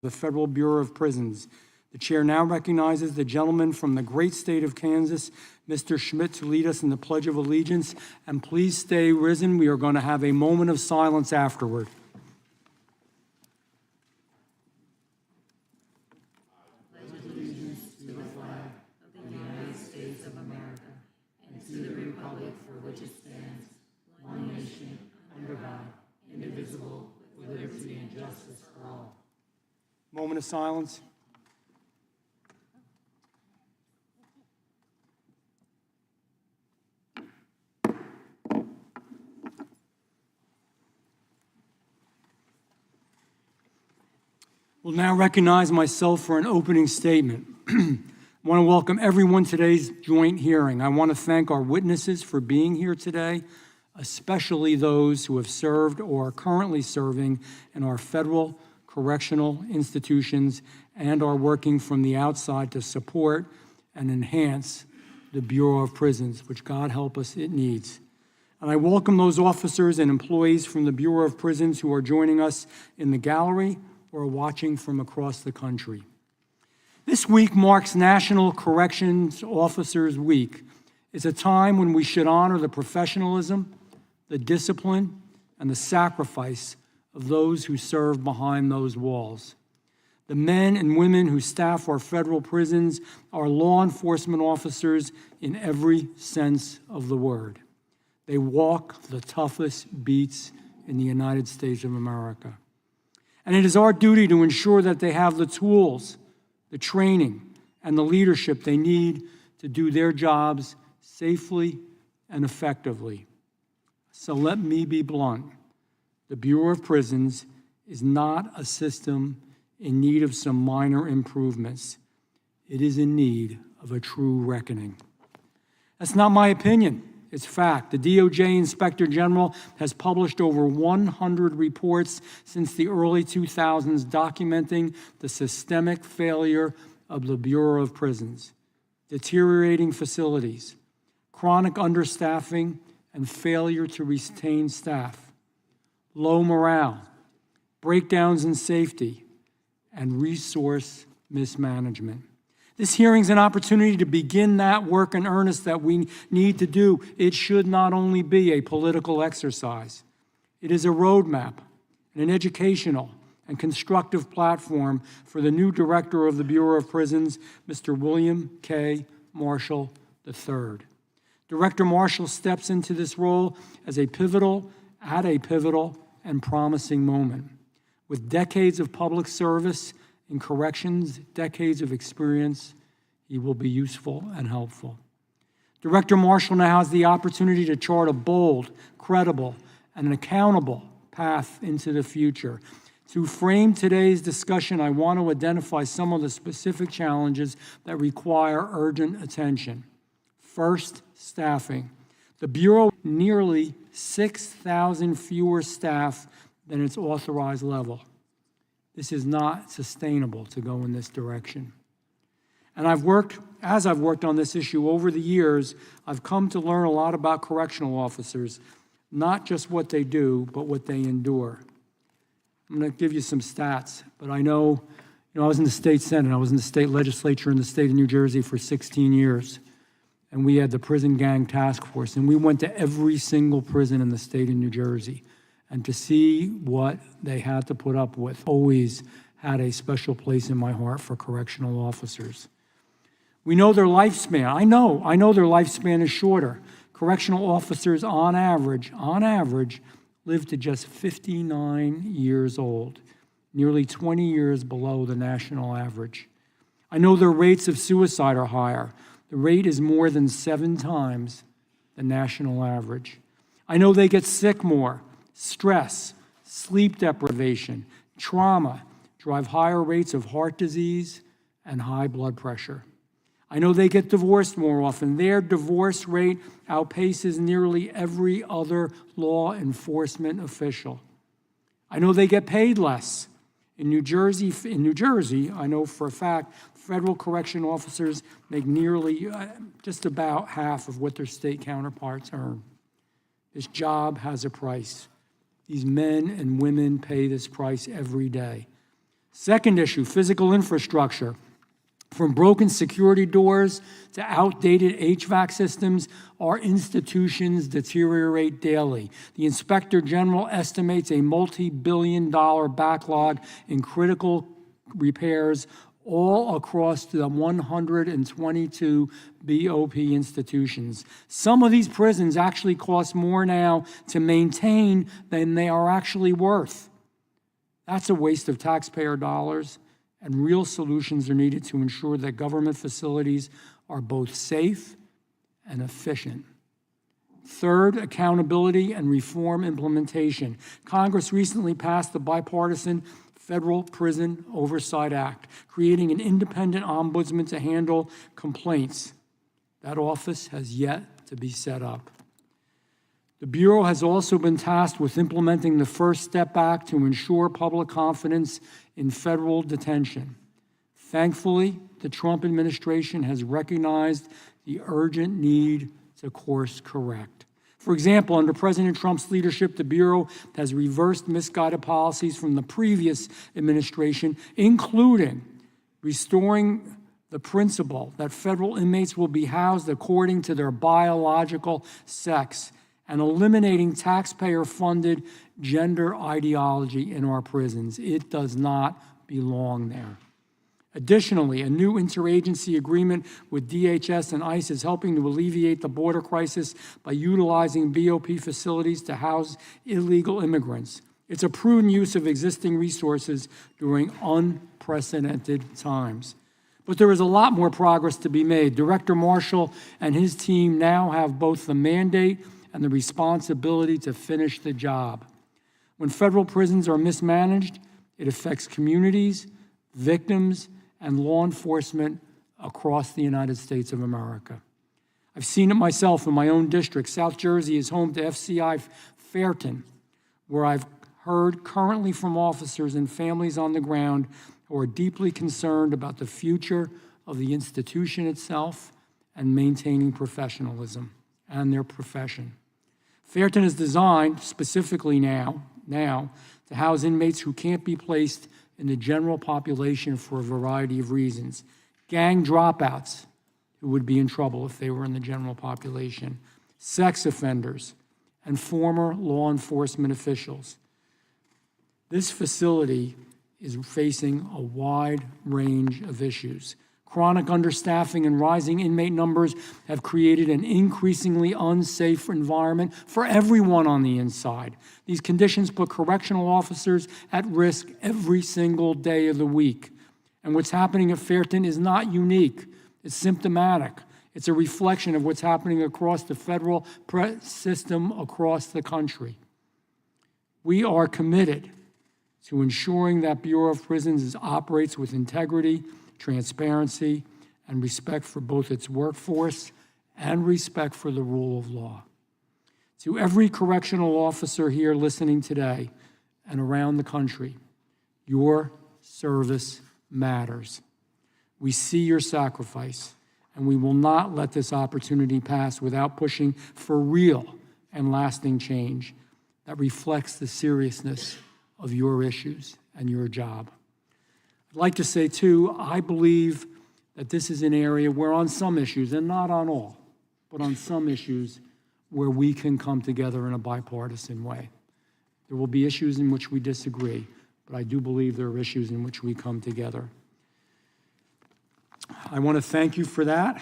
the Federal Bureau of Prisons. The chair now recognizes the gentleman from the great state of Kansas, Mr. Schmidt, to lead us in the Pledge of Allegiance. And please stay risen. We are going to have a moment of silence afterward. Moment of silence. Will now recognize myself for an opening statement. I want to welcome everyone to today's joint hearing. I want to thank our witnesses for being here today, especially those who have served or are currently serving in our federal correctional institutions and are working from the outside to support and enhance the Bureau of Prisons, which, God help us, it needs. And I welcome those officers and employees from the Bureau of Prisons who are joining us in the gallery or watching from across the country. This week marks National Corrections Officers Week. It's a time when we should honor the professionalism, the discipline, and the sacrifice of those who serve behind those walls. The men and women who staff our federal prisons are law enforcement officers in every sense of the word. They walk the toughest beats in the United States of America. And it is our duty to ensure that they have the tools, the training, and the leadership they need to do their jobs safely and effectively. So let me be blunt. The Bureau of Prisons is not a system in need of some minor improvements. It is in need of a true reckoning. That's not my opinion. It's fact. The DOJ Inspector General has published over 100 reports since the early 2000s documenting the systemic failure of the Bureau of Prisons, deteriorating facilities, chronic understaffing, and failure to retain staff, low morale, breakdowns in safety, and resource mismanagement. This hearing is an opportunity to begin that work in earnest that we need to do. It should not only be a political exercise. It is a roadmap and an educational and constructive platform for the new director of the Bureau of Prisons, Mr. William K. Marshall III. Director Marshall steps into this role at a pivotal and promising moment. With decades of public service in corrections, decades of experience, he will be useful and helpful. Director Marshall now has the opportunity to chart a bold, credible, and an accountable path into the future. To frame today's discussion, I want to identify some of the specific challenges that require urgent attention. First, staffing. The Bureau nearly 6,000 fewer staff than its authorized level. This is not sustainable to go in this direction. And as I've worked on this issue over the years, I've come to learn a lot about correctional officers, not just what they do, but what they endure. I'm going to give you some stats, but I know, I was in the state Senate, I was in the state legislature in the state of New Jersey for 16 years. And we had the prison gang task force, and we went to every single prison in the state of New Jersey. And to see what they had to put up with always had a special place in my heart for correctional officers. We know their lifespan. I know their lifespan is shorter. Correctional officers on average, live to just 59 years old, nearly 20 years below the national average. I know their rates of suicide are higher. The rate is more than 7 times the national average. I know they get sick more. Stress, sleep deprivation, trauma drive higher rates of heart disease and high blood pressure. I know they get divorced more often. Their divorce rate outpaces nearly every other law enforcement official. I know they get paid less. In New Jersey, I know for a fact, federal correction officers make nearly just about half of what their state counterparts earn. This job has a price. These men and women pay this price every day. Second issue, physical infrastructure. From broken security doors to outdated HVAC systems, our institutions deteriorate daily. The Inspector General estimates a multi-billion-dollar backlog in critical repairs all across the 122 BOP institutions. Some of these prisons actually cost more now to maintain than they are actually worth. That's a waste of taxpayer dollars, and real solutions are needed to ensure that government facilities are both safe and efficient. Third, accountability and reform implementation. Congress recently passed the bipartisan Federal Prison Oversight Act, creating an independent ombudsman to handle complaints. That office has yet to be set up. The Bureau has also been tasked with implementing the First Step Act to ensure public confidence in federal detention. Thankfully, the Trump administration has recognized the urgent need to course correct. For example, under President Trump's leadership, the Bureau has reversed misguided policies from the previous administration, including restoring the principle that federal inmates will be housed according to their biological sex and eliminating taxpayer-funded gender ideology in our prisons. It does not belong there. Additionally, a new interagency agreement with DHS and ICE is helping to alleviate the border crisis by utilizing BOP facilities to house illegal immigrants. It's a prudent use of existing resources during unprecedented times. But there is a lot more progress to be made. Director Marshall and his team now have both the mandate and the responsibility to finish the job. When federal prisons are mismanaged, it affects communities, victims, and law enforcement across the United States of America. I've seen it myself in my own district. South Jersey is home to FCI Fairton, where I've heard currently from officers and families on the ground who are deeply concerned about the future of the institution itself and maintaining professionalism and their profession. Fairton is designed specifically now to house inmates who can't be placed in the general population for a variety of reasons. Gang dropouts who would be in trouble if they were in the general population, sex offenders, and former law enforcement officials. This facility is facing a wide range of issues. Chronic understaffing and rising inmate numbers have created an increasingly unsafe environment for everyone on the inside. These conditions put correctional officers at risk every single day of the week. And what's happening at Fairton is not unique. It's symptomatic. It's a reflection of what's happening across the federal system across the country. We are committed to ensuring that Bureau of Prisons operates with integrity, transparency, and respect for both its workforce and respect for the rule of law. To every correctional officer here listening today and around the country, your service matters. We see your sacrifice, and we will not let this opportunity pass without pushing for real and lasting change that reflects the seriousness of your issues and your job. I'd like to say, too, I believe that this is an area where on some issues, and not on all, but on some issues where we can come together in a bipartisan way. There will be issues in which we disagree, but I do believe there are issues in which we come together. I want to thank you for that,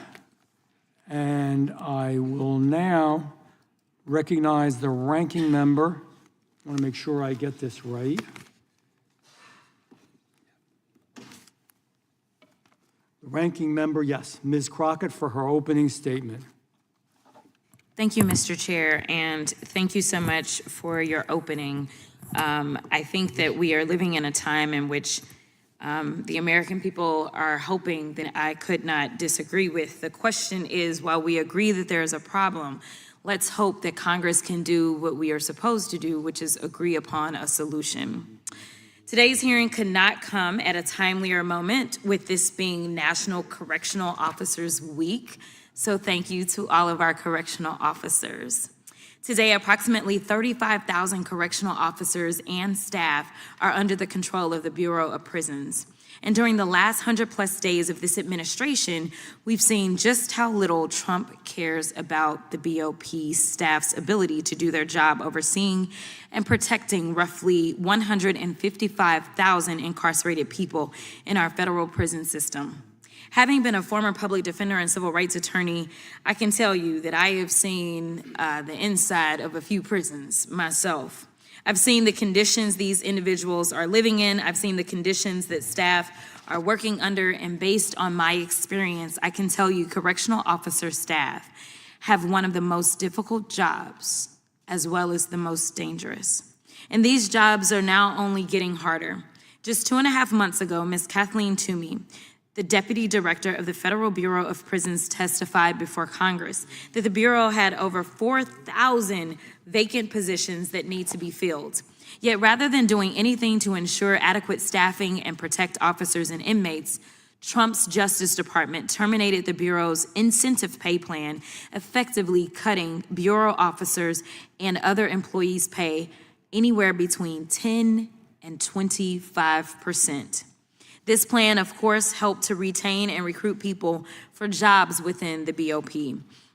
and I will now recognize the ranking member. I want to make sure I get this right. The ranking member, yes, Ms. Crockett for her opening statement. Thank you, Mr. Chair, and thank you so much for your opening. I think that we are living in a time in which the American people are hoping that I could not disagree with. The question is, while we agree that there is a problem, let's hope that Congress can do what we are supposed to do, which is agree upon a solution. Today's hearing could not come at a timelier moment, with this being National Correctional Officers Week. So thank you to all of our correctional officers. Today, approximately 35,000 correctional officers and staff are under the control of the Bureau of Prisons. And during the last 100-plus days of this administration, we've seen just how little Trump cares about the BOP staff's ability to do their job overseeing and protecting roughly 155,000 incarcerated people in our federal prison system. Having been a former public defender and civil rights attorney, I can tell you that I have seen the inside of a few prisons myself. I've seen the conditions these individuals are living in. I've seen the conditions that staff are working under, and based on my experience, I can tell you correctional officer staff have one of the most difficult jobs as well as the most dangerous. And these jobs are now only getting harder. Just 2.5 months ago, Ms. Kathleen Toomey, the Deputy Director of the Federal Bureau of Prisons, testified before Congress that the Bureau had over 4,000 vacant positions that need to be filled. Yet rather than doing anything to ensure adequate staffing and protect officers and inmates, Trump's Justice Department terminated the Bureau's incentive pay plan, effectively cutting Bureau officers and other employees' pay anywhere between 10 and 25%. This plan, of course, helped to retain and recruit people for jobs within the BOP.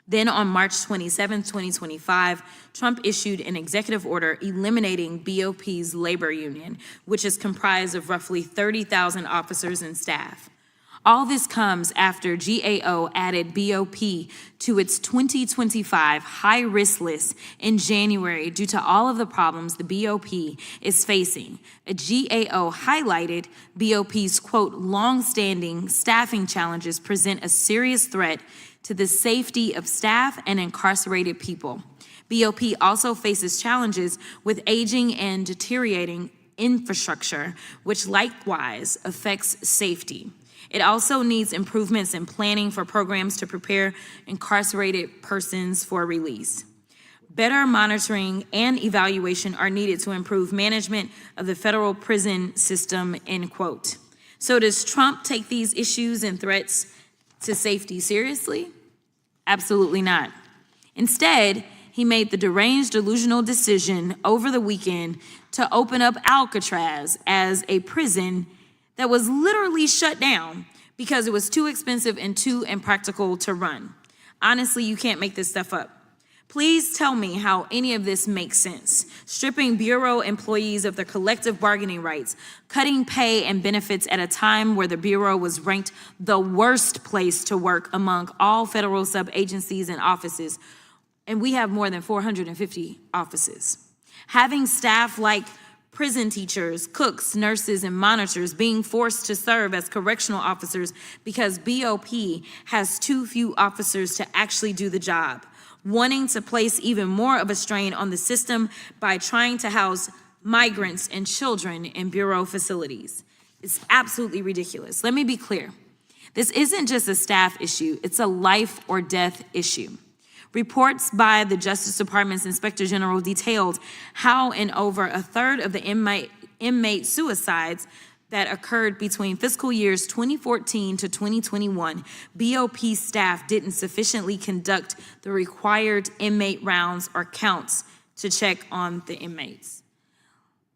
Then on March 27, 2025, Trump issued an executive order eliminating BOP's labor union, which is comprised of roughly 30,000 officers and staff. All this comes after GAO added BOP to its 2025 high-risk list in January due to all of the problems the BOP is facing. A GAO highlighted BOP's, quote, long-standing staffing challenges present a serious threat to the safety of staff and incarcerated people. BOP also faces challenges with aging and deteriorating infrastructure, which likewise affects safety. It also needs improvements in planning for programs to prepare incarcerated persons for release. Better monitoring and evaluation are needed to improve management of the federal prison system, end quote. So does Trump take these issues and threats to safety seriously? Absolutely not. Instead, he made the deranged, delusional decision over the weekend to open up Alcatraz as a prison that was literally shut down because it was too expensive and too impractical to run. Honestly, you can't make this stuff up. Please tell me how any of this makes sense. Stripping Bureau employees of their collective bargaining rights, cutting pay and benefits at a time where the Bureau was ranked the worst place to work among all federal sub-agencies and offices, and we have more than 450 offices. Having staff like prison teachers, cooks, nurses, and monitors being forced to serve as correctional officers because BOP has too few officers to actually do the job, wanting to place even more of a strain on the system by trying to house migrants and children in Bureau facilities. It's absolutely ridiculous. Let me be clear. This isn't just a staff issue, it's a life or death issue. Reports by the Justice Department's Inspector General detailed how in over a third of the inmate suicides that occurred between fiscal years 2014 to 2021, BOP staff didn't sufficiently conduct the required inmate rounds or counts to check on the inmates.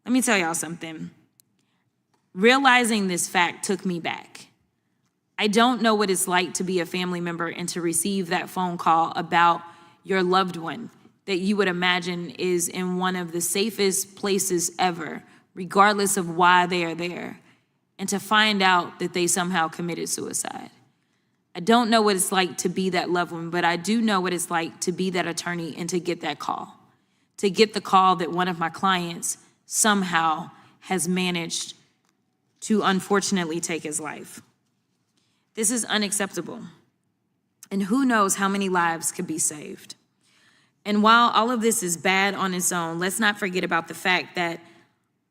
Let me tell y'all something. Realizing this fact took me back. I don't know what it's like to be a family member and to receive that phone call about your loved one that you would imagine is in one of the safest places ever, regardless of why they are there, and to find out that they somehow committed suicide. I don't know what it's like to be that loved one, but I do know what it's like to be that attorney and to get that call, to get the call that one of my clients somehow has managed to unfortunately take his life. This is unacceptable. And who knows how many lives could be saved. And while all of this is bad on its own, let's not forget about the fact that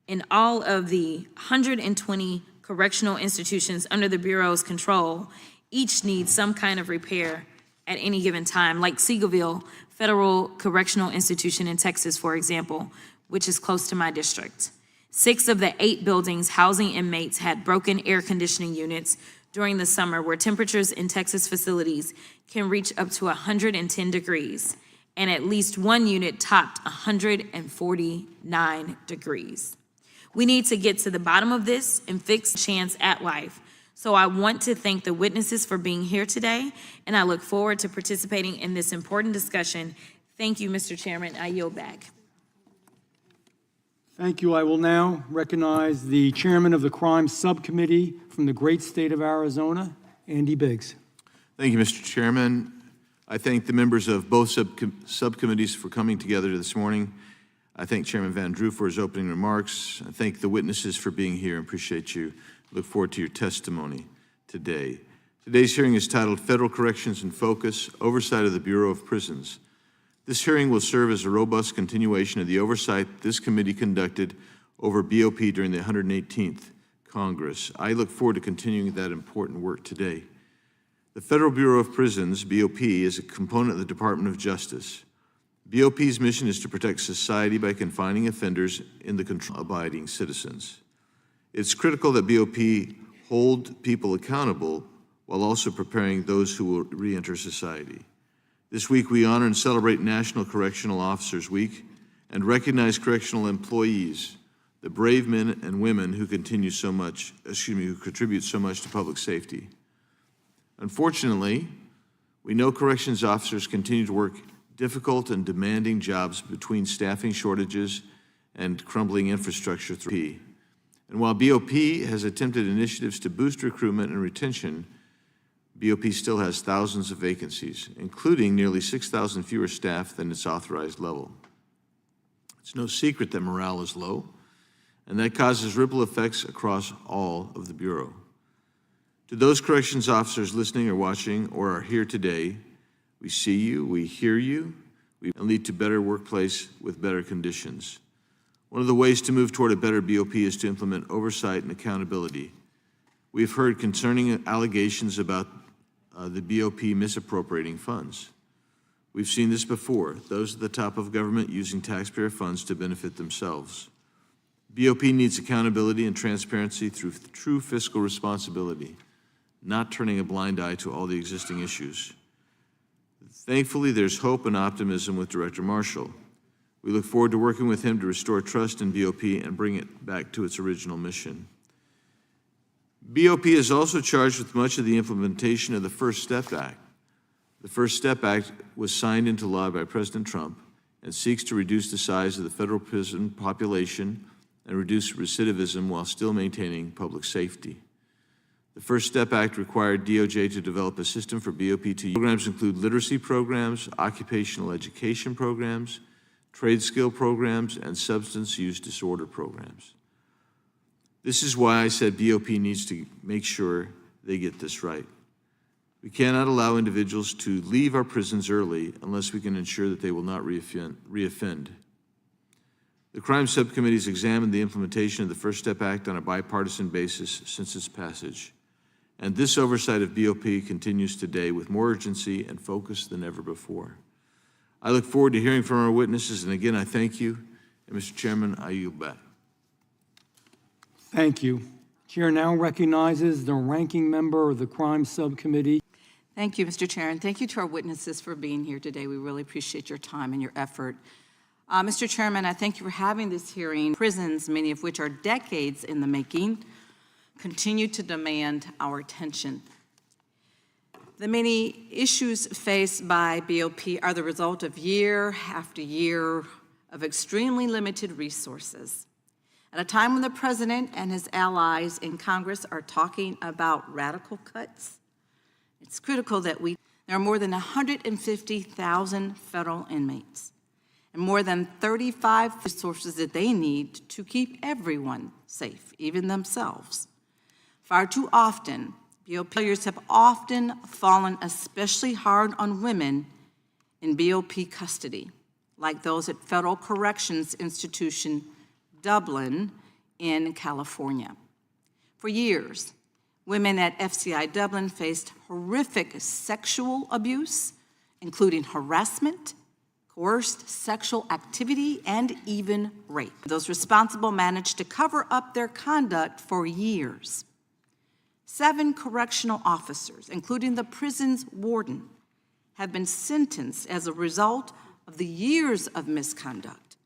in all of the 120 correctional institutions under the Bureau's control, each needs some kind of repair at any given time, like Seagoville Federal Correctional Institution in Texas, for example, which is close to my district. 6 of the 8 buildings housing inmates had broken air conditioning units during the summer, where temperatures in Texas facilities can reach up to 110 degrees. and at least one unit topped 149 degrees. We need to get to the bottom of this and fix chance at life. So I want to thank the witnesses for being here today, and I look forward to participating in this important discussion. Thank you, Mr. Chairman. I yield back. Thank you. I will now recognize the chairman of the Crime Subcommittee from the great state of Arizona, Andy Biggs. Thank you, Mr. Chairman. I thank the members of both subcommittees for coming together this morning. I thank Chairman Van Drew for his opening remarks. I thank the witnesses for being here and appreciate you. Look forward to your testimony today. Today's hearing is titled Federal Corrections in Focus, Oversight of the Bureau of Prisons. This hearing will serve as a robust continuation of the oversight this committee conducted over BOP during the 118th Congress. I look forward to continuing that important work today. The Federal Bureau of Prisons, BOP, is a component of the Department of Justice. BOP's mission is to protect society by confining offenders in the control of abiding citizens. It's critical that BOP hold people accountable while also preparing those who will re-enter society. This week, we honor and celebrate National Correctional Officers Week and recognize correctional employees, the brave men and women who contribute so much to public safety. Unfortunately, we know corrections officers continue to work difficult and demanding jobs between staffing shortages and crumbling infrastructure through BOP. And while BOP has attempted initiatives to boost recruitment and retention, BOP still has thousands of vacancies, including nearly 6,000 fewer staff than its authorized level. It's no secret that morale is low, and that causes ripple effects across all of the Bureau. To those corrections officers listening or watching or are here today, we see you, we hear you, we lead to better workplace with better conditions. One of the ways to move toward a better BOP is to implement oversight and accountability. We've heard concerning allegations about the BOP misappropriating funds. We've seen this before, those at the top of government using taxpayer funds to benefit themselves. BOP needs accountability and transparency through true fiscal responsibility, not turning a blind eye to all the existing issues. Thankfully, there's hope and optimism with Director Marshall. We look forward to working with him to restore trust in BOP and bring it back to its original mission. BOP is also charged with much of the implementation of the First Step Act. The First Step Act was signed into law by President Trump and seeks to reduce the size of the federal prison population and reduce recidivism while still maintaining public safety. The First Step Act required DOJ to develop a system for BOP to use. Programs include literacy programs, occupational education programs, trade skill programs, and substance use disorder programs. This is why I said BOP needs to make sure they get this right. We cannot allow individuals to leave our prisons early unless we can ensure that they will not reoffend. The Crime Subcommittee has examined the implementation of the First Step Act on a bipartisan basis since its passage. And this oversight of BOP continues today with more urgency and focus than ever before. I look forward to hearing from our witnesses, and again, I thank you. And Mr. Chairman, I yield back. Thank you. Chair now recognizes the ranking member of the Crime Subcommittee. Thank you, Mr. Chair, and thank you to our witnesses for being here today. We really appreciate your time and your effort. Mr. Chairman, I thank you for having this hearing. Prisons, many of which are decades in the making, continue to demand our attention. The many issues faced by BOP are the result of year after year of extremely limited resources. At a time when the President and his allies in Congress are talking about radical cuts, it's critical that there are more than 150,000 federal inmates and more than 35 resources that they need to keep everyone safe, even themselves. Far too often, BOP failures have often fallen especially hard on women in BOP custody, like those at Federal Corrections Institution, Dublin in California. For years, women at FCI Dublin faced horrific sexual abuse, including harassment, coerced sexual activity, and even rape. Those responsible managed to cover up their conduct for years. 7 correctional officers, including the prison's warden, have been sentenced as a result of the years of misconduct,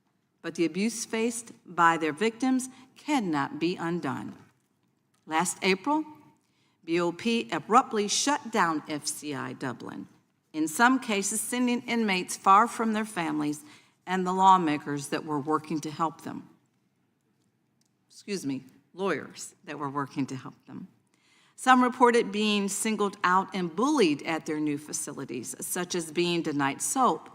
but the abuse faced by their victims cannot be undone. Last April, BOP abruptly shut down FCI Dublin, in some cases sending inmates far from their families and the lawmakers that were working to help them. Lawyers that were working to help them. Some reported being singled out and bullied at their new facilities, such as being denied soap,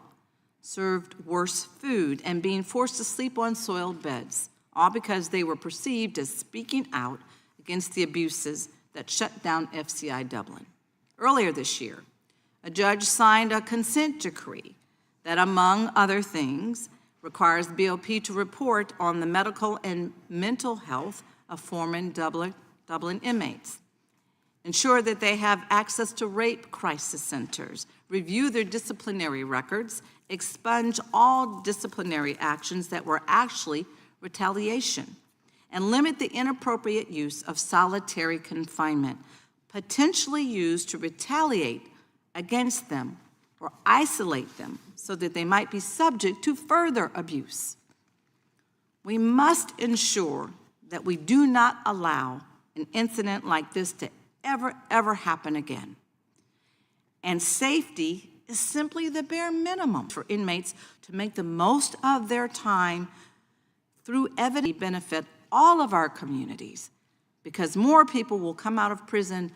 served worse food, and being forced to sleep on soiled beds, all because they were perceived as speaking out against the abuses that shut down FCI Dublin. Earlier this year, a judge signed a consent decree that, among other things, requires BOP to report on the medical and mental health of former Dublin inmates, ensure that they have access to rape crisis centers, review their disciplinary records, expunge all disciplinary actions that were actually retaliation, and limit the inappropriate use of solitary confinement, potentially used to retaliate against them or isolate them so that they might be subject to further abuse. We must ensure that we do not allow an incident like this to ever happen again. And safety is simply the bare minimum for inmates to make the most of their time through evidence benefit all of our communities, because more people will come out of prison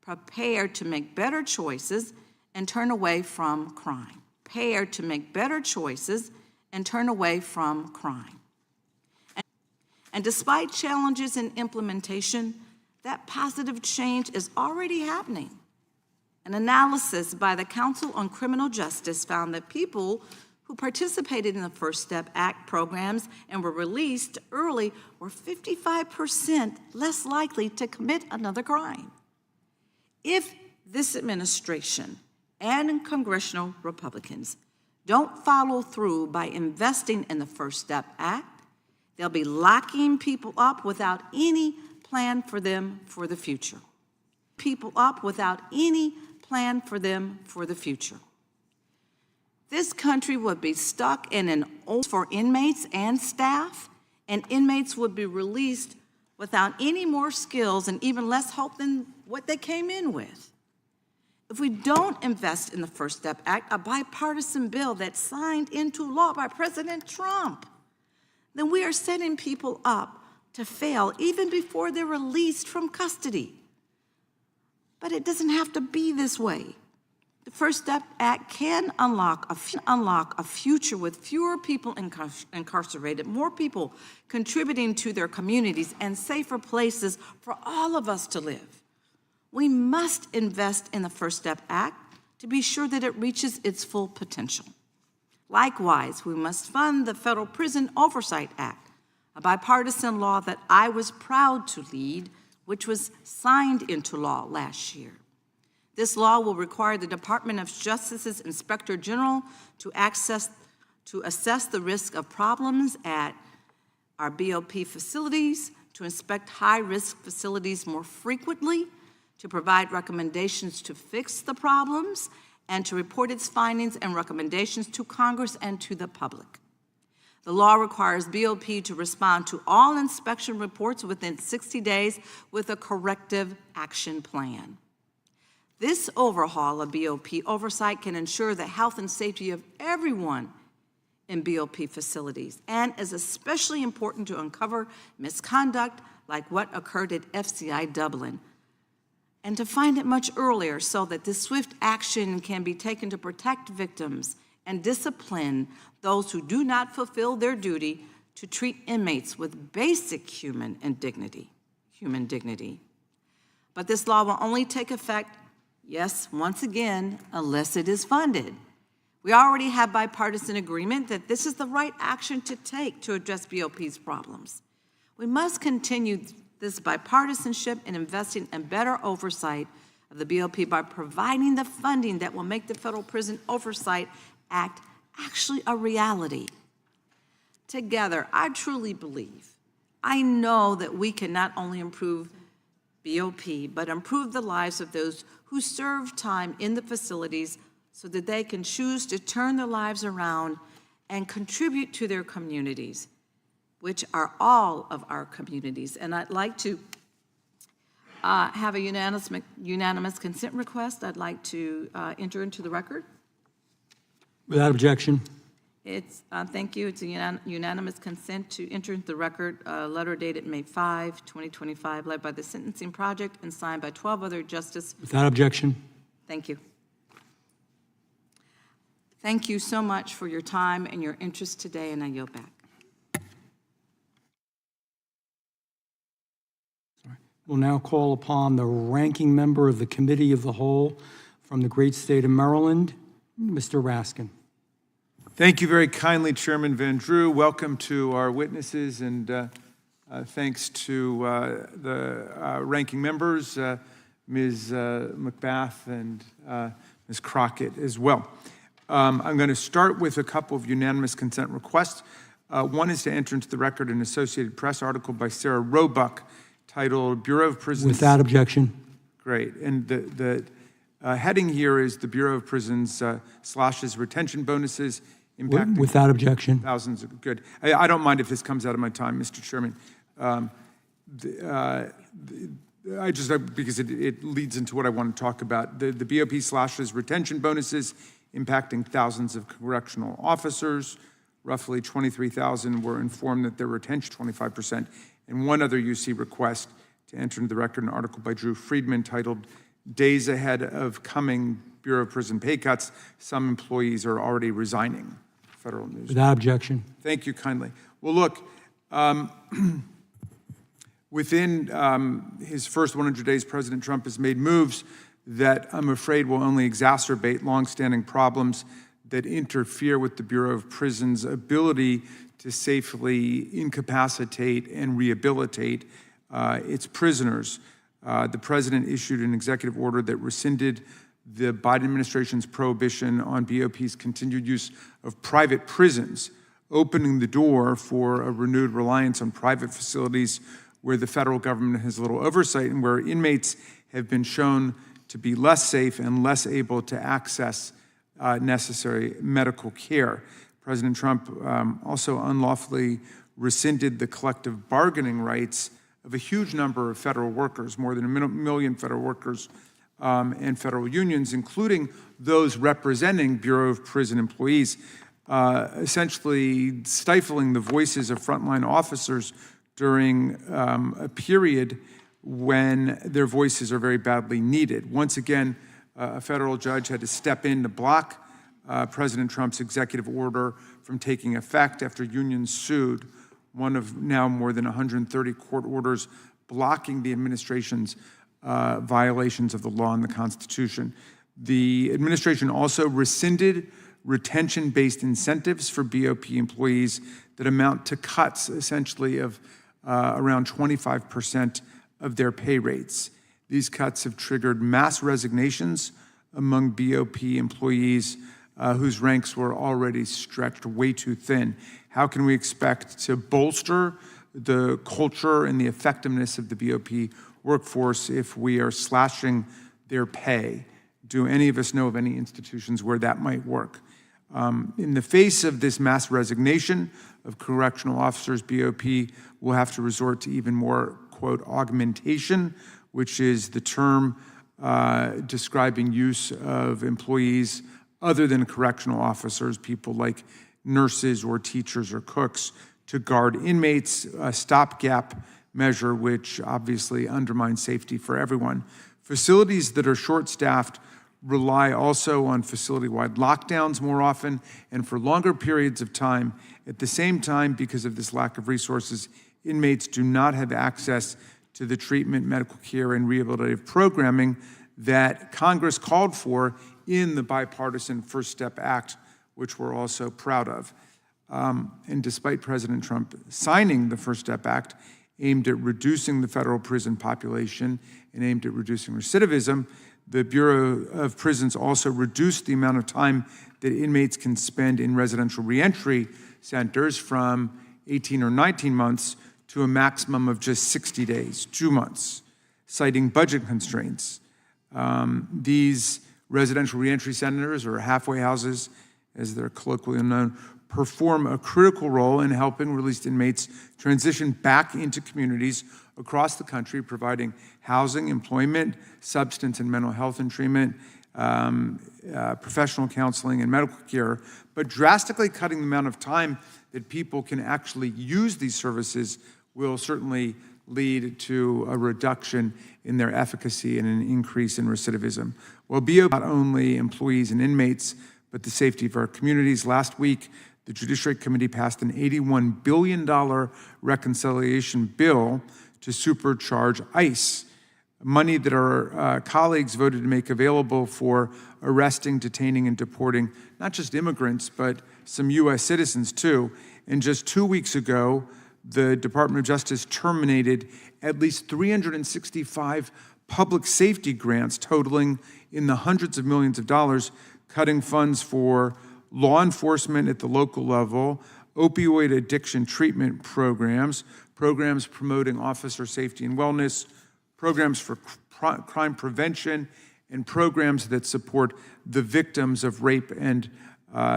prepared to make better choices and turn away from crime. Prepared to make better choices and turn away from crime. And despite challenges in implementation, that positive change is already happening. An analysis by the Council on Criminal Justice found that people who participated in the First Step Act programs and were released early were 55% less likely to commit another crime. If this administration and congressional Republicans don't follow through by investing in the First Step Act, they'll be locking people up without any plan for them for the future. People up without any plan for them for the future. This country would be stuck in an old for inmates and staff, and inmates would be released without any more skills and even less hope than what they came in with. If we don't invest in the First Step Act, a bipartisan bill that's signed into law by President Trump, then we are setting people up to fail even before they're released from custody. But it doesn't have to be this way. The First Step Act can unlock a future with fewer people incarcerated, more people contributing to their communities, and safer places for all of us to live. We must invest in the First Step Act to be sure that it reaches its full potential. Likewise, we must fund the Federal Prison Oversight Act, a bipartisan law that I was proud to lead, which was signed into law last year. This law will require the Department of Justice's Inspector General to assess the risk of problems at our BOP facilities, to inspect high-risk facilities more frequently, to provide recommendations to fix the problems, and to report its findings and recommendations to Congress and to the public. The law requires BOP to respond to all inspection reports within 60 days with a corrective action plan. This overhaul of BOP oversight can ensure the health and safety of everyone in BOP facilities, and is especially important to uncover misconduct like what occurred at FCI Dublin, and to find it much earlier so that this swift action can be taken to protect victims and discipline those who do not fulfill their duty to treat inmates with basic human dignity. But this law will only take effect, yes, once again, unless it is funded. We already have bipartisan agreement that this is the right action to take to address BOP's problems. We must continue this bipartisanship in investing in better oversight of the BOP by providing the funding that will make the Federal Prison Oversight Act actually a reality. Together, I truly believe, I know that we can not only improve BOP, but improve the lives of those who serve time in the facilities so that they can choose to turn their lives around and contribute to their communities, which are all of our communities. And I'd like to have a unanimous consent request. I'd like to enter into the record. Without objection. It's, thank you, it's a unanimous consent to enter into the record a letter dated May 5, 2025, led by the Sentencing Project and signed by 12 other justices. Without objection. Thank you. Thank you so much for your time and your interest today, and I yield back. We'll now call upon the ranking member of the Committee of the Whole from the great state of Maryland, Mr. Raskin. Thank you very kindly, Chairman Van Drew. Welcome to our witnesses, and thanks to the ranking members, Ms. McBath and Ms. Crockett as well. I'm going to start with a couple of unanimous consent requests. One is to enter into the record an Associated Press article by Sarah Roebuck titled Bureau of Prisons. Without objection. Great. And the heading here is the Bureau of Prisons slashes retention bonuses impacting Without objection. thousands of, good. I don't mind if this comes out of my time, Mr. Chairman. I just, because it leads into what I want to talk about. The BOP slashes retention bonuses impacting thousands of correctional officers. Roughly 23,000 were informed that their retention 25%. And one other UC request to enter into the record an article by Drew Friedman titled Days Ahead of Coming Bureau of Prison Pay Cuts. Some employees are already resigning. Federal News. Without objection. Thank you kindly. Well, look, within his first 100 days, President Trump has made moves that I'm afraid will only exacerbate longstanding problems that interfere with the Bureau of Prisons' ability to safely incapacitate and rehabilitate its prisoners. The president issued an executive order that rescinded the Biden administration's prohibition on BOP's continued use of private prisons, opening the door for a renewed reliance on private facilities where the federal government has little oversight and where inmates have been shown to be less safe and less able to access necessary medical care. President Trump also unlawfully rescinded the collective bargaining rights of a huge number of federal workers, more than 1 million federal workers and federal unions, including those representing Bureau of Prison employees, essentially stifling the voices of frontline officers during a period when their voices are very badly needed. Once again, a federal judge had to step in to block President Trump's executive order from taking effect after unions sued, one of now more than 130 court orders blocking the administration's violations of the law and the Constitution. The administration also rescinded retention-based incentives for BOP employees that amount to cuts, essentially, of around 25% of their pay rates. These cuts have triggered mass resignations among BOP employees whose ranks were already stretched way too thin. How can we expect to bolster the culture and the effectiveness of the BOP workforce if we are slashing their pay? Do any of us know of any institutions where that might work? In the face of this mass resignation of correctional officers, BOP will have to resort to even more, quote, augmentation, which is the term describing use of employees other than correctional officers, people like nurses or teachers or cooks, to guard inmates, a stopgap measure which obviously undermines safety for everyone. Facilities that are short-staffed rely also on facility-wide lockdowns more often and for longer periods of time. At the same time, because of this lack of resources, inmates do not have access to the treatment, medical care, and rehabilitative programming that Congress called for in the bipartisan First Step Act, which we're also proud of. And despite President Trump signing the First Step Act, aimed at reducing the federal prison population and aimed at reducing recidivism, the Bureau of Prisons also reduced the amount of time that inmates can spend in residential reentry centers from 18 or 19 months to a maximum of just 60 days, 2 months, citing budget constraints. These Residential reentry centers, or halfway houses, as they're colloquially known, perform a critical role in helping released inmates transition back into communities across the country, providing housing, employment, substance and mental health and treatment, professional counseling, and medical care, but drastically cutting the amount of time that people can actually use these services will certainly lead to a reduction in their efficacy and an increase in recidivism. Well, BOP not only employees and inmates, but the safety of our communities. Last week, the Judiciary Committee passed an $81 billion reconciliation bill to supercharge ICE, money that our colleagues voted to make available for arresting, detaining, and deporting not just immigrants, but some U.S. citizens too. And just 2 weeks ago, the Department of Justice terminated at least 365 public safety grants totaling in the hundreds of millions of dollars, cutting funds for law enforcement at the local level, opioid addiction treatment programs, programs promoting officer safety and wellness, programs for crime prevention, and programs that support the victims of rape and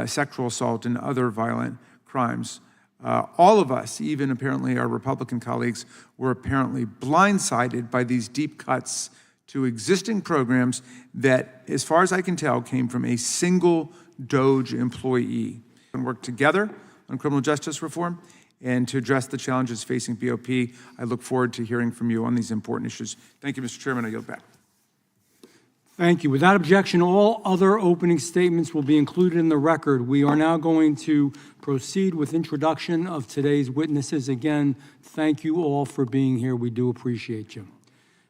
sexual assault and other violent crimes. All of us, even apparently our Republican colleagues, were apparently blindsided by these deep cuts to existing programs that, as far as I can tell, came from a single DOJ employee. And work together on criminal justice reform and to address the challenges facing BOP. I look forward to hearing from you on these important issues. Thank you, Mr. Chairman. I yield back. Thank you. Without objection, all other opening statements will be included in the record. We are now going to proceed with introduction of today's witnesses. Again, thank you all for being here. We do appreciate you.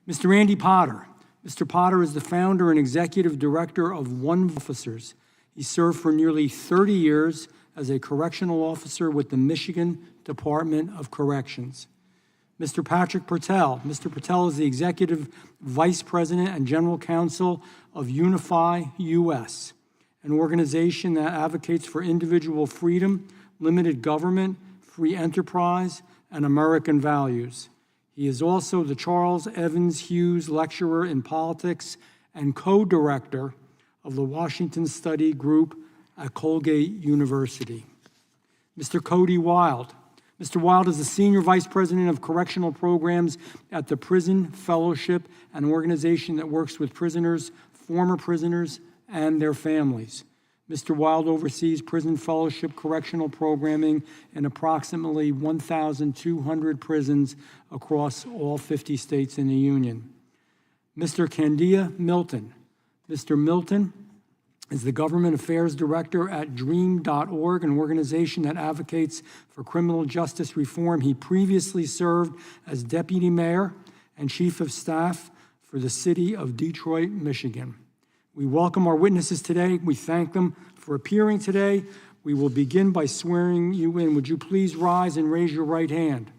Mr. Andy Potter. Mr. Potter is the founder and executive director of One Officers. He served for nearly 30 years as a correctional officer with the Michigan Department of Corrections. Mr. Patrick Purtill. Mr. Purtill is the Executive Vice President and General Counsel of Unify US, an organization that advocates for individual freedom, limited government, free enterprise, and American values. He is also the Charles Evans Hughes Lecturer in Politics and co-director of the Washington Study Group at Colgate University. Mr. Cody Wilde. Mr. Wilde is the Senior Vice President of Correctional Programs at the Prison Fellowship, an organization that works with prisoners, former prisoners, and their families. Mr. Wilde oversees Prison Fellowship correctional programming in approximately 1,200 prisons across all 50 states in the Union. Mr. Candia Milton. Mr. Milton is the Government Affairs Director at DREAM.org, an organization that advocates for criminal justice reform. He previously served as Deputy Mayor and Chief of Staff for the City of Detroit, Michigan. We welcome our witnesses today. We thank them for appearing today. We will begin by swearing you in. Would you please rise and raise your right hand?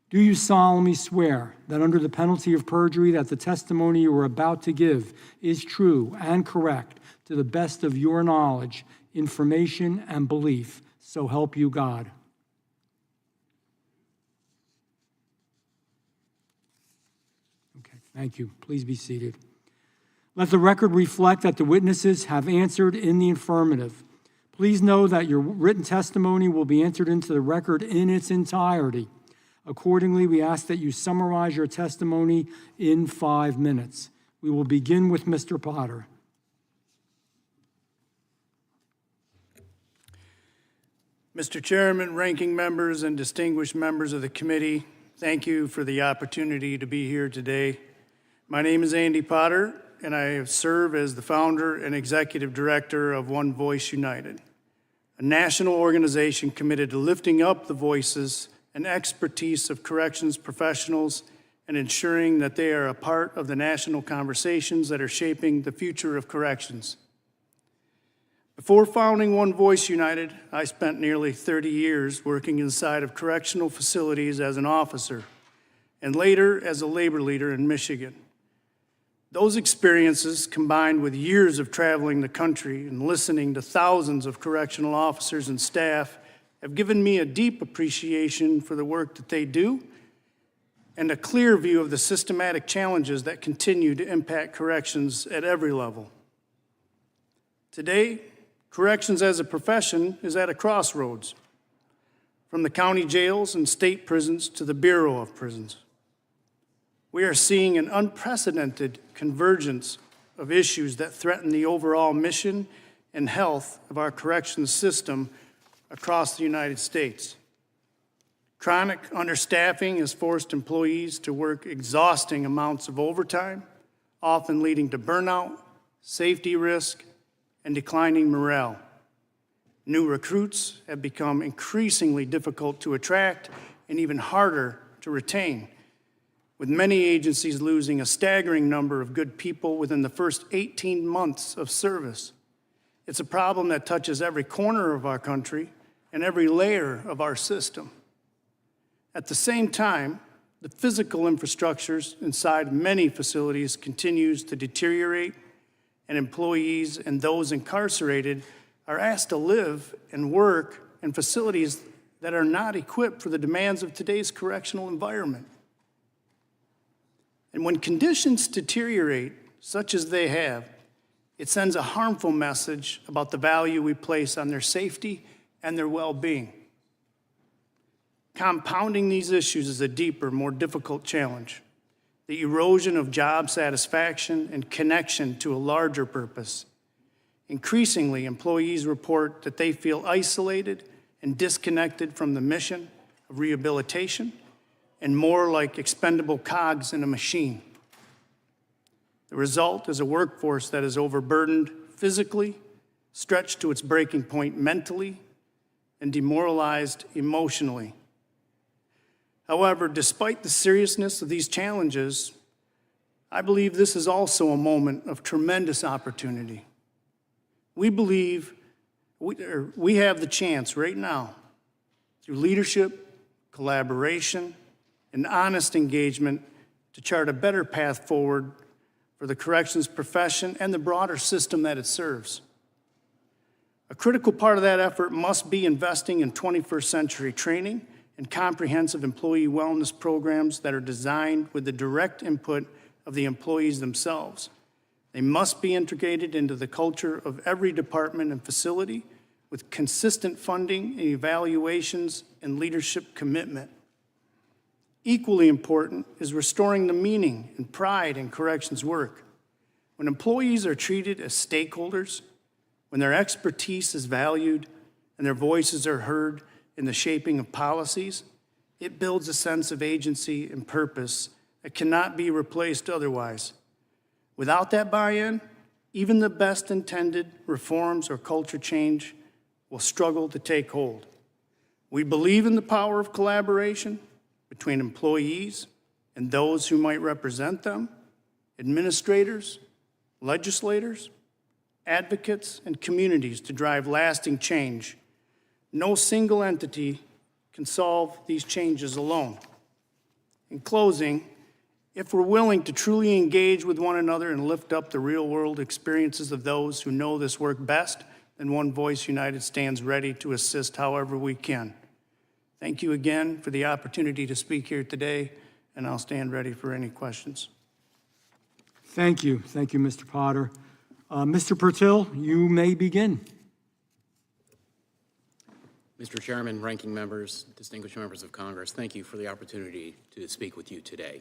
Do you solemnly swear that under the penalty of perjury that the testimony you are about to give is true and correct to the best of your knowledge, information, and belief, so help you God? Okay, thank you. Please be seated. Let the record reflect that the witnesses have answered in the affirmative. Please know that your written testimony will be entered into the record in its entirety. Accordingly, we ask that you summarize your testimony in 5 minutes. We will begin with Mr. Potter. Mr. Chairman, ranking members, and distinguished members of the committee, thank you for the opportunity to be here today. My name is Andy Potter, and I serve as the founder and executive director of One Voice United, a national organization committed to lifting up the voices and expertise of corrections professionals and ensuring that they are a part of the national conversations that are shaping the future of corrections. Before founding One Voice United, I spent nearly 30 years working inside of correctional facilities as an officer, and later as a labor leader in Michigan. Those experiences, combined with years of traveling the country and listening to thousands of correctional officers and staff, have given me a deep appreciation for the work that they do and a clear view of the systematic challenges that continue to impact corrections at every level. Today, corrections as a profession is at a crossroads, from the county jails and state prisons to the Bureau of Prisons. We are seeing an unprecedented convergence of issues that threaten the overall mission and health of our corrections system across the United States. Chronic understaffing has forced employees to work exhausting amounts of overtime, often leading to burnout, safety risk, and declining morale. New recruits have become increasingly difficult to attract and even harder to retain, with many agencies losing a staggering number of good people within the first 18 months of service. It's a problem that touches every corner of our country and every layer of our system. At the same time, the physical infrastructures inside many facilities continues to deteriorate, and employees and those incarcerated are asked to live and work in facilities that are not equipped for the demands of today's correctional environment. And when conditions deteriorate, such as they have, it sends a harmful message about the value we place on their safety and their well-being. Compounding these issues is a deeper, more difficult challenge: the erosion of job satisfaction and connection to a larger purpose. Increasingly, employees report that they feel isolated and disconnected from the mission of rehabilitation and more like expendable cogs in a machine. The result is a workforce that is overburdened physically, stretched to its breaking point mentally, and demoralized emotionally. However, despite the seriousness of these challenges, I believe this is also a moment of tremendous opportunity. We believe we have the chance right now, through leadership, collaboration, and honest engagement, to chart a better path forward for the corrections profession and the broader system that it serves. A critical part of that effort must be investing in 21st century training and comprehensive employee wellness programs that are designed with the direct input of the employees themselves. They must be integrated into the culture of every department and facility with consistent funding and evaluations and leadership commitment. Equally important is restoring the meaning and pride in corrections work. When employees are treated as stakeholders, when their expertise is valued and their voices are heard in the shaping of policies, it builds a sense of agency and purpose that cannot be replaced otherwise. Without that buy-in, even the best intended reforms or culture change will struggle to take hold. We believe in the power of collaboration between employees and those who might represent them, administrators, legislators, advocates, and communities to drive lasting change. No single entity can solve these changes alone. In closing, if we're willing to truly engage with one another and lift up the real-world experiences of those who know this work best, then One Voice United stands ready to assist however we can. Thank you again for the opportunity to speak here today, and I'll stand ready for any questions. Thank you, Mr. Potter. Mr. Purtill, you may begin. Mr. Chairman, ranking members, distinguished members of Congress, thank you for the opportunity to speak with you today.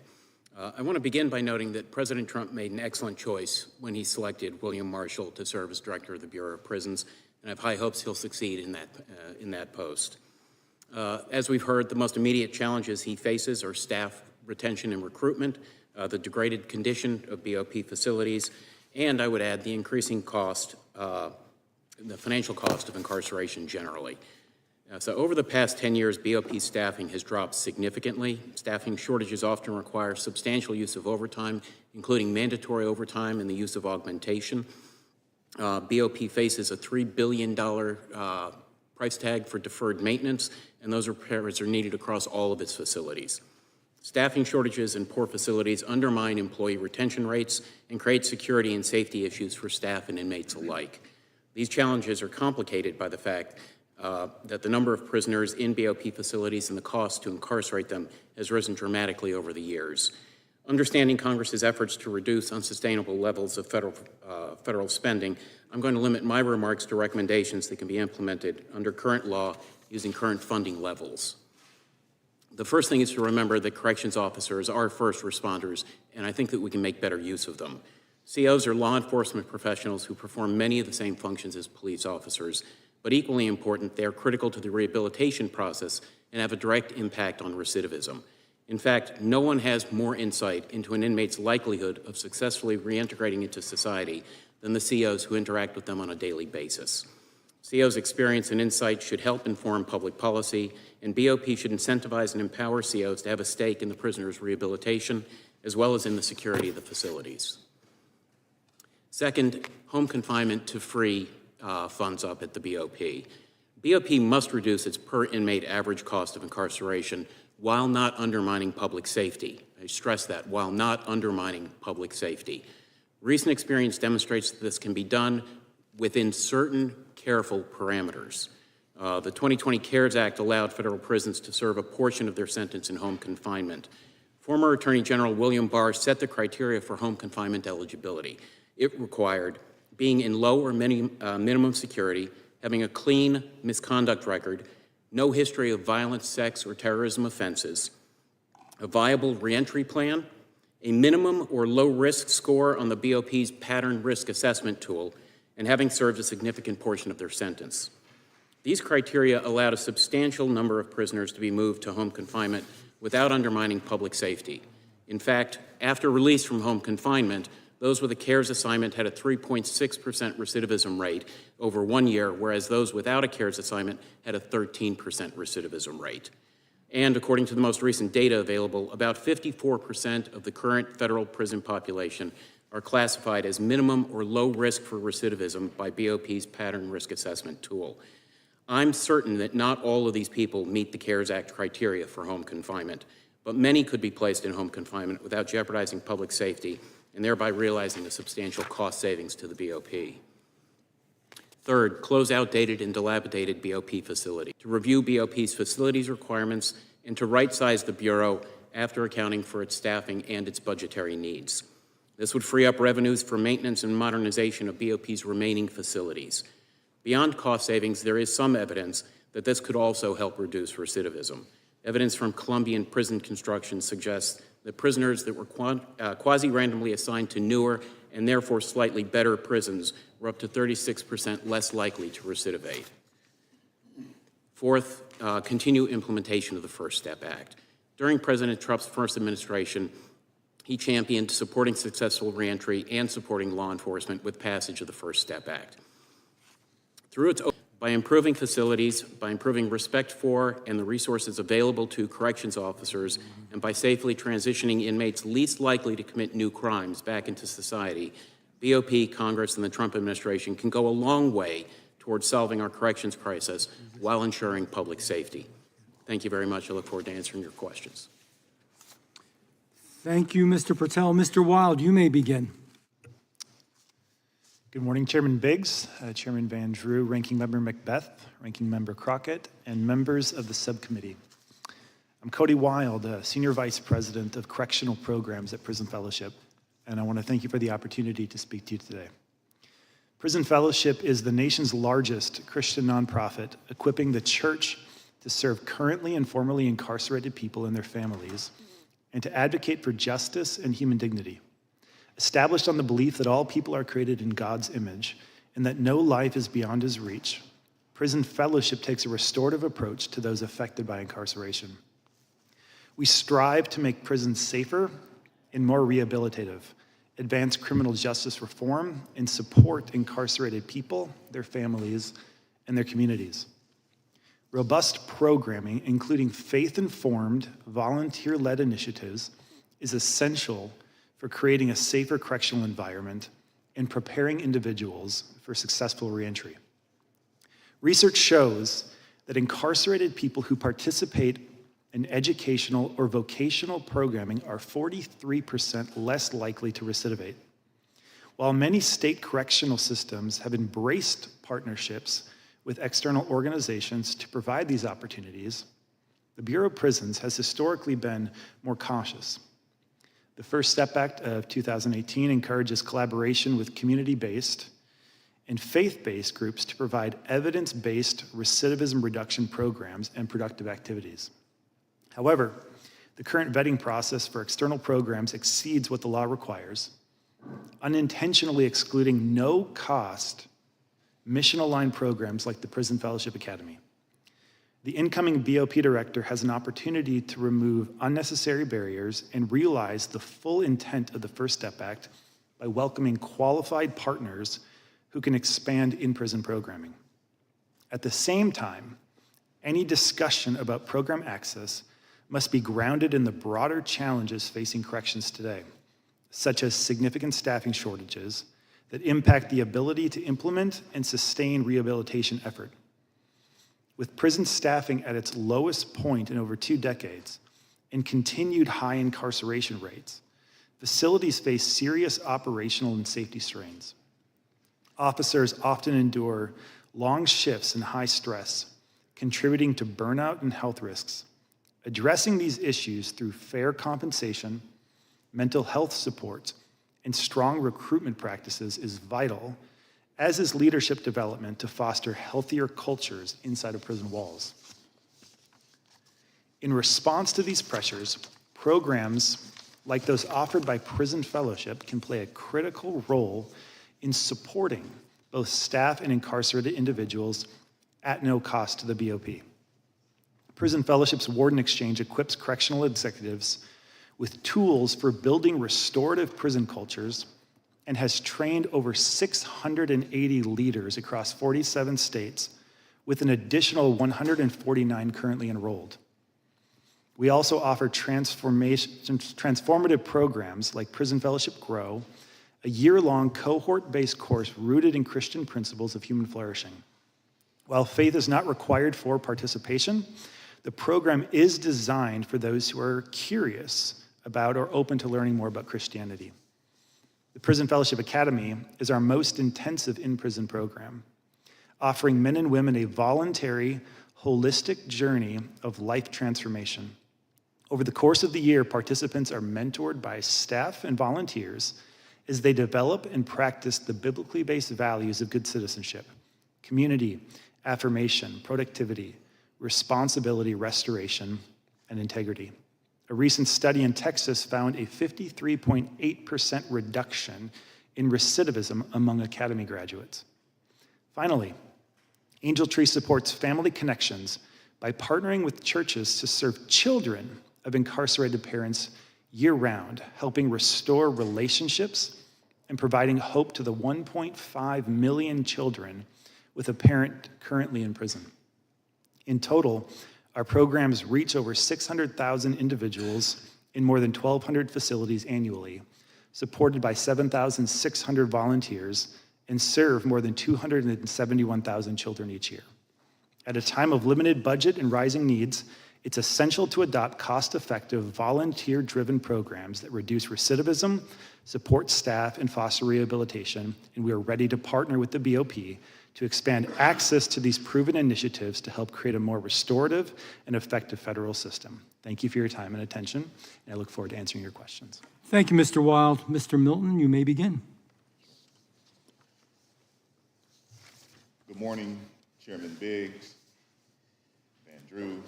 I want to begin by noting that President Trump made an excellent choice when he selected William Marshall to serve as director of the Bureau of Prisons, and I have high hopes he'll succeed in that post. As we've heard, the most immediate challenges he faces are staff retention and recruitment, the degraded condition of BOP facilities, and I would add the increasing cost, the financial cost of incarceration generally. So over the past 10 years, BOP staffing has dropped significantly. Staffing shortages often require substantial use of overtime, including mandatory overtime and the use of augmentation. BOP faces a $3 billion price tag for deferred maintenance, and those repairs are needed across all of its facilities. Staffing shortages and poor facilities undermine employee retention rates and create security and safety issues for staff and inmates alike. These challenges are complicated by the fact that the number of prisoners in BOP facilities and the cost to incarcerate them has risen dramatically over the years. Understanding Congress's efforts to reduce unsustainable levels of federal spending, I'm going to limit my remarks to recommendations that can be implemented under current law using current funding levels. The first thing is to remember that corrections officers are first responders, and I think that we can make better use of them. COs are law enforcement professionals who perform many of the same functions as police officers, but equally important, they are critical to the rehabilitation process and have a direct impact on recidivism. In fact, no one has more insight into an inmate's likelihood of successfully reintegrating into society than the COs who interact with them on a daily basis. COs' experience and insight should help inform public policy, and BOP should incentivize and empower COs to have a stake in the prisoner's rehabilitation, as well as in the security of the facilities. Second, home confinement to free funds up at the BOP. BOP must reduce its per inmate average cost of incarceration while not undermining public safety. I stress that, while not undermining public safety. Recent experience demonstrates that this can be done within certain careful parameters. The 2020 CARES Act allowed federal prisons to serve a portion of their sentence in home confinement. Former Attorney General William Barr set the criteria for home confinement eligibility. It required being in low or minimum security, having a clean misconduct record, no history of violent, sex, or terrorism offenses, a viable reentry plan, a minimum or low-risk score on the BOP's pattern risk assessment tool, and having served a significant portion of their sentence. These criteria allowed a substantial number of prisoners to be moved to home confinement without undermining public safety. In fact, after release from home confinement, those with a CARES assignment had a 3.6% recidivism rate over 1 year, whereas those without a CARES assignment had a 13% recidivism rate. And according to the most recent data available, about 54% of the current federal prison population are classified as minimum or low risk for recidivism by BOP's pattern risk assessment tool. I'm certain that not all of these people meet the CARES Act criteria for home confinement, but many could be placed in home confinement without jeopardizing public safety and thereby realizing a substantial cost savings to the BOP. Third, close outdated and dilapidated BOP facilities. To review BOP's facilities requirements and to right-size the Bureau after accounting for its staffing and its budgetary needs. This would free up revenues for maintenance and modernization of BOP's remaining facilities. Beyond cost savings, there is some evidence that this could also help reduce recidivism. Evidence from Colombian prison construction suggests that prisoners that were quasi-randomly assigned to newer and therefore slightly better prisons were up to 36% less likely to recidivate. Fourth, continue implementation of the First Step Act. During President Trump's first administration, he championed supporting successful reentry and supporting law enforcement with passage of the First Step Act. By improving facilities, by improving respect for and the resources available to corrections officers, and by safely transitioning inmates least likely to commit new crimes back into society, BOP, Congress, and the Trump administration can go a long way towards solving our corrections crisis while ensuring public safety. Thank you very much. I look forward to answering your questions. Thank you, Mr. Purtill. Mr. Wilde, you may begin. Good morning, Chairman Biggs, Chairman Van Drew, Ranking Member Macbeth, Ranking Member Crockett, and members of the subcommittee. I'm Cody Wilde, Senior Vice President of Correctional Programs at Prison Fellowship, and I want to thank you for the opportunity to speak to you today. Prison Fellowship is the nation's largest Christian nonprofit, equipping the church to serve currently and formerly incarcerated people and their families, and to advocate for justice and human dignity. Established on the belief that all people are created in God's image and that no life is beyond his reach, Prison Fellowship takes a restorative approach to those affected by incarceration. We strive to make prisons safer and more rehabilitative, advance criminal justice reform, and support incarcerated people, their families, and their communities. Robust programming, including faith-informed, volunteer-led initiatives, is essential for creating a safer correctional environment and preparing individuals for successful reentry. Research shows that incarcerated people who participate in educational or vocational programming are 43% less likely to recidivate. While many state correctional systems have embraced partnerships with external organizations to provide these opportunities, the Bureau of Prisons has historically been more cautious. The First Step Act of 2018 encourages collaboration with community-based and faith-based groups to provide evidence-based recidivism reduction programs and productive activities. However, the current vetting process for external programs exceeds what the law requires, unintentionally excluding no-cost, mission-aligned programs like the Prison Fellowship Academy. The incoming BOP director has an opportunity to remove unnecessary barriers and realize the full intent of the First Step Act by welcoming qualified partners who can expand in-prison programming. At the same time, any discussion about program access must be grounded in the broader challenges facing corrections today, such as significant staffing shortages that impact the ability to implement and sustain rehabilitation effort. With prison staffing at its lowest point in over 2 decades and continued high incarceration rates, facilities face serious operational and safety strains. Officers often endure long shifts and high stress, contributing to burnout and health risks. Addressing these issues through fair compensation, mental health support, and strong recruitment practices is vital, as is leadership development to foster healthier cultures inside of prison walls. In response to these pressures, programs like those offered by Prison Fellowship can play a critical role in supporting both staff and incarcerated individuals at no cost to the BOP. Prison Fellowship's Warden Exchange equips correctional executives with tools for building restorative prison cultures and has trained over 680 leaders across 47 states, with an additional 149 currently enrolled. We also offer transformative programs like Prison Fellowship Grow, a year-long cohort-based course rooted in Christian principles of human flourishing. While faith is not required for participation, the program is designed for those who are curious about or open to learning more about Christianity. The Prison Fellowship Academy is our most intensive in-prison program, offering men and women a voluntary, holistic journey of life transformation. Over the course of the year, participants are mentored by staff and volunteers as they develop and practice the biblically based values of good citizenship, community, affirmation, productivity, responsibility, restoration, and integrity. A recent study in Texas found a 53.8% reduction in recidivism among academy graduates. Finally, Angel Tree supports family connections by partnering with churches to serve children of incarcerated parents year-round, helping restore relationships and providing hope to the 1.5 million children with a parent currently in prison. In total, our programs reach over 600,000 individuals in more than 1,200 facilities annually, supported by 7,600 volunteers, and serve more than 271,000 children each year. At a time of limited budget and rising needs, it's essential to adopt cost-effective, volunteer-driven programs that reduce recidivism, support staff, and foster rehabilitation, and we are ready to partner with the BOP to expand access to these proven initiatives to help create a more restorative and effective federal system. Thank you for your time and attention, and I look forward to answering your questions. Thank you, Mr. Wilde. Mr. Milton, you may begin. Good morning, Chairman Biggs, Van Drew,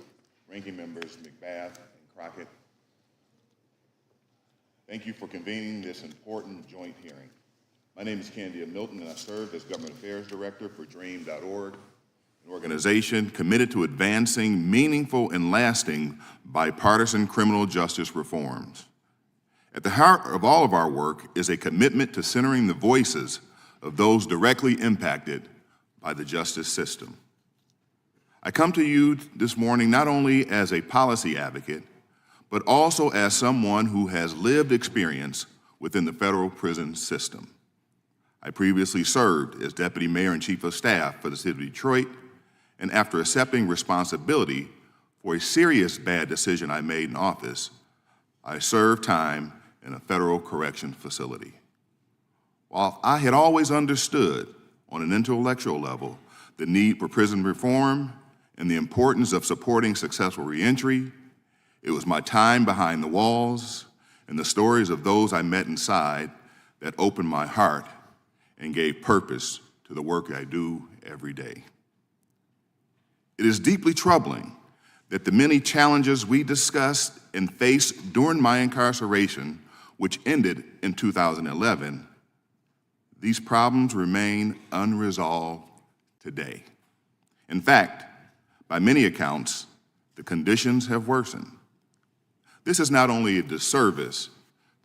Ranking Members McBath and Crockett. Thank you for convening this important joint hearing. My name is Candia Milton, and I serve as Government Affairs Director for DREAM.org, an organization committed to advancing meaningful and lasting bipartisan criminal justice reforms. At the heart of all of our work is a commitment to centering the voices of those directly impacted by the justice system. I come to you this morning not only as a policy advocate, but also as someone who has lived experience within the federal prison system. I previously served as Deputy Mayor and Chief of Staff for the City of Detroit, and after accepting responsibility for a serious bad decision I made in office, I served time in a federal correction facility. While I had always understood on an intellectual level the need for prison reform, and the importance of supporting successful reentry. It was my time behind the walls and the stories of those I met inside that opened my heart and gave purpose to the work I do every day. It is deeply troubling that the many challenges we discussed and faced during my incarceration, which ended in 2011, these problems remain unresolved today. In fact, by many accounts, the conditions have worsened. This is not only a disservice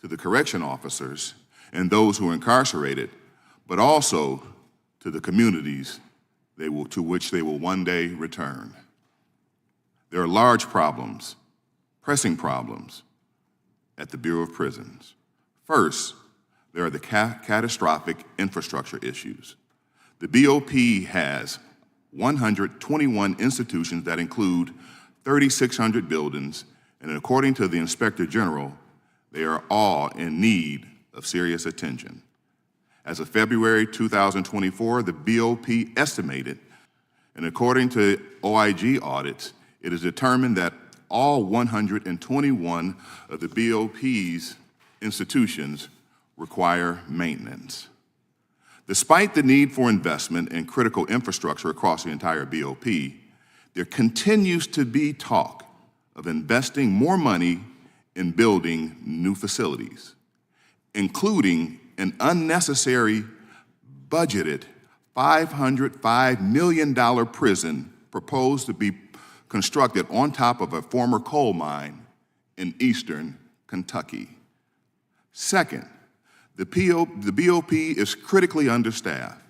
to the correction officers and those who are incarcerated, but also to the communities to which they will one day return. There are large problems, pressing problems, at the Bureau of Prisons. First, there are the catastrophic infrastructure issues. The BOP has 121 institutions that include 3,600 buildings, and according to the Inspector General, they are all in need of serious attention. As of February 2024, the BOP estimated, and according to OIG audits, it is determined that all 121 of the BOP's institutions require maintenance. Despite the need for investment in critical infrastructure across the entire BOP, there continues to be talk of investing more money in building new facilities, including an unnecessary budgeted $505 million prison proposed to be constructed on top of a former coal mine in eastern Kentucky. Second, the BOP is critically understaffed.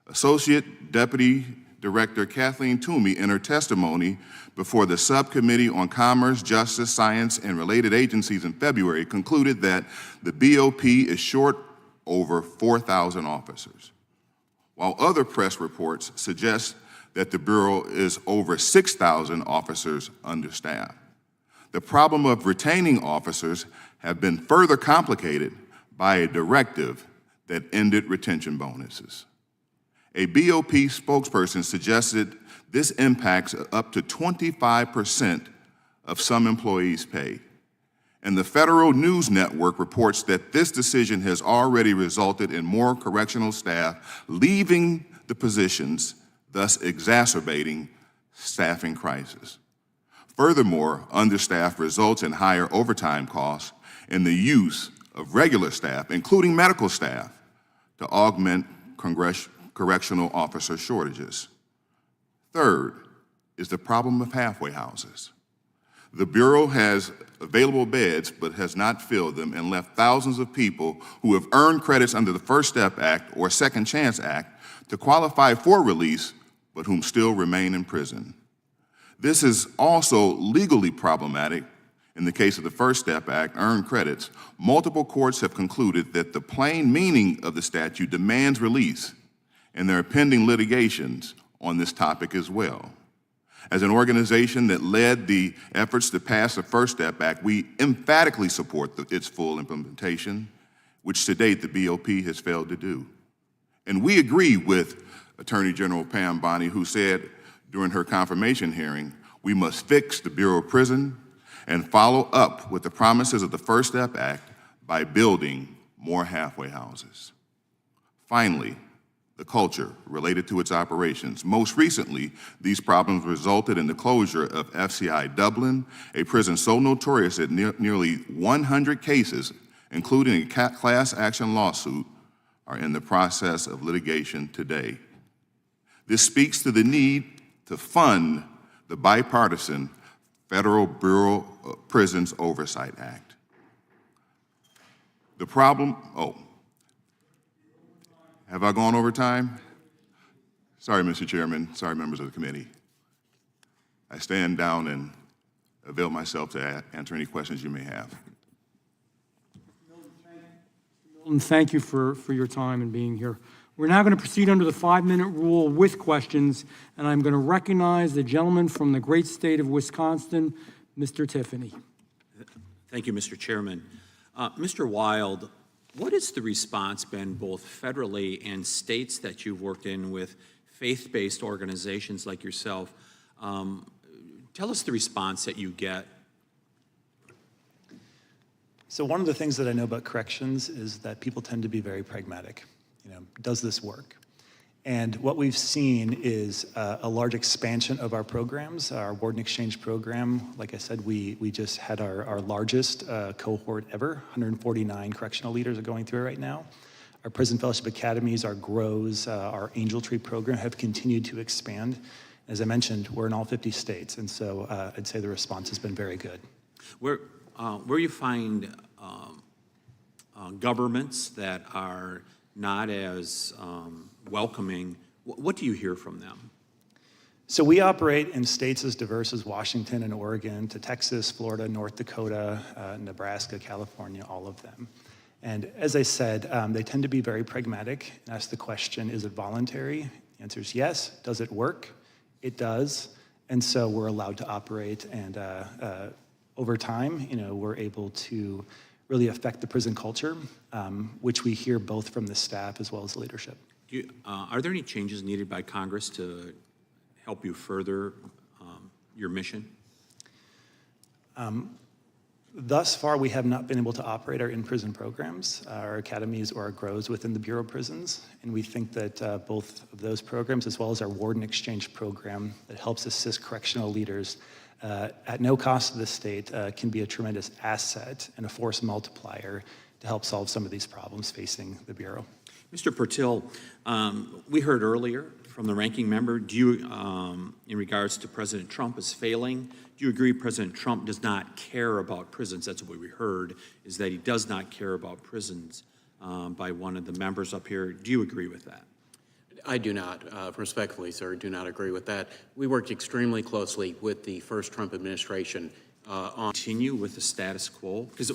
Associate Deputy Director Kathleen Toomey, in her testimony before the Subcommittee on Commerce, Justice, Science, and Related Agencies in February, concluded that the BOP is short over 4,000 officers, while other press reports suggest that the Bureau is over 6,000 officers understaffed. The problem of retaining officers have been further complicated by a directive that ended retention bonuses. A BOP spokesperson suggested this impacts up to 25% of some employees' pay. And the Federal News Network reports that this decision has already resulted in more correctional staff leaving the positions, thus exacerbating staffing crisis. Furthermore, understaffed results in higher overtime costs and the use of regular staff, including medical staff, to augment correctional officer shortages. Third is the problem of halfway houses. The Bureau has available beds but has not filled them and left thousands of people who have earned credits under the First Step Act or Second Chance Act to qualify for release but whom still remain in prison. This is also legally problematic. In the case of the First Step Act, earned credits, multiple courts have concluded that the plain meaning of the statute demands release, and there are pending litigations on this topic as well. As an organization that led the efforts to pass the First Step Act, we emphatically support its full implementation, which to date the BOP has failed to do. And we agree with Attorney General Pam Bondi, who said during her confirmation hearing, we must fix the Bureau of Prison and follow up with the promises of the First Step Act by building more halfway houses. Finally, the culture related to its operations. Most recently, these problems resulted in the closure of FCI Dublin, a prison so notorious that nearly 100 cases, including a class action lawsuit, are in the process of litigation today. This speaks to the need to fund the bipartisan Federal Bureau of Prisons Oversight Act. The problem, have I gone over time? Sorry, Mr. Chairman, sorry, members of the committee. I stand down and avail myself to answer any questions you may have. Milton, thank you for your time and being here. We're now going to proceed under the 5-minute rule with questions, and I'm going to recognize the gentleman from the great state of Wisconsin, Mr. Tiffany. Thank you, Mr. Chairman. Mr. Wilde, what has the response been both federally and states that you've worked in with faith-based organizations like yourself. Tell us the response that you get. So one of the things that I know about corrections is that people tend to be very pragmatic. Does this work? And what we've seen is a large expansion of our programs. Our Warden Exchange program, like I said, we just had our largest cohort ever. 149 correctional leaders are going through it right now. Our Prison Fellowship Academies, our GROWs, our Angel Tree program have continued to expand. As I mentioned, we're in all 50 states, and so I'd say the response has been very good. Where you find governments that are not as welcoming, what do you hear from them? So we operate in states as diverse as Washington and Oregon to Texas, Florida, North Dakota, Nebraska, California, all of them. And as I said, they tend to be very pragmatic and ask the question, is it voluntary? The answer is yes. Does it work? It does. And so we're allowed to operate, and over time, we're able to really affect the prison culture, which we hear both from the staff as well as the leadership. Are there any changes needed by Congress to help you further your mission? Thus far, we have not been able to operate our in-prison programs, our academies or our GROWs within the Bureau of Prisons. And we think that both of those programs, as well as our Warden Exchange program that helps assist correctional leaders at no cost to the state, can be a tremendous asset and a force multiplier to help solve some of these problems facing the Bureau. Mr. Purtill, we heard earlier from the ranking member, do you, in regards to President Trump as failing, do you agree President Trump does not care about prisons? That's what we heard, is that he does not care about prisons by one of the members up here. Do you agree with that? I do not, respectfully, sir, do not agree with that. We worked extremely closely with the first Trump administration on continue with the status quo? Because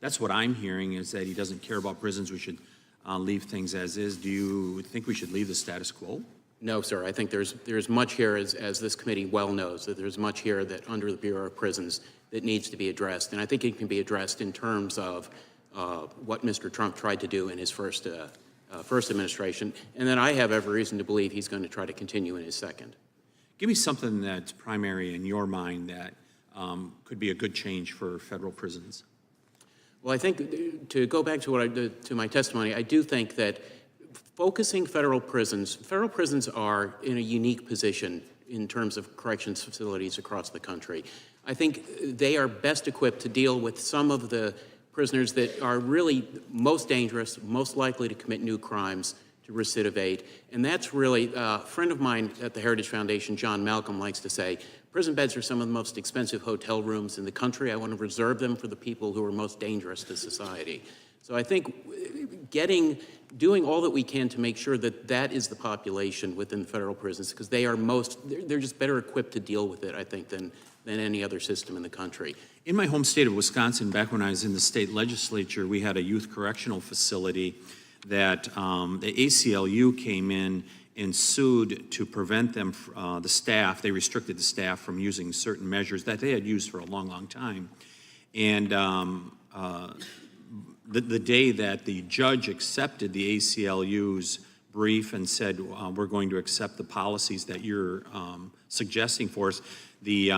that's what I'm hearing, is that he doesn't care about prisons. We should leave things as is. Do you think we should leave the status quo? No, sir. I think there's much here, as this committee well knows, that there's much here that under the Bureau of Prisons that needs to be addressed. And I think it can be addressed in terms of what Mr. Trump tried to do in his first administration, and then I have every reason to believe he's going to try to continue in his second. Give me something that's primary in your mind that could be a good change for federal prisons. Well, I think to go back to to my testimony, I do think that focusing federal prisons are in a unique position in terms of corrections facilities across the country. I think they are best equipped to deal with some of the prisoners that are really most dangerous, most likely to commit new crimes, to recidivate. And that's really, a friend of mine at the Heritage Foundation, John Malcolm, likes to say, prison beds are some of the most expensive hotel rooms in the country. I want to reserve them for the people who are most dangerous to society. So I think doing all that we can to make sure that that is the population within the federal prisons, because they're just better equipped to deal with it, I think, than any other system in the country. In my home state of Wisconsin, back when I was in the state legislature, we had a youth correctional facility that the ACLU came in and sued to prevent them, the staff, they restricted the staff from using certain measures that they had used for a long, long time. And the day that the judge accepted the ACLU's brief and said, we're going to accept the policies that you're suggesting for us, the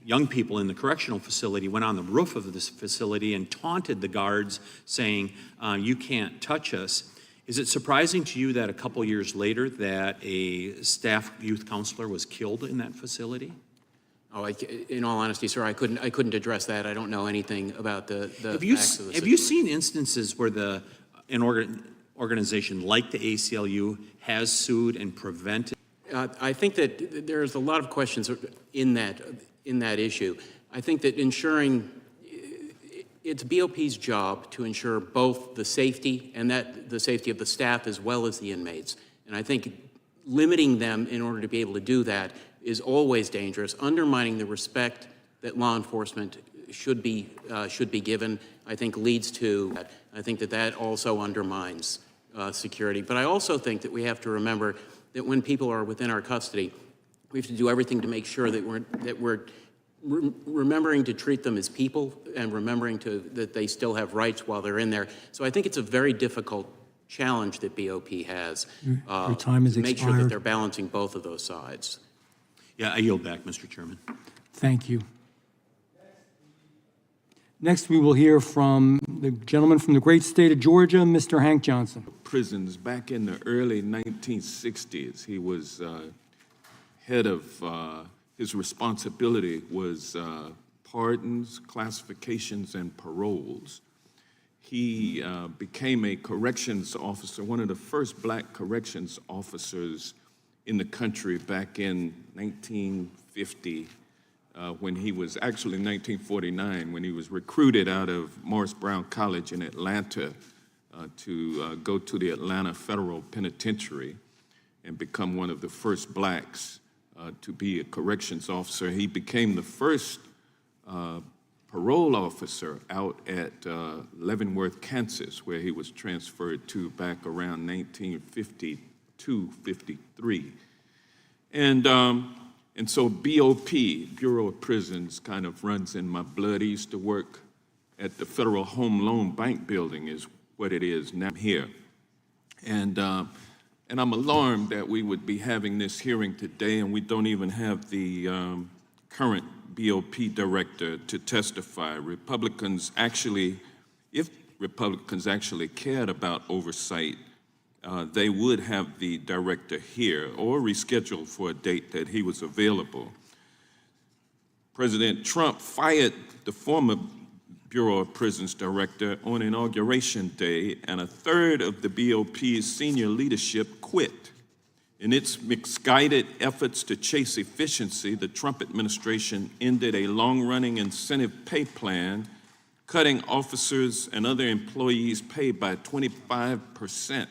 young people in the correctional facility went on the roof of this facility and taunted the guards, saying, you can't touch us. Is it surprising to you that a couple years later that a staff youth counselor was killed in that facility? Oh, in all honesty, sir, I couldn't address that. I don't know anything about the facts of the situation. Have you seen instances where an organization like the ACLU has sued and prevented? I think that there's a lot of questions in that issue. I think that it's BOP's job to ensure both the safety and the safety of the staff as well as the inmates. And I think limiting them in order to be able to do that is always dangerous. Undermining the respect that law enforcement should be given, I think, leads to. I think that also undermines security. But I also think that we have to remember that when people are within our custody, we have to do everything to make sure that we're remembering to treat them as people and remembering that they still have rights while they're in there. So I think it's a very difficult challenge that BOP has. Your time has to make sure that expired. they're balancing both of those sides. Yeah, I yield back, Mr. Chairman. Thank you. Next, we will hear from the gentleman from the great state of Georgia, Mr. Hank Johnson. Prisons back in the early 1960s. He was head of, his responsibility was pardons, classifications, and paroles. He became a corrections officer, one of the first black corrections officers in the country back in 1950, when he was actually 1949, when he was recruited out of Morris Brown College in Atlanta to go to the Atlanta Federal Penitentiary and become one of the first blacks to be a corrections officer. He became the first parole officer out at Leavenworth, Kansas, where he was transferred to back around 1952, 53. And so BOP, Bureau of Prisons, kind of runs in my blood. He used to work at the Federal Home Loan Bank building is what it is now here. And I'm alarmed that we would be having this hearing today and we don't even have the current BOP director to testify. Republicans actually, if Republicans actually cared about oversight, they would have the director here or reschedule for a date that he was available. President Trump fired the former Bureau of Prisons director on Inauguration Day, and a third of the BOP's senior leadership quit. In its misguided efforts to chase efficiency, the Trump administration ended a long-running incentive pay plan, cutting officers and other employees' pay by 25%.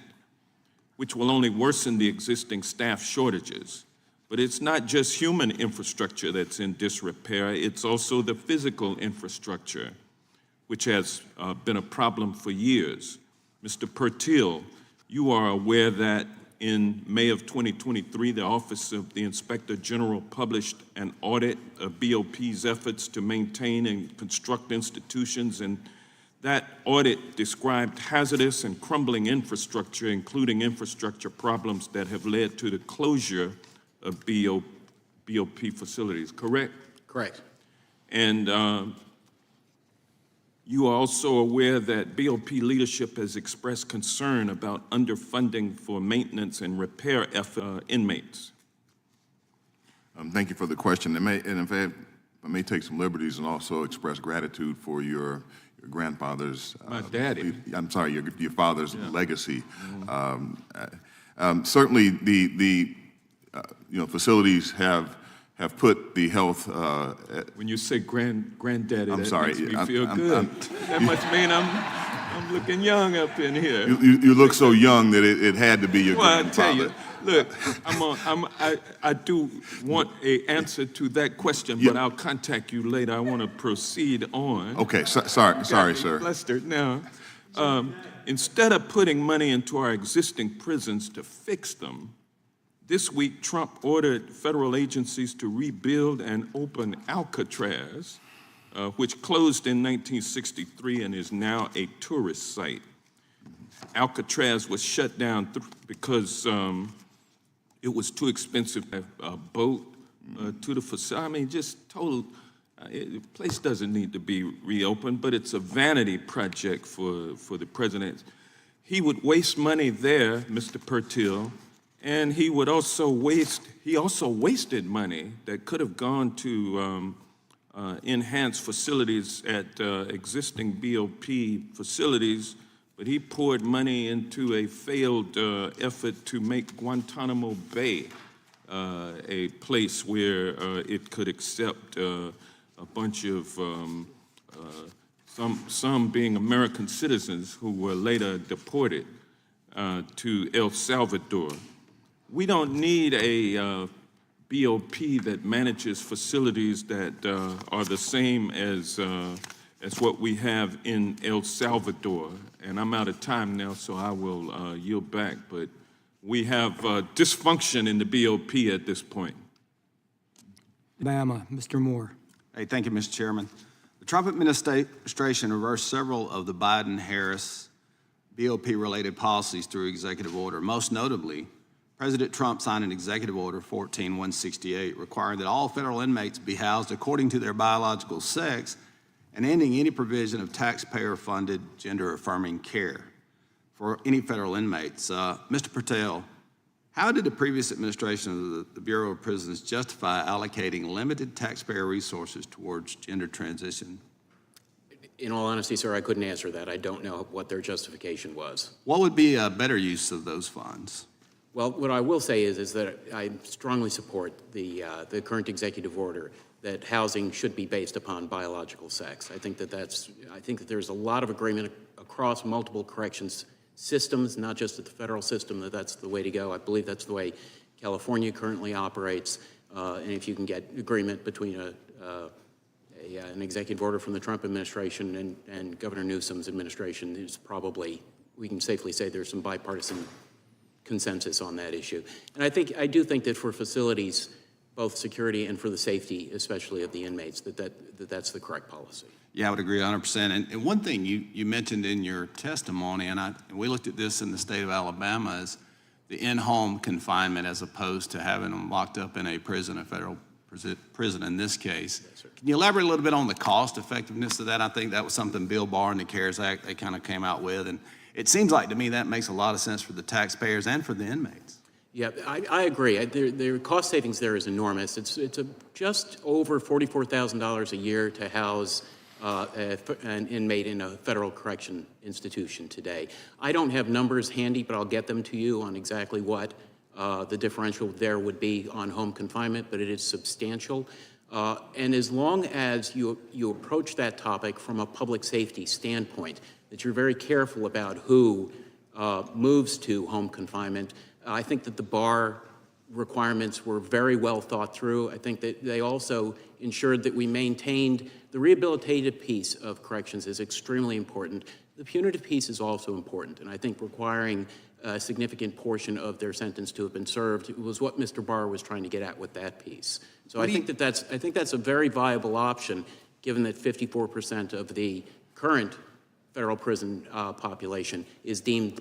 Which will only worsen the existing staff shortages. But it's not just human infrastructure that's in disrepair, it's also the physical infrastructure, which has been a problem for years. Mr. Purtill, you are aware that in May of 2023, the Office of the Inspector General published an audit of BOP's efforts to maintain and construct institutions, and that audit described hazardous and crumbling infrastructure, including infrastructure problems that have led to the closure of BOP facilities, correct? Correct. And you are also aware that BOP leadership has expressed concern about underfunding for maintenance and repair inmates. Thank you for the question. And in fact, I may take some liberties and also express gratitude for your grandfather's, My daddy. I'm sorry, your father's legacy. Certainly, the facilities have put the health. When you say granddaddy, I'm that sorry, makes me feel good. That must mean I'm looking young up in here. You look so young that it had to be your grandfather. I tell you, look, I do want an answer to that question, but I'll contact you later. I want to proceed on. Okay, sorry, sir. Flustered now. Instead of putting money into our existing prisons to fix them, this week Trump ordered federal agencies to rebuild and open Alcatraz, which closed in 1963 and is now a tourist site. Alcatraz was shut down because it was too expensive to have a boat to the facility. I mean, just total, the place doesn't need to be reopened, but it's a vanity project for the president. He would waste money there, Mr. Purtill, and he also wasted money that could have gone to enhance facilities at existing BOP facilities, but he poured money into a failed effort to make Guantanamo Bay a place where it could accept a bunch of, some being American citizens who were later deported to El Salvador. We don't need a BOP that manages facilities that are the same as what we have in El Salvador. And I'm out of time now, so I will yield back. But we have dysfunction in the BOP at this point. Alabama, Mr. Moore. Hey, thank you, Mr. Chairman. The Trump administration reversed several of the Biden-Harris BOP-related policies through executive order. Most notably, President Trump signed an executive order 14-168 requiring that all federal inmates be housed according to their biological sex and ending any provision of taxpayer-funded gender-affirming care for any federal inmates. Mr. Purtill, how did the previous administration of the Bureau of Prisons justify allocating limited taxpayer resources towards gender transition? In all honesty, sir, I couldn't answer that. I don't know what their justification was. What would be a better use of those funds? Well, what I will say is that I strongly support the current executive order that housing should be based upon biological sex. I think that there's a lot of agreement across multiple corrections systems, not just at the federal system, that that's the way to go. I believe that's the way California currently operates. And if you can get agreement between an executive order from the Trump administration and Governor Newsom's administration, there's probably, we can safely say there's some bipartisan consensus on that issue. And I do think that for facilities, both security and for the safety, especially of the inmates, that's the correct policy. Yeah, I would agree 100%. And one thing you mentioned in your testimony, and we looked at this in the state of Alabama, is the in-home confinement as opposed to having them locked up in a prison, a federal prison in this case. Yes, sir. Can you elaborate a little bit on the cost effectiveness of that? I think that was something Bill Barr and the CARES Act, they kind of came out with. And it seems like to me that makes a lot of sense for the taxpayers and for the inmates. Yeah, I agree. The cost savings there is enormous. It's just over $44,000 a year to house an inmate in a federal correction institution today. I don't have numbers handy, but I'll get them to you on exactly what the differential there would be on home confinement, but it is substantial. And as long as you approach that topic from a public safety standpoint, that you're very careful about who moves to home confinement, I think that the bar requirements were very well thought through. I think that they also ensured that we maintained the rehabilitative piece of corrections is extremely important. The punitive piece is also important, and I think requiring a significant portion of their sentence to have been served was what Mr. Barr was trying to get at with that piece. So I think that's a very viable option, given that 54% of the current federal prison population is deemed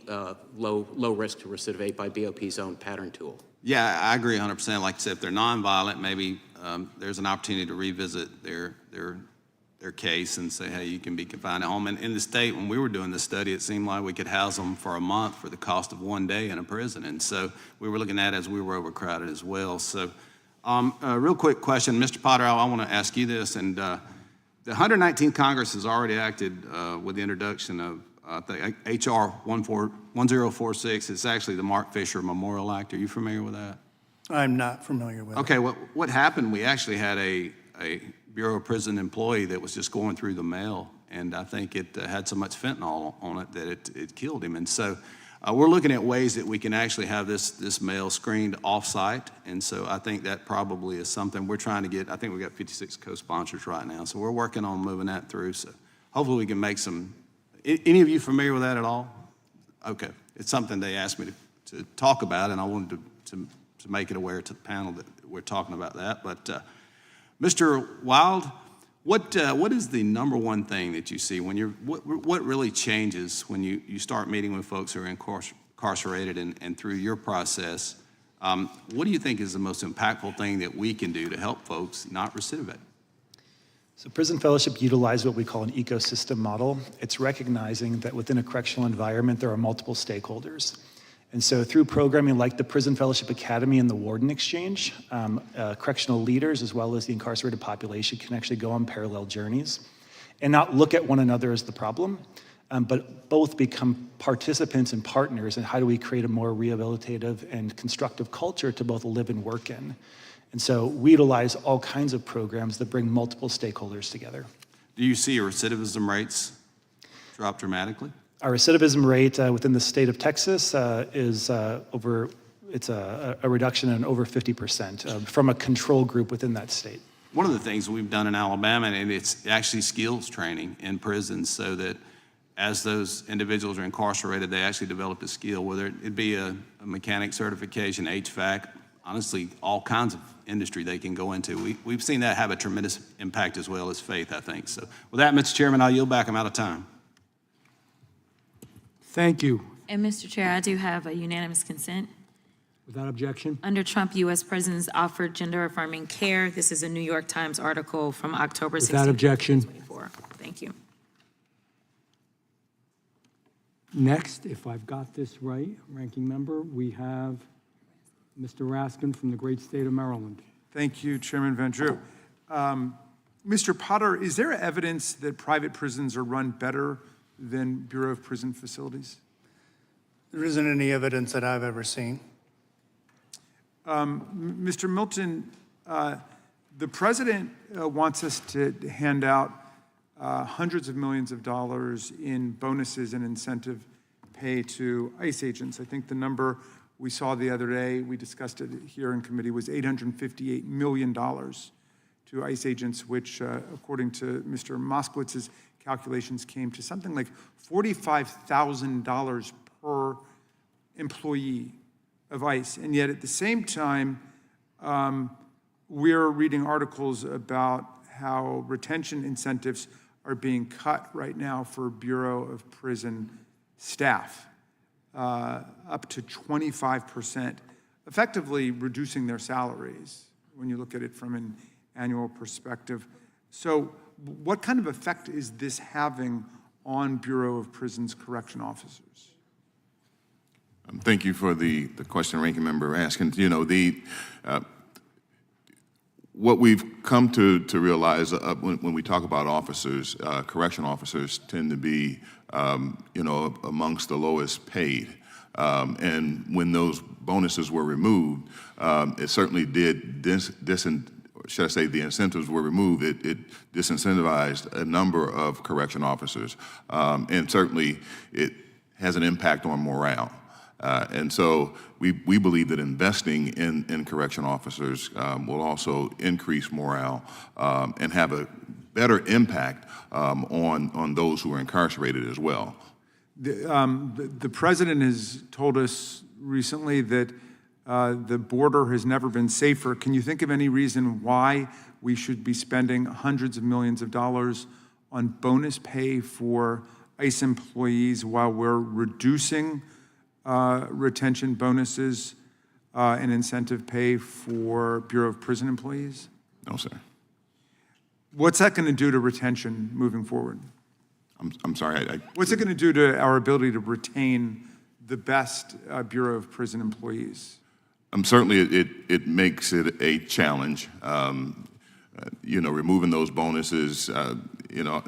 low risk to recidivate by BOP's own pattern tool. Yeah, I agree 100%. Like I said, if they're nonviolent, maybe there's an opportunity to revisit their case and say, hey, you can be confined at home. And in the state, when we were doing this study, it seemed like we could house them for a month for the cost of one day in a prison. And so we were looking at it as we were overcrowded as well. So a real quick question, Mr. Potter, I want to ask you this. And the 119th Congress has already acted with the introduction of H.R. 1046. It's actually the Mark Fisher Memorial Act. Are you familiar with that? I'm not familiar with it. Okay, what happened, we actually had a Bureau of Prison employee that was just going through the mail, and I think it had so much fentanyl on it that it killed him. And so we're looking at ways that we can actually have this mail screened off-site, and so I think that probably is something we're trying to get. I think we've got 56 co-sponsors right now, so we're working on moving that through. So hopefully we can make some. Any of you familiar with that at all? Okay, it's something they asked me to talk about, and I wanted to make it aware to the panel that we're talking about that. But Mr. Wilde, what is the number one thing that you see when what really changes when you start meeting with folks who are incarcerated and through your process? What do you think is the most impactful thing that we can do to help folks not recidivate? So Prison Fellowship utilizes what we call an ecosystem model. It's recognizing that within a correctional environment, there are multiple stakeholders. And so through programming like the Prison Fellowship Academy and the Warden Exchange, correctional leaders as well as the incarcerated population can actually go on parallel journeys and not look at one another as the problem, but both become participants and partners in how do we create a more rehabilitative and constructive culture to both live and work in. And so we utilize all kinds of programs that bring multiple stakeholders together. Do you see recidivism rates drop dramatically? Our recidivism rate within the state of Texas is a reduction in over 50% from a control group within that state. One of the things we've done in Alabama, and it's actually skills training in prisons so that as those individuals are incarcerated, they actually develop a skill, whether it be a mechanic certification, HVAC, honestly, all kinds of industry they can go into. We've seen that have a tremendous impact as well as faith, I think. So with that, Mr. Chairman, I'll yield back. I'm out of time. Thank you. And Mr. Chair, I do have a unanimous consent. Without objection? Under Trump, U.S. prisons offer gender-affirming care. This is a New York Times article from October 16, Without objection. 2024. Thank you. Next, if I've got this right, Ranking Member, we have Mr. Raskin from the great state of Maryland. Thank you, Chairman Van Drew. Mr. Potter, is there evidence that private prisons are run better than Bureau of Prison Facilities? There isn't any evidence that I've ever seen. Mr. Milton, the president wants us to hand out hundreds of millions of dollars in bonuses and incentive pay to ICE agents. I think the number we saw the other day, we discussed it here in committee, was $858 million to ICE agents, which, according to Mr. Moskowitz's calculations, came to something like $45,000 per employee of ICE. And yet at the same time, we're reading articles about how retention incentives are being cut right now for Bureau of Prison staff, up to 25%, effectively reducing their salaries when you look at it from an annual perspective. So what kind of effect is this having on Bureau of Prisons correction officers? Thank you for the question, Ranking Member asking. You know, what we've come to realize when we talk about officers, correction officers tend to be, you know, amongst the lowest paid. And when those bonuses were removed, it certainly did, should I say the incentives were removed, it disincentivized a number of correction officers. And certainly it has an impact on morale. And so we believe that investing in correction officers will also increase morale and have a better impact on those who are incarcerated as well. The president has told us recently that the border has never been safer. Can you think of any reason why we should be spending hundreds of millions of dollars on bonus pay for ICE employees while we're reducing retention bonuses and incentive pay for Bureau of Prison employees? No, sir. What's that going to do to retention moving forward? I'm sorry. What's it going to do to our ability to retain the best Bureau of Prison employees? Certainly it makes it a challenge. You know, removing those bonuses, you know,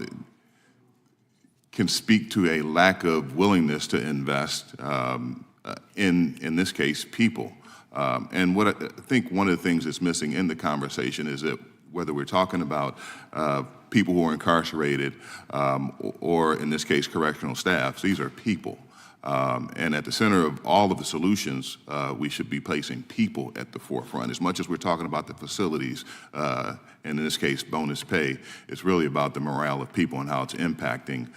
can speak to a lack of willingness to invest in this case, people. And what I think one of the things that's missing in the conversation is that whether we're talking about people who are incarcerated or in this case, correctional staff, these are people. And at the center of all of the solutions, we should be placing people at the forefront. As much as we're talking about the facilities, and in this case, bonus pay, it's really about the morale of people and how it's impacting,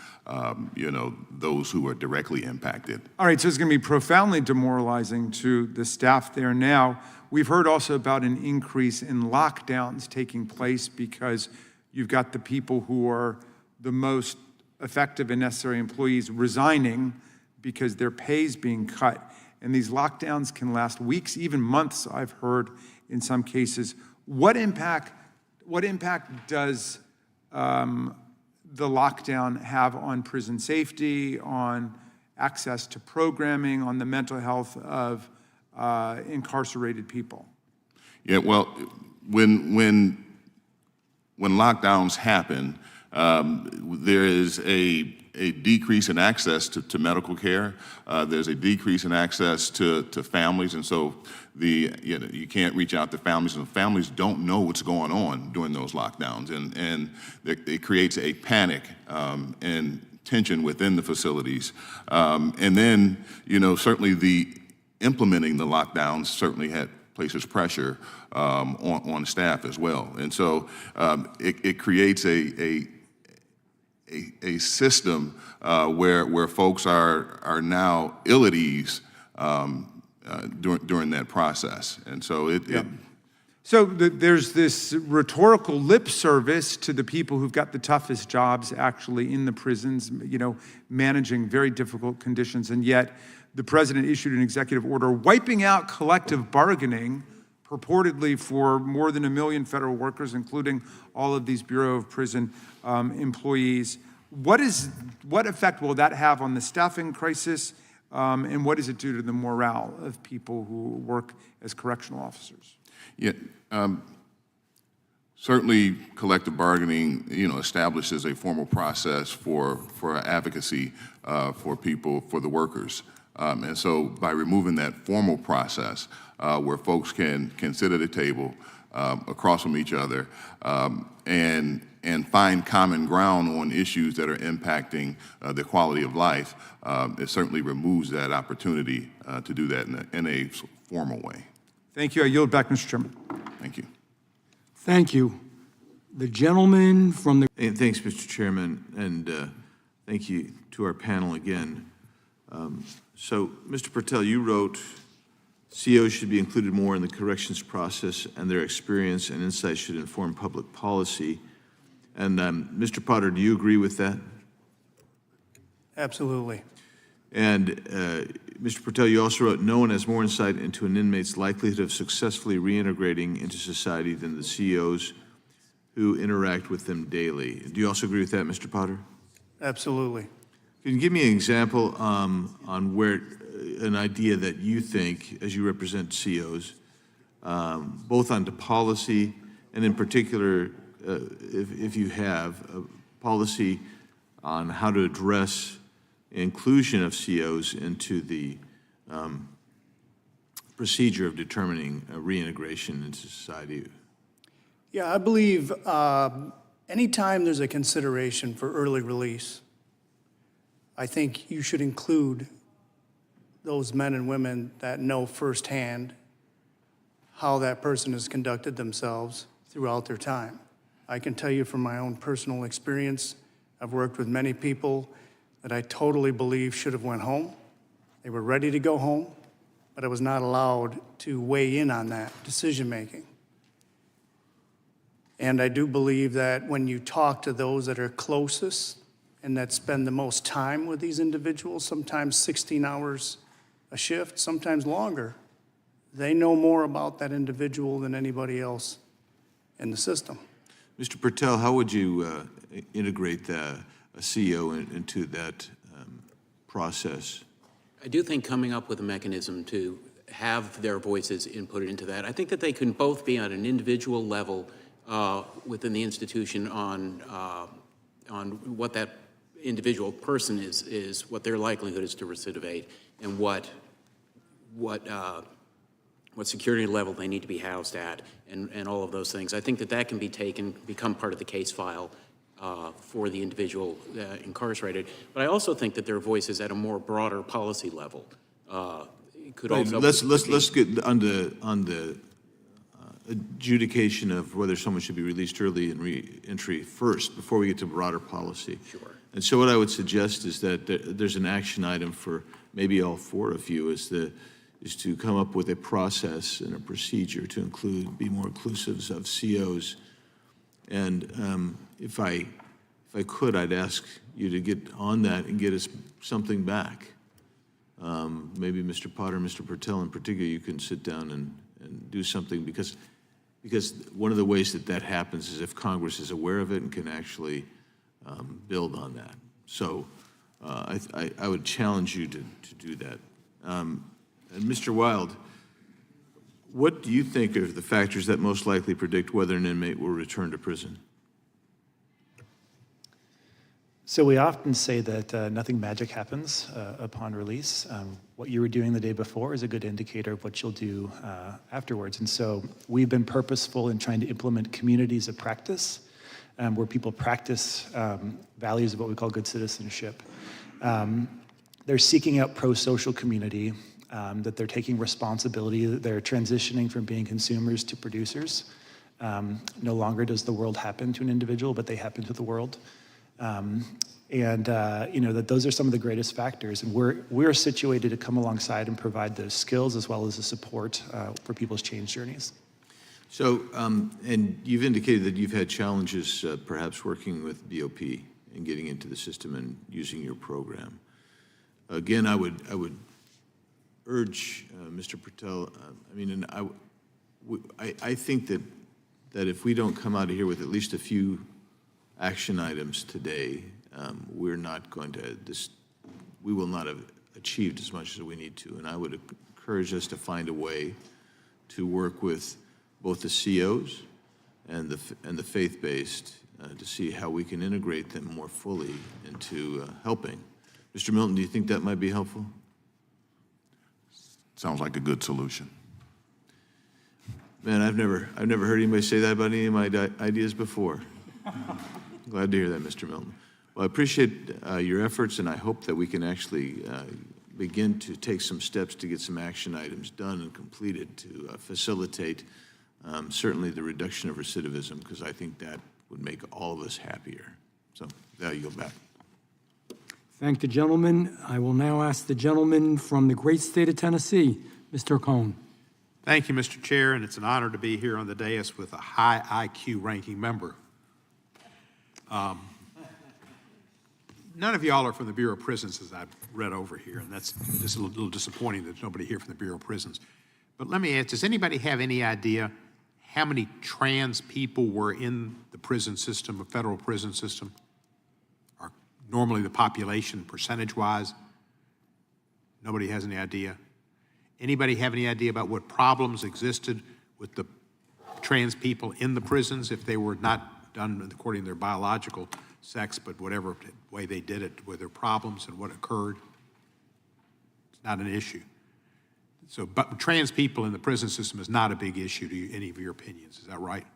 you know, those who are directly impacted. All right, so it's going to be profoundly demoralizing to the staff there now. We've heard also about an increase in lockdowns taking place because you've got the people who are the most effective and necessary employees resigning because their pay is being cut. And these lockdowns can last weeks, even months, I've heard in some cases. What impact does the lockdown have on prison safety, on access to programming, on the mental health of incarcerated people? Yeah, well, when lockdowns happen, there is a decrease in access to medical care. There's a decrease in access to families, and so you can't reach out to families, and families don't know what's going on during those lockdowns, and it creates a panic and tension within the facilities. And then, you know, certainly implementing the lockdowns certainly places pressure on staff as well, and so it creates a system where folks are now ill at ease during that process, and so So there's this rhetorical lip service to the people who've got the toughest jobs actually in the prisons, managing very difficult conditions. And yet the president issued an executive order wiping out collective bargaining purportedly for more than 1 million federal workers, including all of these Bureau of Prison employees. What effect will that have on the staffing crisis? And what does it do to the morale of people who work as correctional officers? Yeah, certainly collective bargaining, establishes a formal process for advocacy for people, for the workers. And so by removing that formal process where folks can sit at a table across from each other and find common ground on issues that are impacting the quality of life, it certainly removes that opportunity to do that in a formal way. Thank you. I yield back, Mr. Chairman. Thank you. Thank you. The gentleman from the... And thanks, Mr. Chairman, and thank you to our panel again. So, Mr. Purtill, you wrote, COs should be included more in the corrections process, and their experience and insights should inform public policy. And Mr. Potter, do you agree with that? Absolutely. And Mr. Purtill, you also wrote, no one has more insight into an inmate's likelihood of successfully reintegrating into society than the COs who interact with them daily. Do you also agree with that, Mr. Potter? Absolutely. Can you give me an example on where, an idea that you think, as you represent COs, both on the policy and in particular, if you have a policy on how to address inclusion of COs into the procedure of determining reintegration into society? Yeah, I believe anytime there's a consideration for early release, I think you should include those men and women that know firsthand how that person has conducted themselves throughout their time. I can tell you from my own personal experience, I've worked with many people that I totally believe should have went home. They were ready to go home, but I was not allowed to weigh in on that decision-making. And I do believe that when you talk to those that are closest and that spend the most time with these individuals, sometimes 16 hours a shift, sometimes longer, they know more about that individual than anybody else in the system. Mr. Purtill, how would you integrate a CEO into that process? I do think coming up with a mechanism to have their voices inputted into that, I think that they can both be on an individual level within the institution on what that individual person is, what their likelihood is to recidivate, and what security level they need to be housed at, and all of those things. I think that can be become part of the case file for the individual incarcerated. But I also think that their voices at a more broader policy level could also... Let's get on the adjudication of whether someone should be released early in re-entry first, before we get to broader policy. Sure. And so what I would suggest is that there's an action item for maybe all four of you is to come up with a process and a procedure to be more inclusive of COs. And if I could, I'd ask you to get on that and get us something back. Maybe Mr. Potter, Mr. Purtill in particular, you can sit down and do something, because one of the ways that happens is if Congress is aware of it and can actually build on that. So I would challenge you to do that. And Mr. Wilde, what do you think are the factors that most likely predict whether an inmate will return to prison? So we often say that nothing magic happens upon release. What you were doing the day before is a good indicator of what you'll do afterwards. And so we've been purposeful in trying to implement communities of practice where people practice values of what we call good citizenship. They're seeking out pro-social community, that they're taking responsibility, that they're transitioning from being consumers to producers. No longer does the world happen to an individual, but they happen to the world. That those are some of the greatest factors, and we're situated to come alongside and provide those skills as well as the support for people's change journeys. So, and you've indicated that you've had challenges perhaps working with BOP and getting into the system and using your program. Again, I would urge Mr. Purtill, I think that if we don't come out of here with at least a few action items today, we're not going to, we will not have achieved as much as we need to. And I would encourage us to find a way to work with both the COs and the faith-based to see how we can integrate them more fully into helping. Mr. Milton, do you think that might be helpful? Sounds like a good solution. Man, I've never heard anybody say that about any of my ideas before. Glad to hear that, Mr. Milton. Well, I appreciate your efforts, and I hope that we can actually begin to take some steps to get some action items done and completed to facilitate certainly the reduction of recidivism, because I think that would make all of us happier. So, there you go back. Thank the gentleman. I will now ask the gentleman from the great state of Tennessee, Mr. Cohn. Thank you, Mr. Chair, and it's an honor to be here on the dais with a high IQ ranking member. None of y'all are from the Bureau of Prisons, as I've read over here, and that's just a little disappointing that there's nobody here from the Bureau of Prisons. But let me ask, does anybody have any idea how many trans people were in the prison system, the federal prison system, or normally the population percentage-wise? Nobody has any idea? Anybody have any idea about what problems existed with the trans people in the prisons if they were not done according to their biological sex, but whatever way they did it, were there problems and what occurred? It's not an issue. So, but trans people in the prison system is not a big issue to any of your opinions, is that right?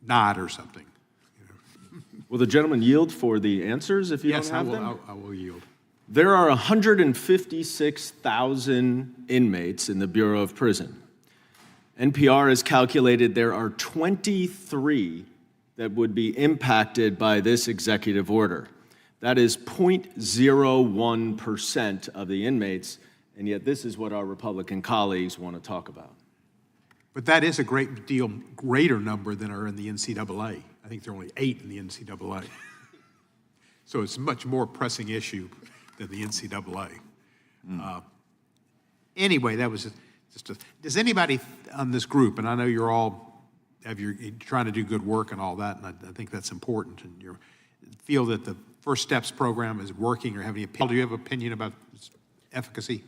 Nod or something. Will the gentleman yield for the answers if you don't have them? Yes, I will yield. There are 156,000 inmates in the Bureau of Prison. NPR has calculated there are 23 that would be impacted by this executive order. That is 0.01% of the inmates, and yet this is what our Republican colleagues want to talk about. But that is a great deal greater number than are in the NCAA. I think there are only 8 in the NCAA. So it's a much more pressing issue than the NCAA. Anyway, that was just a, does anybody on this group, and I know you're all, you're trying to do good work and all that, and I think that's important, and you feel that the First Steps program is working or have any opinion? Do you have an opinion about its efficacy?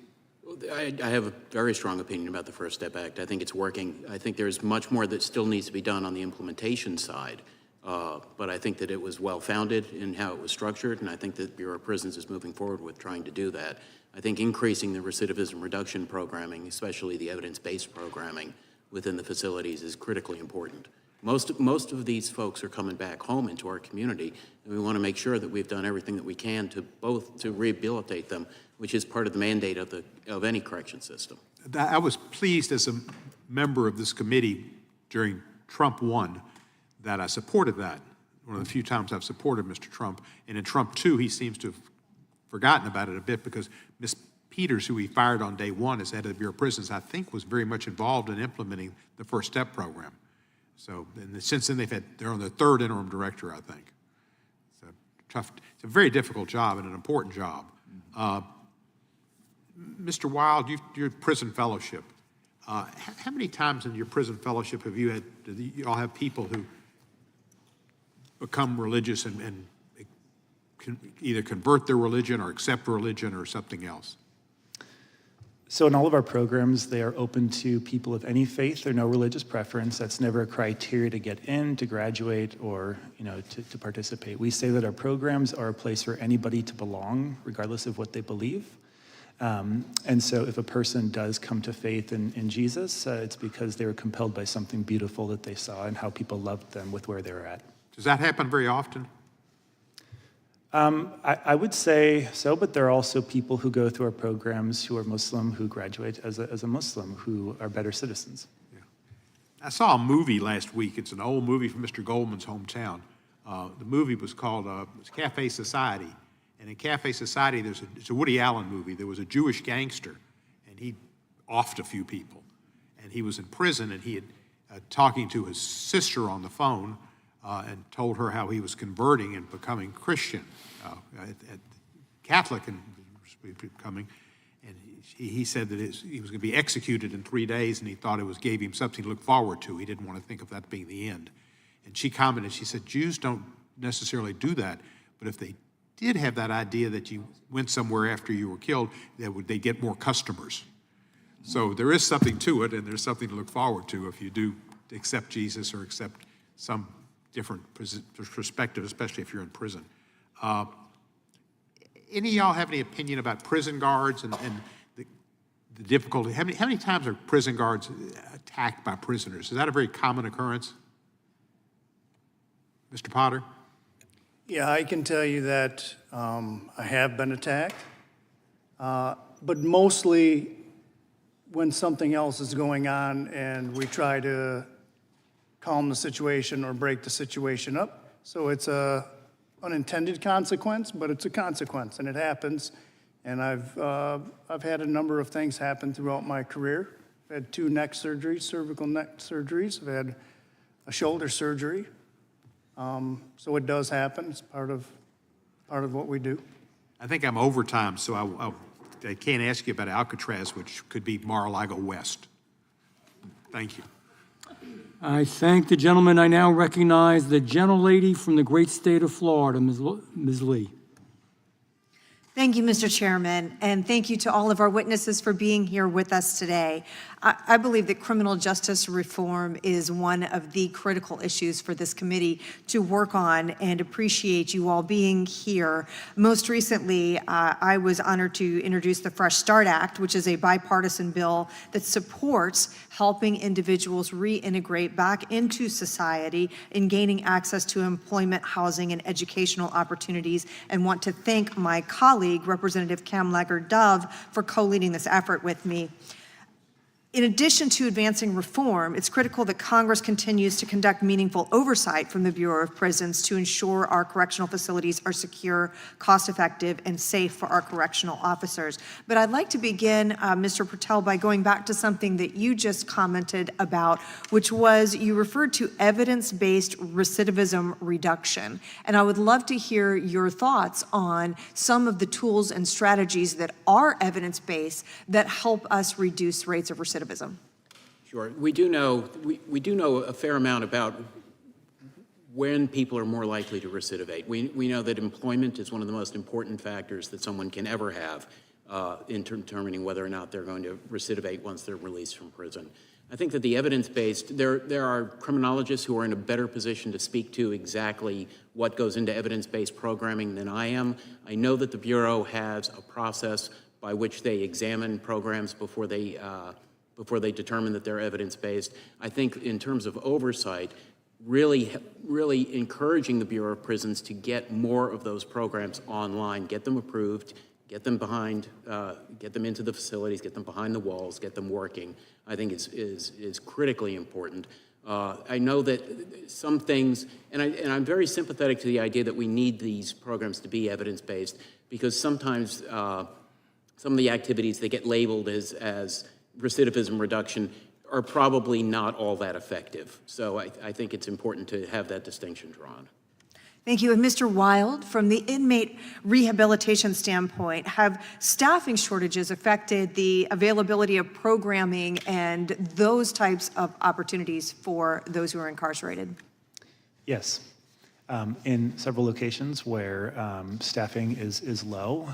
I have a very strong opinion about the First Step Act. I think it's working. I think there's much more that still needs to be done on the implementation side. But I think that it was well-founded in how it was structured, and I think that Bureau of Prisons is moving forward with trying to do that. I think increasing the recidivism reduction programming, especially the evidence-based programming within the facilities, is critically important. Most of these folks are coming back home into our community, and we want to make sure that we've done everything that we can to rehabilitate them, which is part of the mandate of any correction system. I was pleased as a member of this committee during Trump 1 that I supported that. One of the few times I've supported Mr. Trump. And in Trump 2, he seems to have forgotten about it a bit because Ms. Peters, who he fired on day 1 as head of the Bureau of Prisons, I think was very much involved in implementing the First Step program. So, and since then they're on their 3rd interim director, I think. It's a very difficult job and an important job. Mr. Wilde, you're prison fellowship. How many times in your prison fellowship have you all have people who become religious and can either convert their religion or accept religion or something else? So in all of our programs, they are open to people of any faith or no religious preference. That's never a criteria to get in, to graduate, or to participate. We say that our programs are a place for anybody to belong, regardless of what they believe. And so if a person does come to faith in Jesus, it's because they were compelled by something beautiful that they saw and how people loved them with where they were at. Does that happen very often? I would say so, but there are also people who go through our programs who are Muslim, who graduate as a Muslim, who are better citizens. Yeah. I saw a movie last week. It's an old movie from Mr. Goldman's hometown. The movie was called Cafe Society. And in Cafe Society, it's a Woody Allen movie. There was a Jewish gangster, and he offed a few people. and he was in prison, and he had talking to his sister on the phone and told her how he was converting and becoming Christian, Catholic and becoming. And he said that he was going to be executed in 3 days, and he thought gave him something to look forward to. He didn't want to think of that being the end. And she commented, she said, Jews don't necessarily do that, but if they did have that idea that you went somewhere after you were killed, they get more customers. So there is something to it, and there's something to look forward to if you do accept Jesus or accept some different perspective, especially if you're in prison. Any of y'all have any opinion about prison guards and the difficulty? How many times are prison guards attacked by prisoners? Is that a very common occurrence? Mr. Potter? Yeah, I can tell you that I have been attacked, but mostly when something else is going on and we try to calm the situation or break the situation up. So it's a unintended consequence, but it's a consequence, and it happens. And I've had a number of things happen throughout my career. I've had 2 neck surgeries, cervical neck surgeries. I've had a shoulder surgery. So it does happen. It's part of what we do. I think I'm over time, so I can't ask you about Alcatraz, which could be Mar-a-Lago West. Thank you. I thank the gentleman. I now recognize the gentlelady from the great state of Florida, Ms. Lee. Thank you, Mr. Chairman, and thank you to all of our witnesses for being here with us today. I believe that criminal justice reform is one of the critical issues for this committee to work on, and appreciate you all being here. Most recently, I was honored to introduce the Fresh Start Act, which is a bipartisan bill that supports helping individuals reintegrate back into society and gaining access to employment, housing, and educational opportunities, and want to thank my colleague, Representative Cam Laggard-Dove, for co-leading this effort with me. In addition to advancing reform, it's critical that Congress continues to conduct meaningful oversight from the Bureau of Prisons to ensure our correctional facilities are secure, cost-effective, and safe for our correctional officers. But I'd like to begin, Mr. Purtill, by going back to something that you just commented about, which was you referred to evidence-based recidivism reduction. And I would love to hear your thoughts on some of the tools and strategies that are evidence-based that help us reduce rates of recidivism. Sure. We do know a fair amount about when people are more likely to recidivate. We know that employment is one of the most important factors that someone can ever have in determining whether or not they're going to recidivate once they're released from prison. I think that the evidence-based, there are criminologists who are in a better position to speak to exactly what goes into evidence-based programming than I am. I know that the Bureau has a process by which they examine programs before they determine that they're evidence-based. I think in terms of oversight, really encouraging the Bureau of Prisons to get more of those programs online, get them approved, get them into the facilities, get them behind the walls, get them working, I think is critically important. I know that some things, and I'm very sympathetic to the idea that we need these programs to be evidence-based, because sometimes some of the activities that get labeled as recidivism reduction are probably not all that effective. So I think it's important to have that distinction drawn. Thank you. And Mr. Wilde, from the inmate rehabilitation standpoint, have staffing shortages affected the availability of programming and those types of opportunities for those who are incarcerated? Yes. In several locations where staffing is low,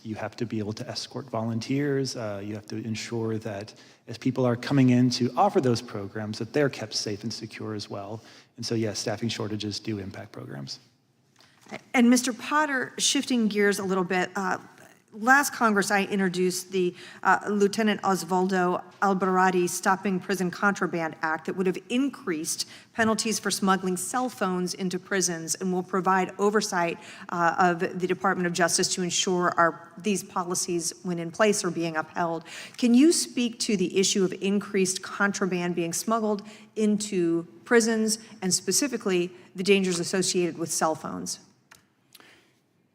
you have to be able to escort volunteers. You have to ensure that as people are coming in to offer those programs, that they're kept safe and secure as well. And so, yes, staffing shortages do impact programs. And Mr. Potter, shifting gears a little bit, last Congress, I introduced the Lieutenant Osvaldo Albarradi Stopping Prison Contraband Act that would have increased penalties for smuggling cell phones into prisons and will provide oversight of the Department of Justice to ensure these policies, when in place, are being upheld. Can you speak to the issue of increased contraband being smuggled into prisons, and specifically the dangers associated with cell phones?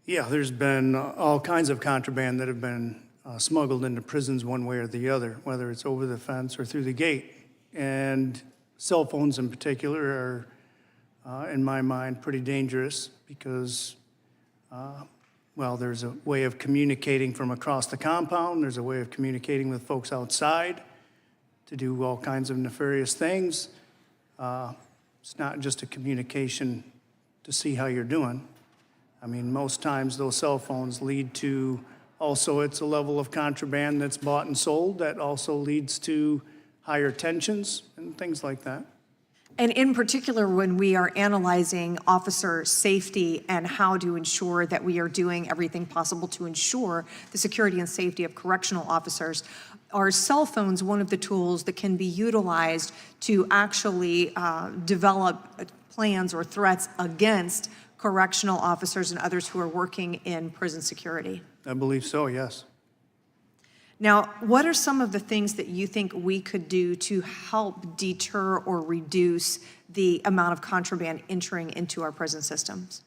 Yeah, there's been all kinds of contraband that have been smuggled into prisons one way or the other, whether it's over the fence or through the gate. And cell phones in particular are, in my mind, pretty dangerous because, well, there's a way of communicating from across the compound. There's a way of communicating with folks outside to do all kinds of nefarious things. It's not just a communication to see how you're doing. I mean, most times those cell phones lead to also it's a level of contraband that's bought and sold that also leads to higher tensions and things like that. And in particular, when we are analyzing officer safety and how to ensure that we are doing everything possible to ensure the security and safety of correctional officers, are cell phones one of the tools that can be utilized to actually develop plans or threats against correctional officers and others who are working in prison security? I believe so, yes. Now, what are some of the things that you think we could do to help deter or reduce the amount of contraband entering into our prison systems?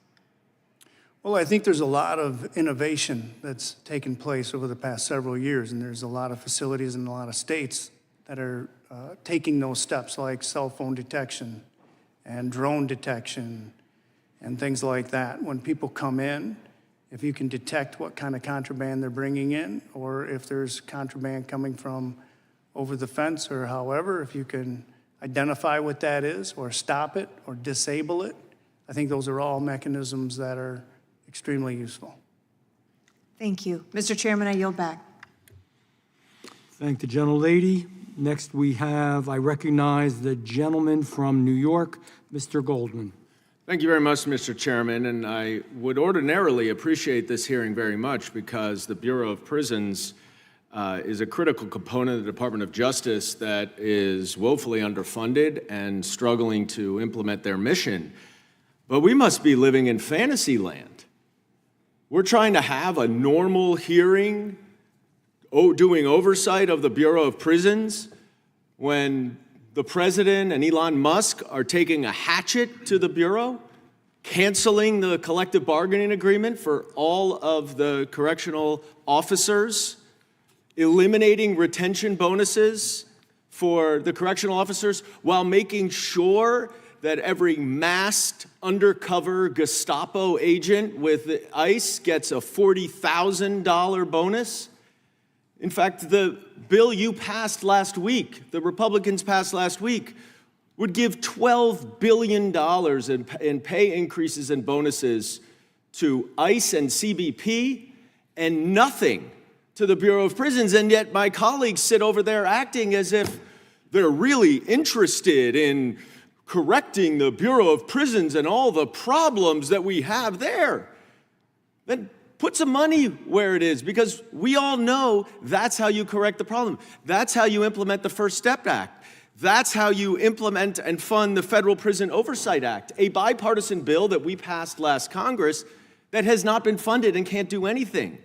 Well, I think there's a lot of innovation that's taken place over the past several years, and there's a lot of facilities in a lot of states that are taking those steps, like cell phone detection and drone detection and things like that. When people come in, if you can detect what kind of contraband they're bringing in, or if there's contraband coming from over the fence or however, if you can identify what that is or stop it or disable it, I think those are all mechanisms that are extremely useful. Thank you. Mr. Chairman, I yield back. Thank the gentlelady. Next, I recognize the gentleman from New York, Mr. Goldman. Thank you very much, Mr. Chairman, and I would ordinarily appreciate this hearing very much because the Bureau of Prisons is a critical component of the Department of Justice that is woefully underfunded and struggling to implement their mission. But we must be living in fantasy land. We're trying to have a normal hearing doing oversight of the Bureau of Prisons when the president and Elon Musk are taking a hatchet to the Bureau, canceling the collective bargaining agreement for all of the correctional officers, eliminating retention bonuses for the correctional officers while making sure that every masked undercover Gestapo agent with ICE gets a $40,000 bonus. In fact, the bill you passed last week, the Republicans passed last week, would give $12 billion in pay increases and bonuses to ICE and CBP and nothing to the Bureau of Prisons. And yet my colleagues sit over there acting as if they're really interested in correcting the Bureau of Prisons and all the problems that we have there. Then put some money where it is, because we all know that's how you correct the problem. That's how you implement the First Step Act. That's how you implement and fund the Federal Prison Oversight Act, a bipartisan bill that we passed last Congress that has not been funded and can't do anything.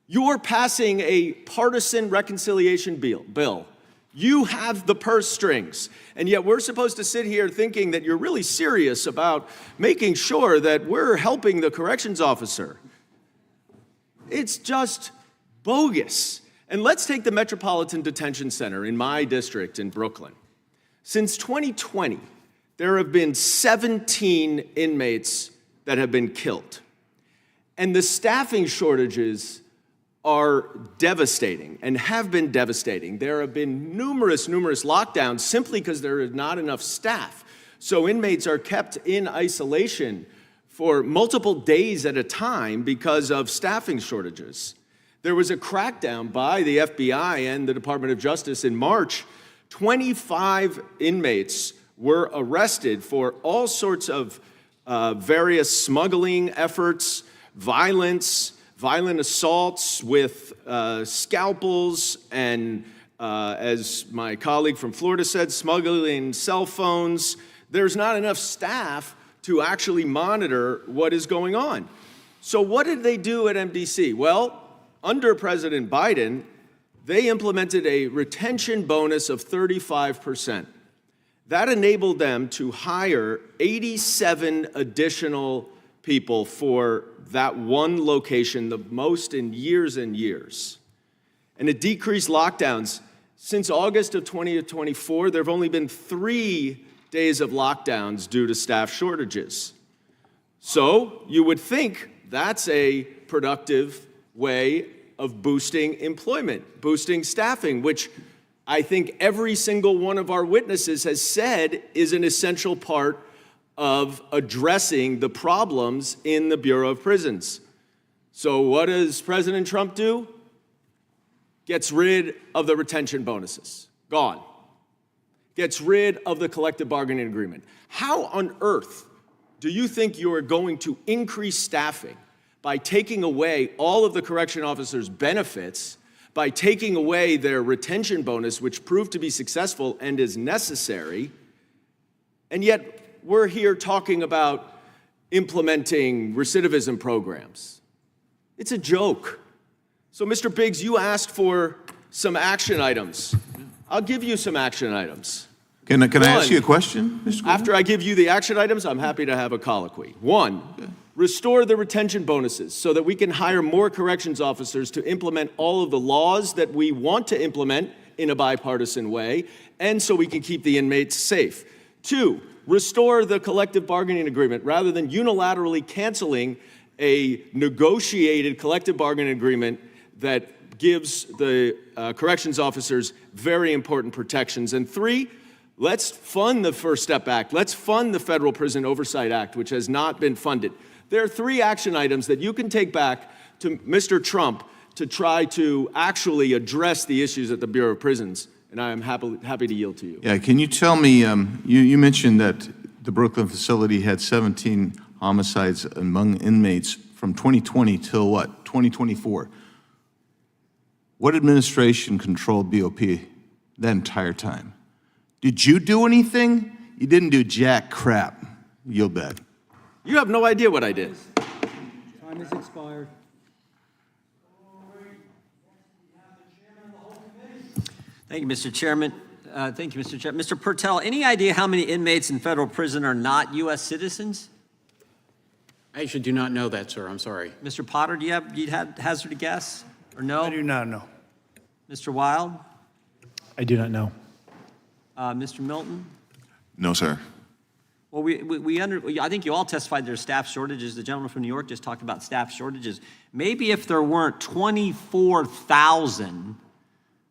You're passing a partisan reconciliation bill. You have the purse strings, and yet we're supposed to sit here thinking that you're really serious about making sure that we're helping the corrections officer. It's just bogus. And let's take the Metropolitan Detention Center in my district in Brooklyn. Since 2020, there have been 17 inmates that have been killed. And the staffing shortages are devastating and have been devastating. There have been numerous lockdowns simply because there is not enough staff. So inmates are kept in isolation for multiple days at a time because of staffing shortages. There was a crackdown by the FBI and the Department of Justice in March. 25 inmates were arrested for all sorts of various smuggling efforts, violent assaults with scalpels, and as my colleague from Florida said, smuggling cell phones. There's not enough staff to actually monitor what is going on. So what did they do at MDC? Well, under President Biden, they implemented a retention bonus of 35%. That enabled them to hire 87 additional people for that one location, the most in years and years. and it decreased lockdowns. Since August of 2024, there have only been 3 days of lockdowns due to staff shortages. So you would think that's a productive way of boosting employment, boosting staffing, which I think every single one of our witnesses has said is an essential part of addressing the problems in the Bureau of Prisons. So what does President Trump do? Gets rid of the retention bonuses. Gone. Gets rid of the collective bargaining agreement. How on earth do you think you are going to increase staffing by taking away all of the correction officers' benefits, by taking away their retention bonus, which proved to be successful and is necessary, and yet we're here talking about implementing recidivism programs? It's a joke. So, Mr. Biggs, you asked for some action items. I'll give you some action items. Can I ask you a question, Mr. Gordon? After I give you the action items, I'm happy to have a colloquy. 1, restore the retention bonuses so that we can hire more corrections officers to implement all of the laws that we want to implement in a bipartisan way, and so we can keep the inmates safe. 2, restore the collective bargaining agreement rather than unilaterally canceling a negotiated collective bargaining agreement that gives the corrections officers very important protections. And 3, let's fund the First Step Act. Let's fund the Federal Prison Oversight Act, which has not been funded. There are 3 action items that you can take back to Mr. Trump to try to actually address the issues at the Bureau of Prisons, and I am happy to yield to you. Yeah, can you tell me, you mentioned that the Brooklyn facility had 17 homicides among inmates from 2020 till what, 2024? What administration controlled BOP that entire time? Did you do anything? You didn't do jack crap. Yield back. You have no idea what I did. Time has expired. Thank you, Mr. Chairman. Thank you, Mr. Chairman. Mr. Purtill, any idea how many inmates in federal prison are not U.S. citizens? I actually do not know that, sir. I'm sorry. Mr. Potter, do you have hazard a guess or no? I do not know. Mr. Wilde? I do not know. Mr. Milton? No, sir. Well, I think you all testified there's staff shortages. The gentleman from New York just talked about staff shortages. Maybe if there weren't 24,000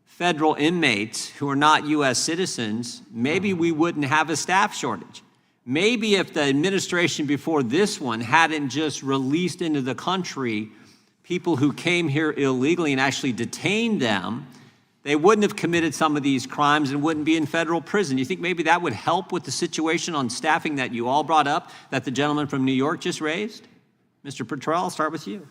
federal inmates who are not U.S. citizens, maybe we wouldn't have a staff shortage. Maybe if the administration before this one hadn't just released into the country people who came here illegally and actually detained them, they wouldn't have committed some of these crimes and wouldn't be in federal prison. You think maybe that would help with the situation on staffing that you all brought up, that the gentleman from New York just raised? Mr. Purtill, I'll start with you.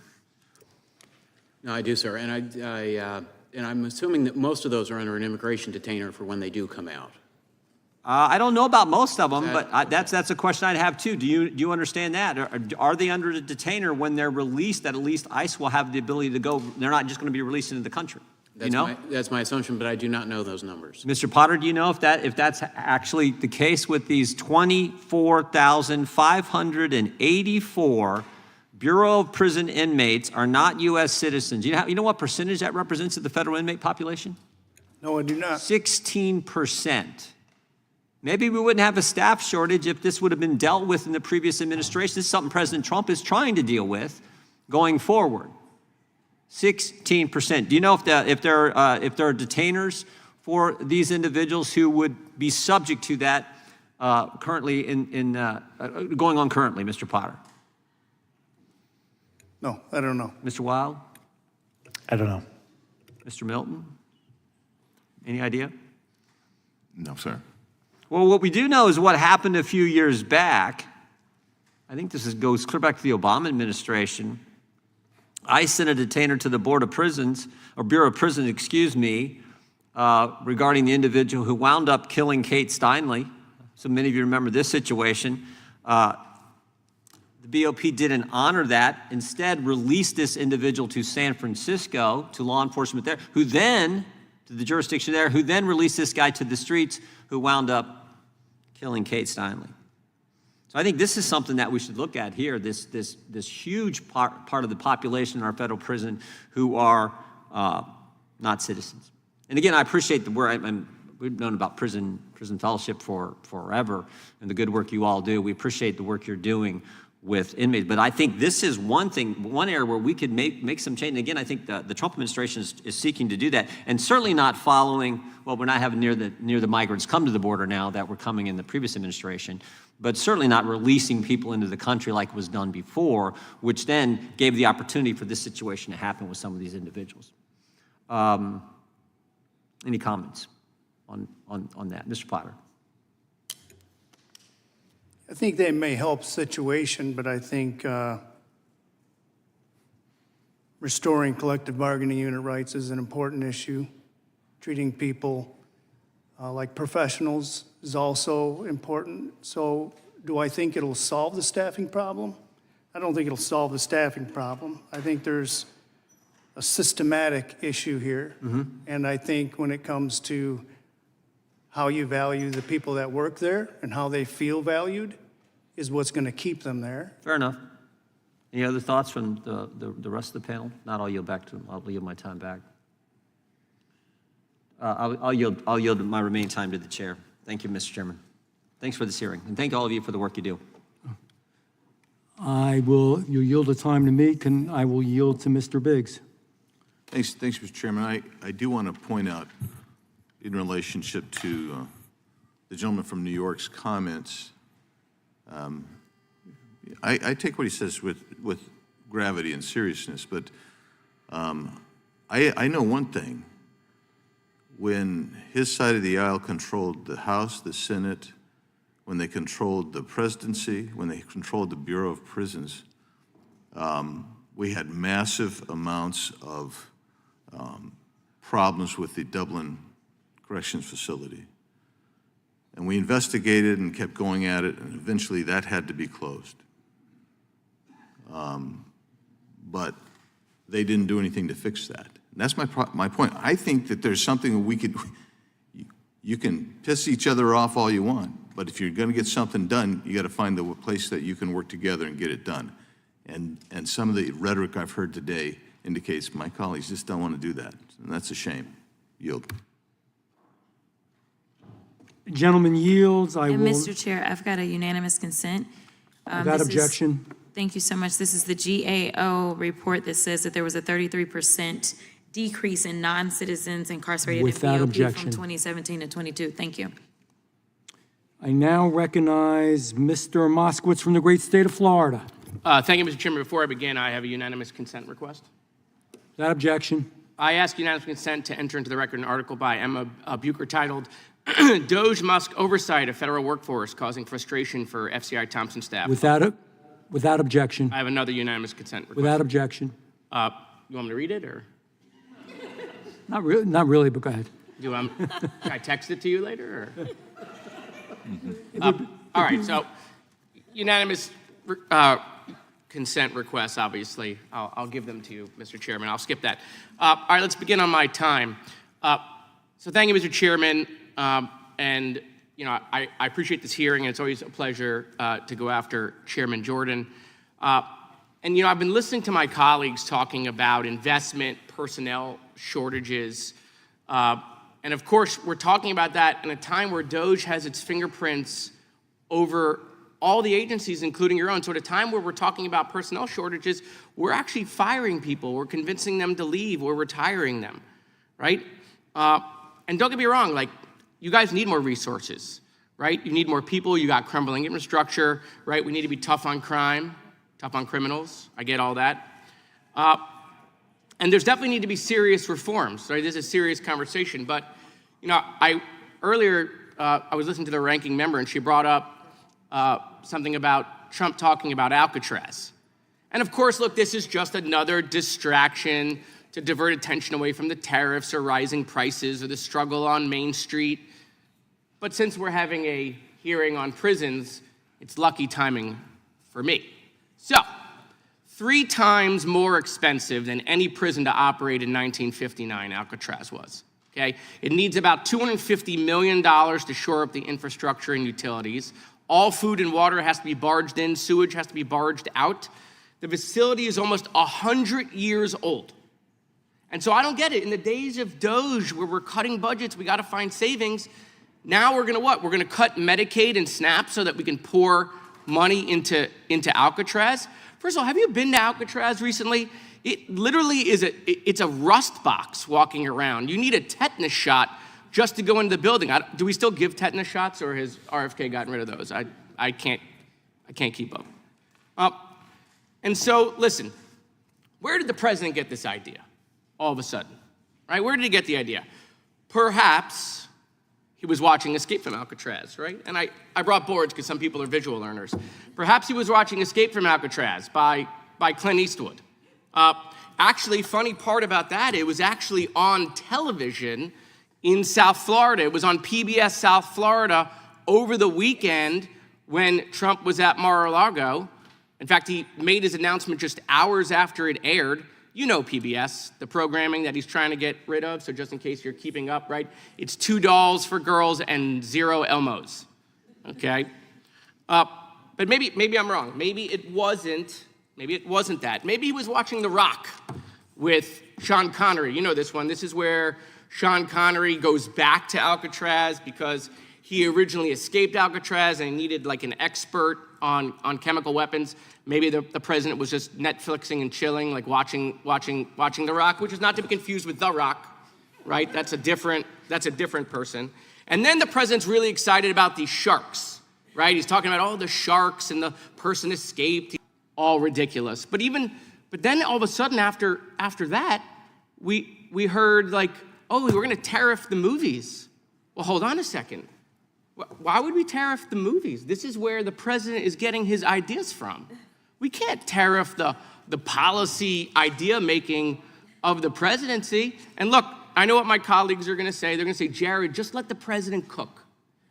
No, I do, sir. And I'm assuming that most of those are under an immigration detainer for when they do come out. I don't know about most of them, but that's a question I'd have too. Do you understand that? Are they under a detainer when they're released, that at least ICE will have the ability to go, they're not just going to be released into the country? That's my assumption, but I do not know those numbers. Mr. Potter, do you know if that's actually the case with these 24,584 Bureau of Prison inmates are not U.S. citizens? You know what percentage that represents of the federal inmate population? No, I do not. 16%. Maybe we wouldn't have a staff shortage if this would have been dealt with in the previous administration. This is something President Trump is trying to deal with going forward. 16%. Do you know if there are detainers for these individuals who would be subject to that currently going on currently, Mr. Potter? No, I don't know. Mr. Wilde? I don't know. Mr. Milton? Any idea? No, sir. Well, what we do know is what happened a few years back. I think goes clear back to the Obama administration. I sent a detainer to the Board of Prisons, or Bureau of Prisons, excuse me, regarding the individual who wound up killing Kate Steinle. So many of you remember this situation. The BOP didn't honor that, instead released this individual to San Francisco, to law enforcement there, who then, to the jurisdiction there, who then released this guy to the streets, who wound up killing Kate Steinle. So I think this is something that we should look at here, this huge part of the population in our federal prison who are not citizens. And again, I appreciate the work. We've known about prison fellowship for forever and the good work you all do. We appreciate the work you're doing with inmates. But I think this is one area where we could make some change. And again, I think the Trump administration is seeking to do that, and certainly not following, well, we're not having near the migrants come to the border now that were coming in the previous administration, but certainly not releasing people into the country like was done before, which then gave the opportunity for this situation to happen with some of these individuals. Any comments on that? Mr. Potter. I think they may help situation, but I think restoring collective bargaining unit rights is an important issue. Treating people like professionals is also important. So do I think it'll solve the staffing problem? I don't think it'll solve the staffing problem. I think there's a systematic issue here. And I think when it comes to how you value the people that work there and how they feel valued is what's going to keep them there. Fair enough. Any other thoughts from the rest of the panel? Not, I'll yield my time back. I'll yield my remaining time to the chair. Thank you, Mr. Chairman. Thanks for this hearing, and thank all of you for the work you do. You yield the time to me, I will yield to Mr. Biggs. Thanks, Mr. Chairman. I do want to point out, in relationship to the gentleman from New York's comments, I take what he says with gravity and seriousness, but I know one thing. When his side of the aisle controlled the House, the Senate, when they controlled the presidency, when they controlled the Bureau of Prisons, we had massive amounts of problems with the Dublin Corrections Facility. And we investigated and kept going at it, and eventually that had to be closed. But they didn't do anything to fix that. And that's my point. I think that there's something we could, you can piss each other off all you want, but if you're going to get something done, you got to find the place that you can work together and get it done. And some of the rhetoric I've heard today indicates my colleagues just don't want to do that, and that's a shame. Yield. Gentleman yields. And Mr. Chair, I've got a unanimous consent. Without objection. Thank you so much. This is the GAO report that says that there was a 33% decrease in non-citizens incarcerated Without in BOP objection. from 2017 to 22. Thank you. I now recognize Mr. Moskowitz from the great state of Florida. Thank you, Mr. Chairman. Before I begin, I have a unanimous consent request. Without objection. I ask unanimous consent to enter into the record an article by Emma Bucher titled, Doge Musk Oversight of Federal Workforce Causing Frustration for FCI Thompson Staff. Without objection. I have another unanimous consent request. Without objection. You want me to read it, or? Not really, but go ahead. Can I text it to you later, or? All right, so unanimous consent requests, obviously. I'll give them to you, Mr. Chairman. I'll skip that. All right, let's begin on my time. So thank you, Mr. Chairman. And, you know, I appreciate this hearing, and it's always a pleasure to go after Chairman Jordan. And, you know, I've been listening to my colleagues talking about investment, personnel shortages. And, of course, we're talking about that in a time where DOGE has its fingerprints over all the agencies, including your own. So at a time where we're talking about personnel shortages, we're actually firing people. We're convincing them to leave. We're retiring them, right? And don't get me wrong, like, you guys need more resources, right? You need more people. You got crumbling infrastructure, right? We need to be tough on crime, tough on criminals. I get all that. And there's definitely need to be serious reforms, right? This is a serious conversation. But, you know, earlier I was listening to the ranking member, and she brought up something about Trump talking about Alcatraz. And of course, look, this is just another distraction to divert attention away from the tariffs or rising prices or the struggle on Main Street. But since we're having a hearing on prisons, it's lucky timing for me. So, 3 times more expensive than any prison to operate in 1959, Alcatraz was, okay? It needs about $250 million to shore up the infrastructure and utilities. All food and water has to be barged in, sewage has to be barged out. The facility is almost 100 years old. And so I don't get it. In the days of DOGE, where we're cutting budgets, we got to find savings. Now we're going to what? We're going to cut Medicaid and SNAP so that we can pour money into Alcatraz. First of all, have you been to Alcatraz recently? It literally is it's a rust box walking around. You need a tetanus shot just to go into the building. Do we still give tetanus shots, or has RFK gotten rid of those? I can't keep up. And so, listen, where did the president get this idea all of a sudden, right? Where did he get the idea? Perhaps he was watching Escape from Alcatraz, right? And I brought boards because some people are visual learners. Perhaps he was watching Escape from Alcatraz by Clint Eastwood. Actually, funny part about that, it was actually on television in South Florida. It was on PBS South Florida over the weekend when Trump was at Mar-a-Lago. In fact, he made his announcement just hours after it aired. You know PBS, the programming that he's trying to get rid of, so just in case you're keeping up, right? It's 2 dolls for girls and 0 Elmos, okay? But maybe I'm wrong. Maybe it wasn't that. Maybe he was watching The Rock with Sean Connery. You know this one. This is where Sean Connery goes back to Alcatraz because he originally escaped Alcatraz and he needed like an expert on chemical weapons. Maybe the president was just Netflixing and chilling, like watching The Rock, which is not to be confused with The Rock, right? That's a different person. And then the president's really excited about these sharks, right? He's talking about all the sharks and the person escaped. All ridiculous. But then all of a sudden after that, we heard like, oh, we're going to tariff the movies. Well, hold on a second. Why would we tariff the movies? This is where the president is getting his ideas from. We can't tariff the policy idea making of the presidency. And look, I know what my colleagues are going to say. They're going to say, Jared, just let the president cook.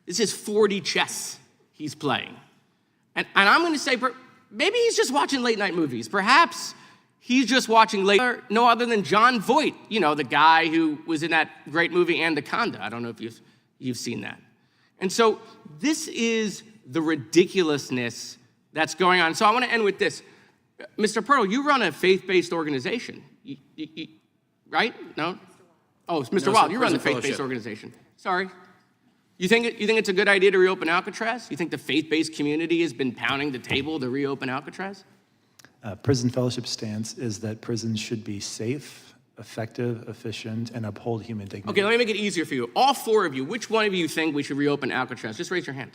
This is 4D chess he's playing. And I'm going to say, maybe he's just watching late night movies. Perhaps he's just watching no other than John Voight, you know, the guy who was in that great movie Anaconda. I don't know if you've seen that. And so this is the ridiculousness that's going on. So I want to end with this. Mr. Purtill, you run a faith-based organization, right? No? Oh, it's Mr. Wilde, you run the faith-based organization. Sorry. You think it's a good idea to reopen Alcatraz? You think the faith-based community has been pounding the table to reopen Alcatraz? Prison Fellowship stance is that prisons should be safe, effective, efficient, and uphold human dignity. Okay, let me make it easier for you. All 4 of you, which one of you think we should reopen Alcatraz? Just raise your hand.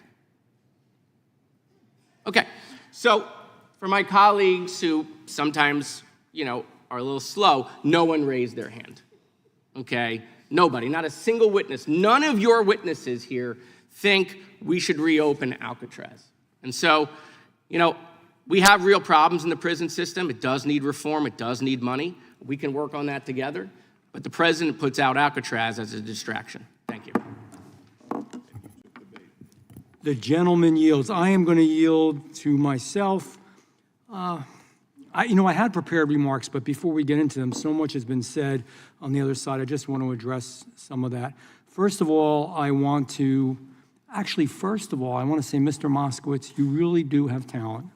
Okay, so for my colleagues who sometimes, are a little slow, no one raised their hand, okay? Nobody, not a single witness. None of your witnesses here think we should reopen Alcatraz. And so, we have real problems in the prison system. It does need reform. It does need money. We can work on that together. But the president puts out Alcatraz as a distraction. Thank you. The gentleman yields. I am going to yield to myself. I had prepared remarks, but before we get into them, so much has been said on the other side. I just want to address some of that. First of all, I want to say, Mr. Moskowitz, you really do have talent.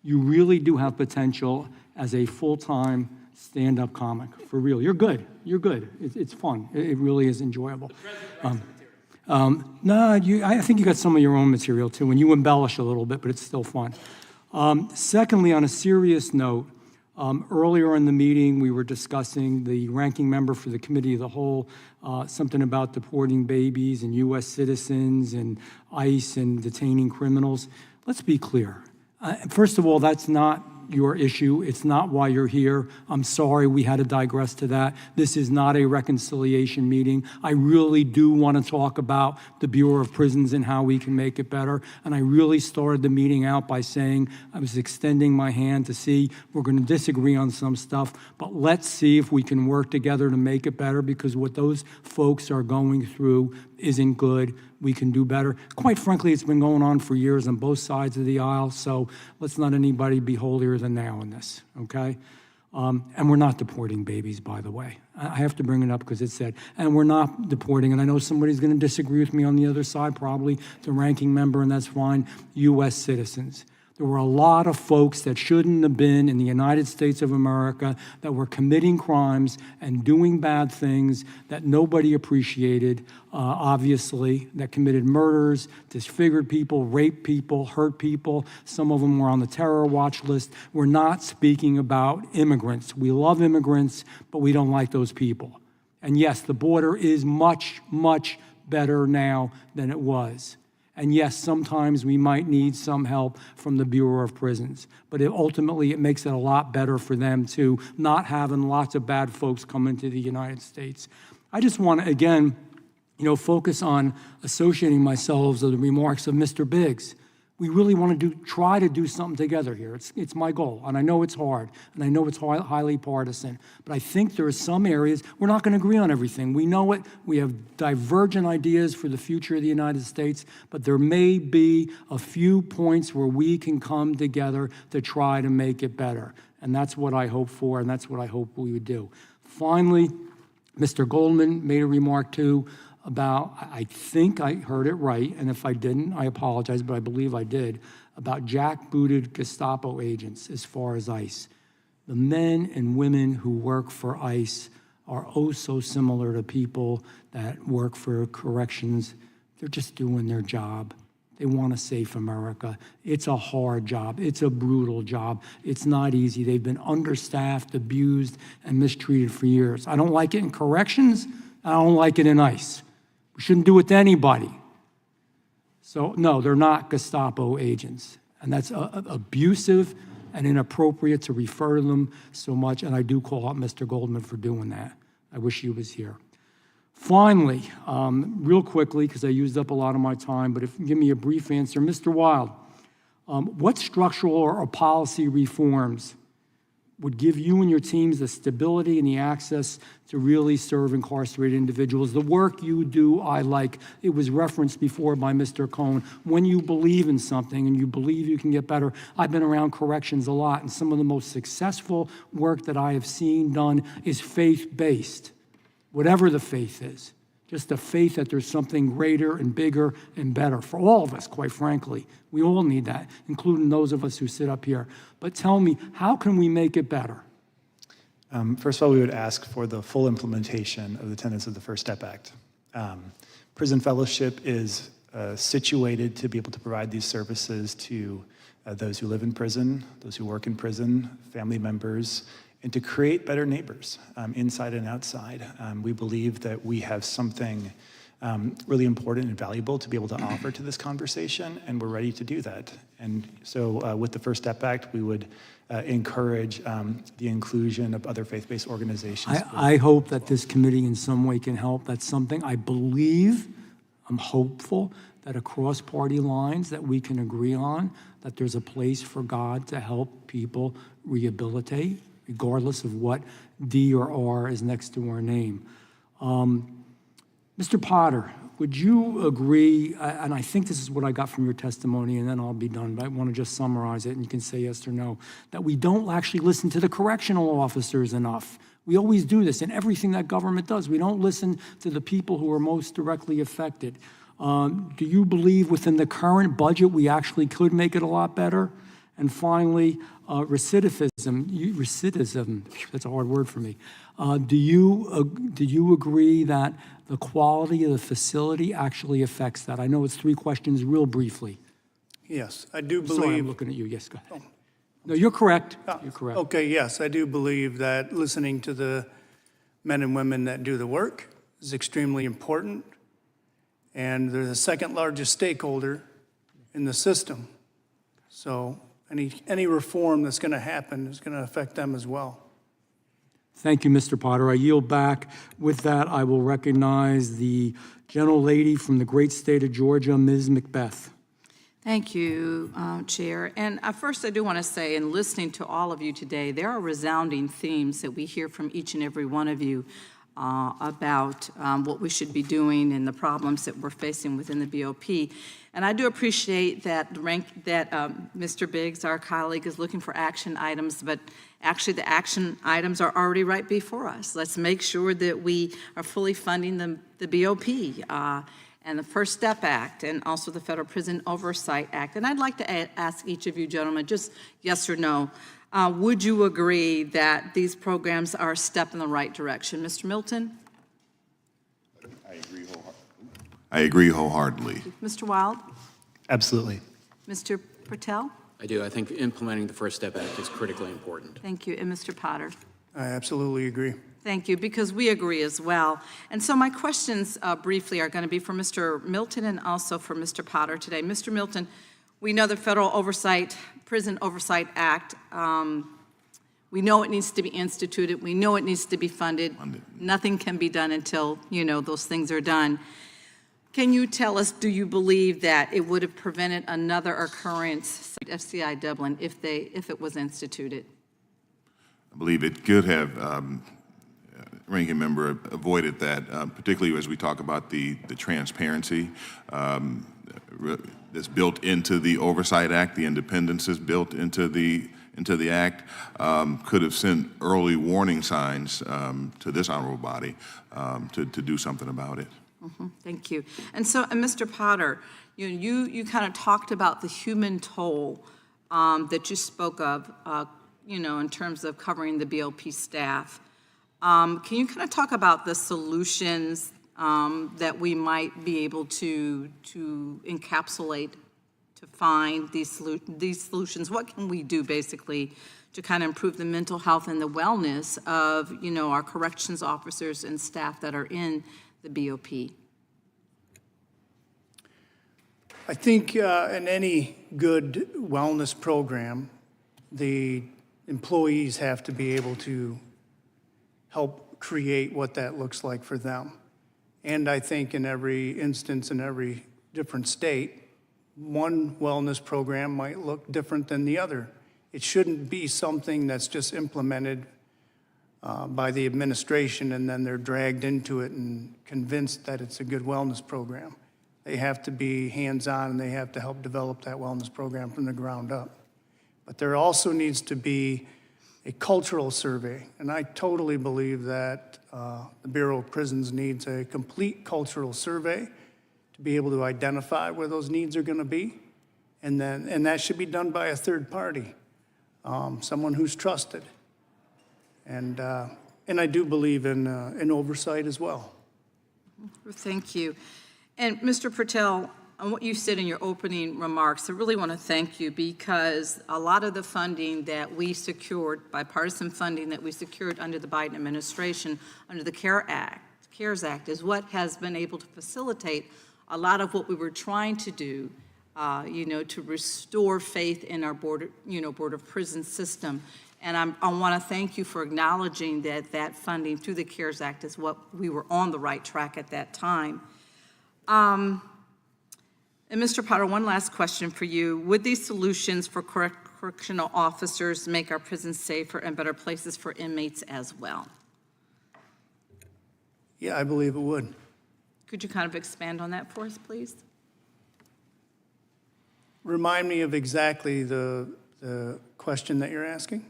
You really do have potential as a full-time stand-up comic, for real. You're good. You're good. It's fun. It really is enjoyable. I think you got some of your own material, too, and you embellish a little bit, but it's still fun. Secondly, on a serious note, earlier in the meeting, we were discussing the ranking member for the Committee of the Whole, something about deporting babies and U.S. citizens and ICE and detaining criminals. Let's be clear. First of all, that's not your issue. It's not why you're here. I'm sorry we had to digress to that. This is not a reconciliation meeting. I really do want to talk about the Bureau of Prisons and how we can make it better. And I really started the meeting out by saying I was extending my hand to see we're going to disagree on some stuff, but let's see if we can work together to make it better, because what those folks are going through isn't good. We can do better. Quite frankly, it's been going on for years on both sides of the aisle, so let's not anybody be holier than thou in this, okay? And we're not deporting babies, by the way. I have to bring it up because it said, and we're not deporting, and I know somebody's going to disagree with me on the other side, probably the ranking member, and that's fine, U.S. citizens. There were a lot of folks that shouldn't have been in the United States of America that were committing crimes and doing bad things that nobody appreciated, obviously, that committed murders, disfigured people, raped people, hurt people. Some of them were on the terror watch list. We're not speaking about immigrants. We love immigrants, but we don't like those people. And yes, the border is much, much better now than it was. And yes, sometimes we might need some help from the Bureau of Prisons, but ultimately it makes it a lot better for them too, not having lots of bad folks come into the United States. I just want to, again, focus on associating myself with the remarks of Mr. Biggs. We really want to try to do something together here. It's my goal, and I know it's hard, and I know it's highly partisan, but I think there are some areas we're not going to agree on everything. We know it. We have divergent ideas for the future of the United States, but there may be a few points where we can come together to try to make it better, and that's what I hope for, and that's what I hope we would do. Finally, Mr. Goldman made a remark too about, I think I heard it right, and if I didn't, I apologize, but I believe I did, about jackbooted Gestapo agents as far as ICE. The men and women who work for ICE are oh so similar to people that work for corrections. They're just doing their job. They want a safe America. It's a hard job. It's a brutal job. It's not easy. They've been understaffed, abused, and mistreated for years. I don't like it in corrections. I don't like it in ICE. We shouldn't do it to anybody. So, no, they're not Gestapo agents. And that's abusive and inappropriate to refer to them so much. And I do call out Mr. Goldman for doing that. I wish he was here. Finally, real quickly, because I used up a lot of my time, but if you give me a brief answer, Mr. Wilde, what structural or policy reforms would give you and your teams the stability and the access to really serve incarcerated individuals? The work you do, I like. It was referenced before by Mr. Cohn. When you believe in something and you believe you can get better, I've been around corrections a lot, and some of the most successful work that I have seen done is faith-based, whatever the faith is. Just the faith that there's something greater and bigger and better for all of us, quite frankly. We all need that, including those of us who sit up here. But tell me, how can we make it better? First of all, we would ask for the full implementation of the tenets of the First Step Act. Prison Fellowship is situated to be able to provide these services to those who live in prison, those who work in prison, family members, and to create better neighbors inside and outside. We believe that we have something really important and valuable to be able to offer to this conversation, and we're ready to do that. And so with the First Step Act, we would encourage the inclusion of other faith-based organizations. I hope that this committee in some way can help. That's something I believe, I'm hopeful, that across party lines that we can agree on, that there's a place for God to help people rehabilitate, regardless of what D or R is next to our name. Mr. Potter, would you agree, and I think this is what I got from your testimony, and then I'll be done, but I want to just summarize it, and you can say yes or no, that we don't actually listen to the correctional officers enough. We always do this in everything that government does. We don't listen to the people who are most directly affected. Do you believe within the current budget we actually could make it a lot better? And finally, recidivism, that's a hard word for me. Do you agree that the quality of the facility actually affects that? I know it's 3 questions real briefly. Yes, I do believe. Sorry, I'm looking at you. Yes, go ahead. No, you're correct. You're correct. Okay, yes, I do believe that listening to the men and women that do the work is extremely important. And they're the second largest stakeholder in the system. So any reform that's going to happen is going to affect them as well. Thank you, Mr. Potter. I yield back. With that, I will recognize the gentlelady from the great state of Georgia, Ms. Macbeth. Thank you, Chair. And first, I do want to say, in listening to all of you today, there are resounding themes that we hear from each and every one of you about what we should be doing and the problems that we're facing within the BOP. And I do appreciate that Mr. Biggs, our colleague, is looking for action items, but actually the action items are already right before us. Let's make sure that we are fully funding the BOP and the First Step Act, and also the Federal Prison Oversight Act. And I'd like to ask each of you gentlemen, just yes or no, would you agree that these programs are a step in the right direction? Mr. Milton? I agree wholeheartedly. Mr. Wilde? Absolutely. Mr. Purtill? I do. I think implementing the First Step Act is critically important. Thank you. And Mr. Potter? I absolutely agree. Thank you, because we agree as well. And so my questions briefly are going to be for Mr. Milton and also for Mr. Potter today. Mr. Milton, we know the Federal Prison Oversight Act, we know it needs to be instituted. We know it needs to be funded. Nothing can be done until, those things are done. Can you tell us, do you believe that it would have prevented another occurrence at FCI Dublin if it was instituted? I believe it could have, ranking member, avoided that, particularly as we talk about the transparency that's built into the Oversight Act, the independence is built into the act, could have sent early warning signs to this honorable body to do something about it. Thank you. And so, Mr. Potter, you kind of talked about the human toll that you spoke of, in terms of covering the BOP staff. Can you kind of talk about the solutions that we might be able to encapsulate to find these solutions? What can we do basically to kind of improve the mental health and the wellness of, our corrections officers and staff that are in the BOP? I think in any good wellness program, the employees have to be able to help create what that looks like for them. And I think in every instance, in every different state, one wellness program might look different than the other. It shouldn't be something that's just implemented by the administration and then they're dragged into it and convinced that it's a good wellness program. They have to be hands-on and they have to help develop that wellness program from the ground up. But there also needs to be a cultural survey, and I totally believe that the Bureau of Prisons needs a complete cultural survey to be able to identify where those needs are going to be, and that should be done by a third party, someone who's trusted. And I do believe in oversight as well. Thank you. And Mr. Purtill, on what you said in your opening remarks, I really want to thank you because a lot of the funding that we secured, bipartisan funding that we secured under the Biden administration, under the CARES Act, is what has been able to facilitate a lot of what we were trying to do, to restore faith in our Board of Prisons system. And I want to thank you for acknowledging that funding through the CARES Act is what we were on the right track at that time. And Mr. Potter, one last question for you. Would these solutions for correctional officers make our prisons safer and better places for inmates as well? Yeah, I believe it would. Could you kind of expand on that for us, please? Remind me of exactly the question that you're asking.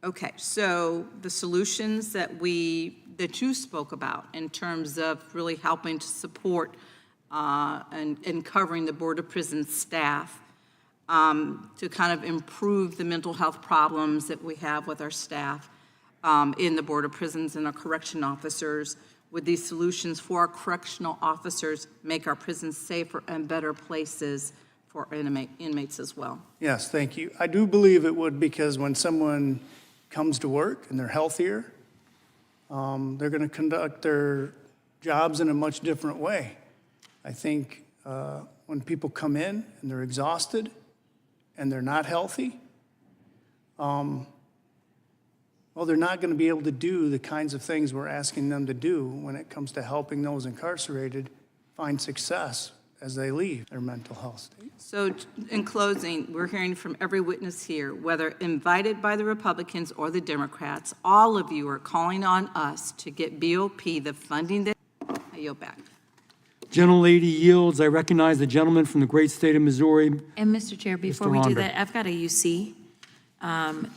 Okay, so the solutions that you spoke about in terms of really helping to support and covering the Board of Prisons staff to kind of improve the mental health problems that we have with our staff in the Board of Prisons and our correction officers. Would these solutions for our correctional officers make our prisons safer and better places for inmates as well? Yes, thank you. I do believe it would because when someone comes to work and they're healthier, they're going to conduct their jobs in a much different way. I think when people come in and they're exhausted and they're not healthy, they're not going to be able to do the kinds of things we're asking them to do when it comes to helping those incarcerated find success as they leave their mental health state. So in closing, we're hearing from every witness here, whether invited by the Republicans or the Democrats, all of you are calling on us to get BOP the funding that I yield back. Gentlelady yields. I recognize the gentleman from the great state of Missouri. And Mr. Chair, before Mr. we do Ronder. that, I've got a UC,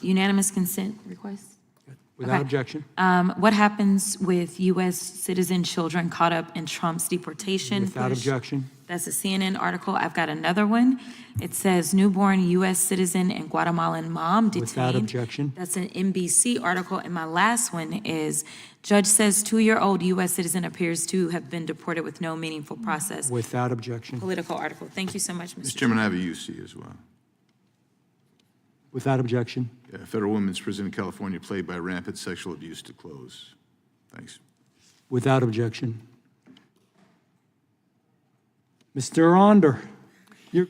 unanimous consent request. Without Okay. objection. What happens with U.S. citizen children caught up in Trump's deportation Without push? objection. That's a CNN article. I've got another one. It says newborn U.S. citizen and Guatemalan mom detained. Without objection. That's an NBC article. And my last one is judge says 2-year-old U.S. citizen appears to have been deported with no meaningful process. Without objection. Political article. Thank you so much, Mr. Mr. Chairman, I have a UC as well. Without objection. Federal women's prison in California plagued by rampant sexual abuse to close. Thanks. Without objection. Mr. Onder, you're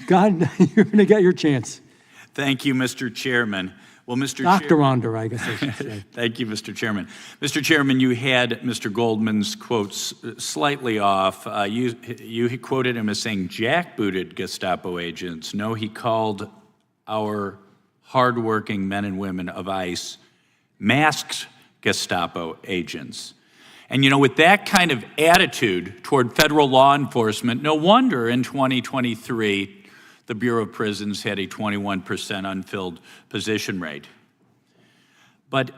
going to get your chance. Thank you, Mr. Chairman. Well, Mr. Dr. Onder, I guess I should say. Thank you, Mr. Chairman. Mr. Chairman, you had Mr. Goldman's quotes slightly off. You quoted him as saying jackbooted Gestapo agents. No, he called our hardworking men and women of ICE masked Gestapo agents. And, you know, with that kind of attitude toward federal law enforcement, no wonder in 2023, the Bureau of Prisons had a 21% unfilled position rate. But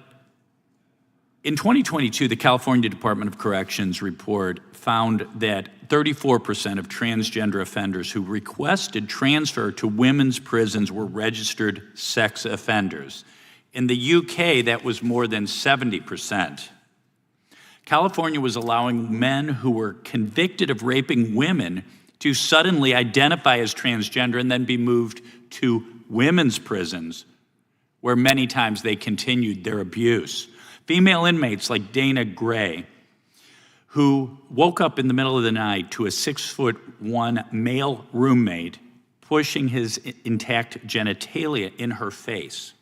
in 2022, the California Department of Corrections report found that 34% of transgender offenders who requested transfer to women's prisons were registered sex offenders. In the UK, that was more than 70%. California was allowing men who were convicted of raping women to suddenly identify as transgender and then be moved to women's prisons, where many times they continued their abuse. Female inmates like Dana Gray, who woke up in the middle of the night to a 6'1" male roommate pushing his intact genitalia in her face.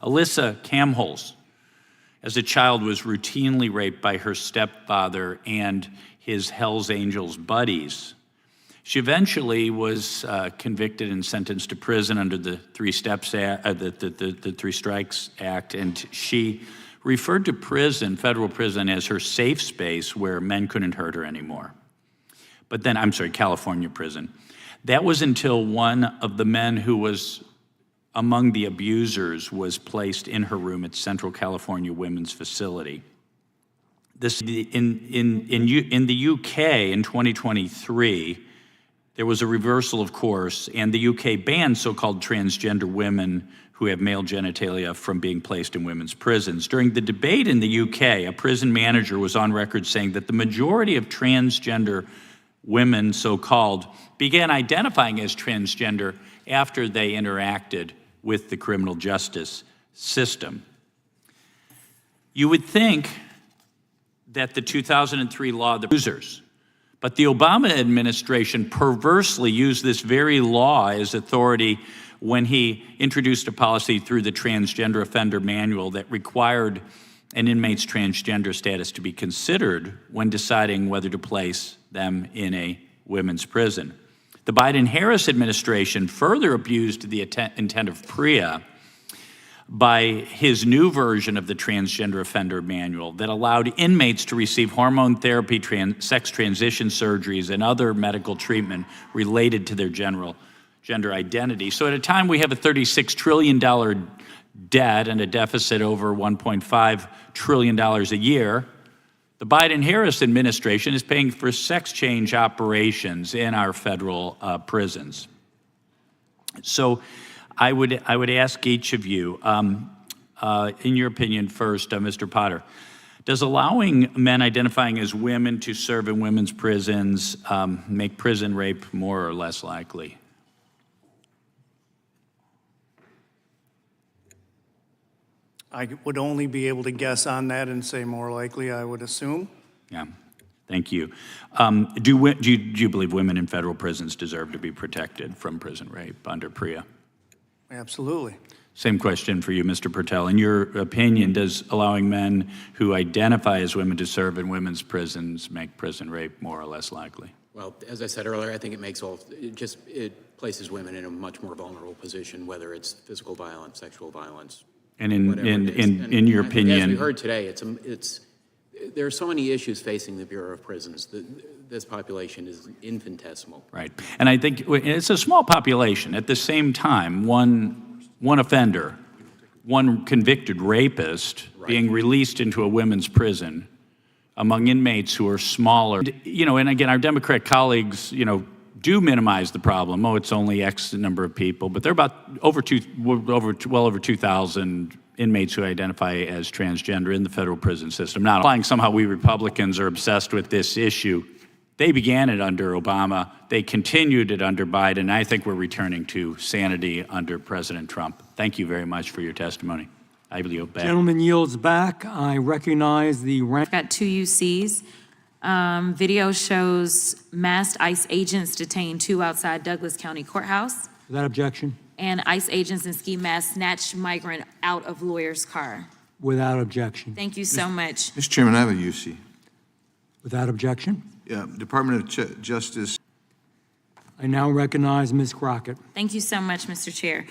Alyssa Kamholz, as a child, was routinely raped by her stepfather and his Hells Angels buddies. She eventually was convicted and sentenced to prison under the Three Strikes Act, and she referred to prison, federal prison, as her safe space where men couldn't hurt her anymore. But then, California prison. That was until one of the men who was among the abusers was placed in her room at Central California Women's Facility. This in the UK in 2023, there was a reversal of course, and the UK banned so-called transgender women who have male genitalia from being placed in women's prisons. During the debate in the UK, a prison manager was on record saying that the majority of transgender women, so-called, began identifying as transgender after they interacted with the criminal justice system. You would think that the 2003 law, the abusers, but the Obama administration perversely used this very law as authority when he introduced a policy through the Transgender Offender Manual that required an inmate's transgender status to be considered when deciding whether to place them in a women's prison. The Biden-Harris administration further abused the intent of PREA by his new version of the Transgender Offender Manual that allowed inmates to receive hormone therapy, sex transition surgeries, and other medical treatment related to their gender identity. So at a time we have a $36 trillion debt and a deficit over $1.5 trillion a year, the Biden-Harris administration is paying for sex change operations in our federal prisons. So I would ask each of you, in your opinion first, Mr. Potter, does allowing men identifying as women to serve in women's prisons make prison rape more or less likely? I would only be able to guess on that and say more likely, I would assume. Yeah, thank you. Do you believe women in federal prisons deserve to be protected from prison rape under PREA? Absolutely. Same question for you, Mr. Purtill. In your opinion, does allowing men who identify as women to serve in women's prisons make prison rape more or less likely? Well, as I said earlier, I think it places women in a much more vulnerable position, whether it's physical violence, sexual violence. And in your opinion, as we heard today, there are so many issues facing the Bureau of Prisons. This population is infinitesimal. Right, and I think it's a small population. At the same time, one offender one convicted rapist being released into a women's prison among inmates who are smaller. You know, and again, our Democrat colleagues, you know, do minimize the problem. Oh, it's only X number of people, but there are about well over 2,000 inmates who identify as transgender in the federal prison system. Not implying somehow we Republicans are obsessed with this issue. They began it under Obama. They continued it under Biden. I think we're returning to sanity under President Trump. Thank you very much for your testimony. I yield back. Gentleman yields back. I recognize the rank. I've got 2 UCs. Video shows masked ICE agents detain 2 outside Douglas County Courthouse. Without objection. And ICE agents in ski masks snatch migrant out of lawyer's car. Without objection. Thank you so much. Mr. Chairman, I have a UC. Without objection. Yeah, Department of Justice. I now recognize Ms. Crockett. Thank you so much, Mr. Chair.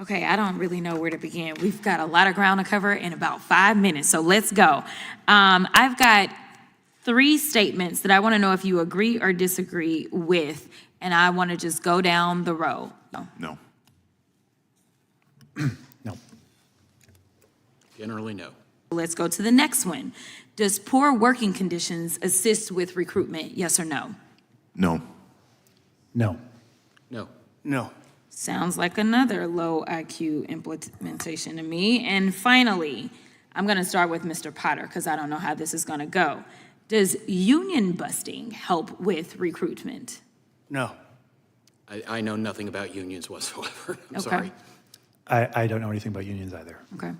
Okay, I don't really know where to begin. We've got a lot of ground to cover in about 5 minutes, so let's go. I've got 3 statements that I want to know if you agree or disagree with, and I want to just go down the row. No. No. Generally, no. Let's go to the next one. Does poor working conditions assist with recruitment, yes or no? No. No. No. No. Sounds like another low IQ implementation to me. And finally, I'm going to start with Mr. Potter because I don't know how this is going to go. Does union busting help with recruitment? No. I know nothing about unions whatsoever. I'm Okay. sorry. I don't know anything about unions either. Okay.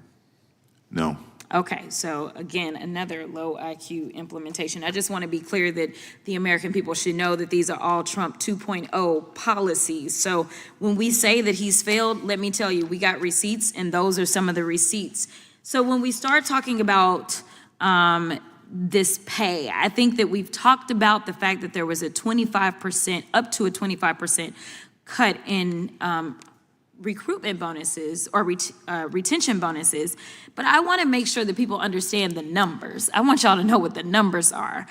No. Okay, so again, another low IQ implementation. I just want to be clear that the American people should know that these are all Trump 2.0 policies. So when we say that he's failed, let me tell you, we got receipts, and those are some of the receipts. So when we start talking about this pay, I think that we've talked about the fact that there was a 25%, up to a 25% cut in recruitment bonuses or retention bonuses, but I want to make sure that people understand the numbers. I want y'all to know what the numbers are.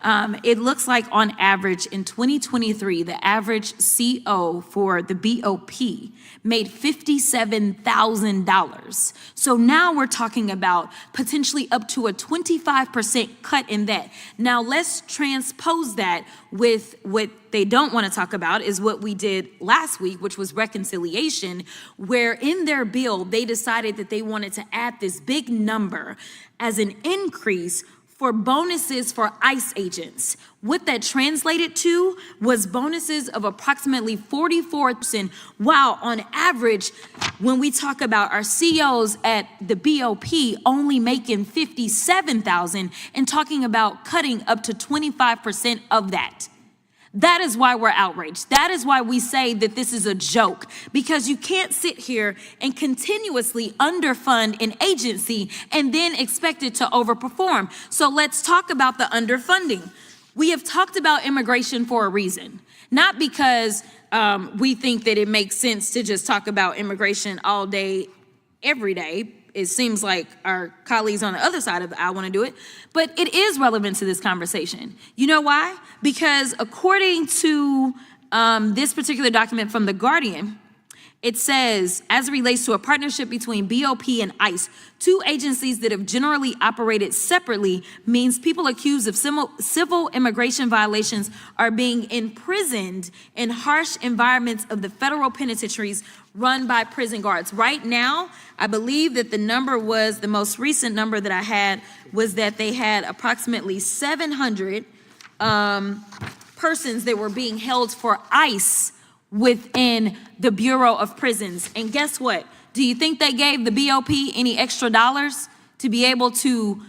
It looks like on average in 2023, the average CO for the BOP made $57,000. So now we're talking about potentially up to a 25% cut in that. Now let's transpose that with what they don't want to talk about is what we did last week, which was reconciliation, where in their bill, they decided that they wanted to add this big number as an increase for bonuses for ICE agents. What that translated to was bonuses of approximately 44%, while on average, when we talk about our COs at the BOP only making $57,000 and talking about cutting up to 25% of that. That is why we're outraged. That is why we say that this is a joke, because you can't sit here and continuously underfund an agency and then expect it to overperform. So let's talk about the underfunding. We have talked about immigration for a reason, not because we think that it makes sense to just talk about immigration all day, every day. It seems like our colleagues on the other side of the aisle want to do it, but it is relevant to this conversation. You know why? Because according to this particular document from The Guardian, it says, as it relates to a partnership between BOP and ICE, 2 agencies that have generally operated separately means people accused of civil immigration violations are being imprisoned in harsh environments of the federal penitentiaries run by prison guards. Right now, I believe that the number was, the most recent number that I had was that they had approximately 700 persons that were being held for ICE within the Bureau of Prisons. And guess what? Do you think they gave the BOP any extra dollars to be able to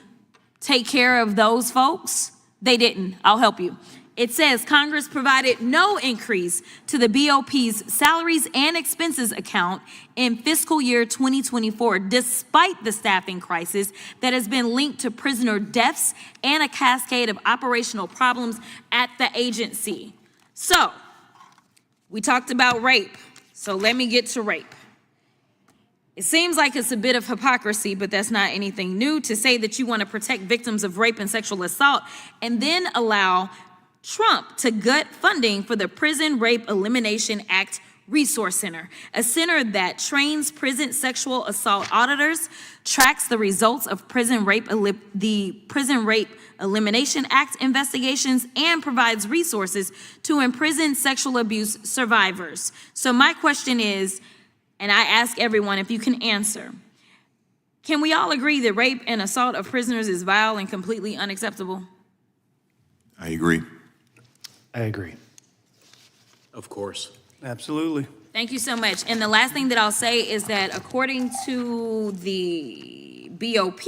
take care of those folks? They didn't. I'll help you. It says Congress provided no increase to the BOP's salaries and expenses account in fiscal year 2024, despite the staffing crisis that has been linked to prisoner deaths and a cascade of operational problems at the agency. So, we talked about rape, so let me get to rape. It seems like it's a bit of hypocrisy, but that's not anything new, to say that you want to protect victims of rape and sexual assault and then allow Trump to gut funding for the Prison Rape Elimination Act Resource Center, a center that trains prison sexual assault auditors, tracks the results of the Prison Rape Elimination Act investigations, and provides resources to imprisoned sexual abuse survivors. So my question is, and I ask everyone if you can answer, can we all agree that rape and assault of prisoners is vile and completely unacceptable? I agree. I agree. Of course. Absolutely. Thank you so much. And the last thing that I'll say is that according to the BOP,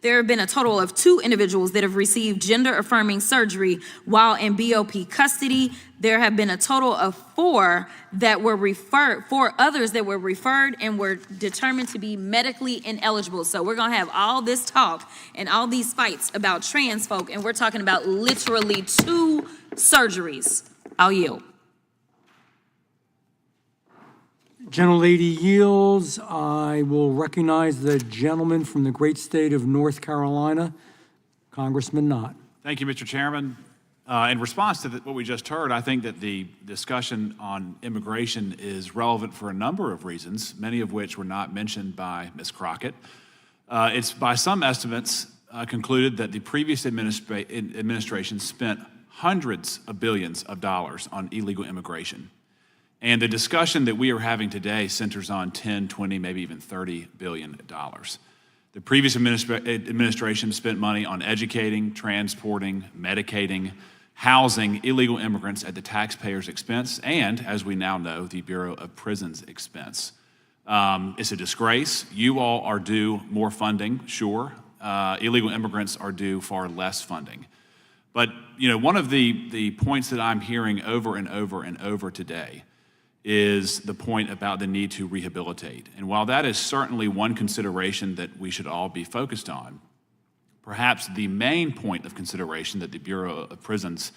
there have been a total of 2 individuals that have received gender-affirming surgery while in BOP custody. There have been a total of 4 that were referred, 4 others that were referred and were determined to be medically ineligible. So we're gonna have all this talk and all these fights about trans folk, and we're talking about literally 2 surgeries. I'll yield. Gentlelady yields. I will recognize the gentleman from the great state of North Carolina, Congressman Knott. Thank you, Mr. Chairman. In response to what we just heard, I think that the discussion on immigration is relevant for a number of reasons, many of which were not mentioned by Ms. Crockett. It's by some estimates concluded that the previous administration spent hundreds of billions of dollars on illegal immigration. And the discussion that we are having today centers on 10, 20, maybe even $30 billion. The previous administration spent money on educating, transporting, medicating, housing illegal immigrants at the taxpayer's expense, and, as we now know, the Bureau of Prisons' expense. It's a disgrace. You all are due more funding, sure. Illegal immigrants are due far less funding. But, you know, one of the points that I'm hearing over and over and over today is the point about the need to rehabilitate. And while that is certainly one consideration that we should all be focused on, perhaps the main point of consideration that the Bureau of Prisons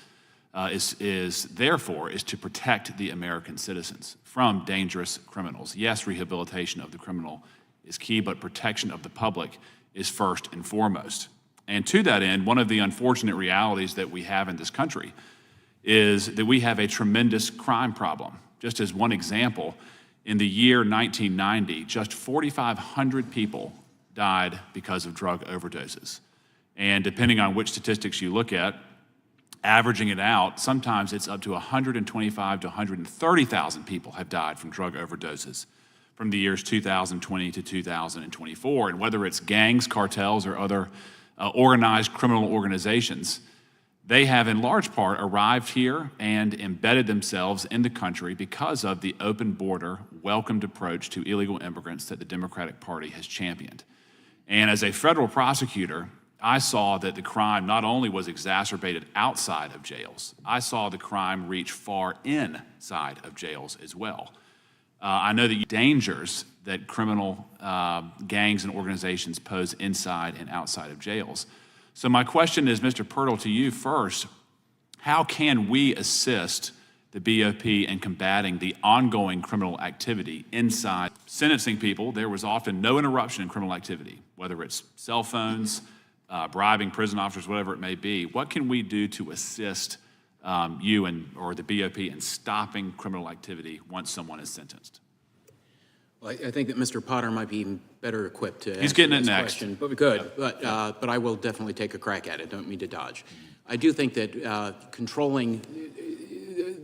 is there for is to protect the American citizens from dangerous criminals. Yes, rehabilitation of the criminal is key, but protection of the public is first and foremost. And to that end, one of the unfortunate realities that we have in this country is that we have a tremendous crime problem. Just as one example, in the year 1990, just 4,500 people died because of drug overdoses. And depending on which statistics you look at, averaging it out, sometimes it's up to 125 to 130,000 people have died from drug overdoses from the years 2020 to 2024. And whether it's gangs, cartels, or other organized criminal organizations, they have in large part arrived here and embedded themselves in the country because of the open border, welcomed approach to illegal immigrants that the Democratic Party has championed. And as a federal prosecutor, I saw that the crime not only was exacerbated outside of jails, I saw the crime reach far inside of jails as well. I know the dangers that criminal gangs and organizations pose inside and outside of jails. So my question is, Mr. Purtill, to you first, how can we assist the BOP in combating the ongoing criminal activity inside? Sentencing people, there was often no interruption in criminal activity, whether it's cell phones, bribing prison officers, whatever it may be. What can we do to assist you or the BOP in stopping criminal activity once someone is sentenced? Well, I think that Mr. Potter might be even better equipped to He's getting it this next. question. But good, but I will definitely take a crack at it. Don't mean to dodge. I do think that controlling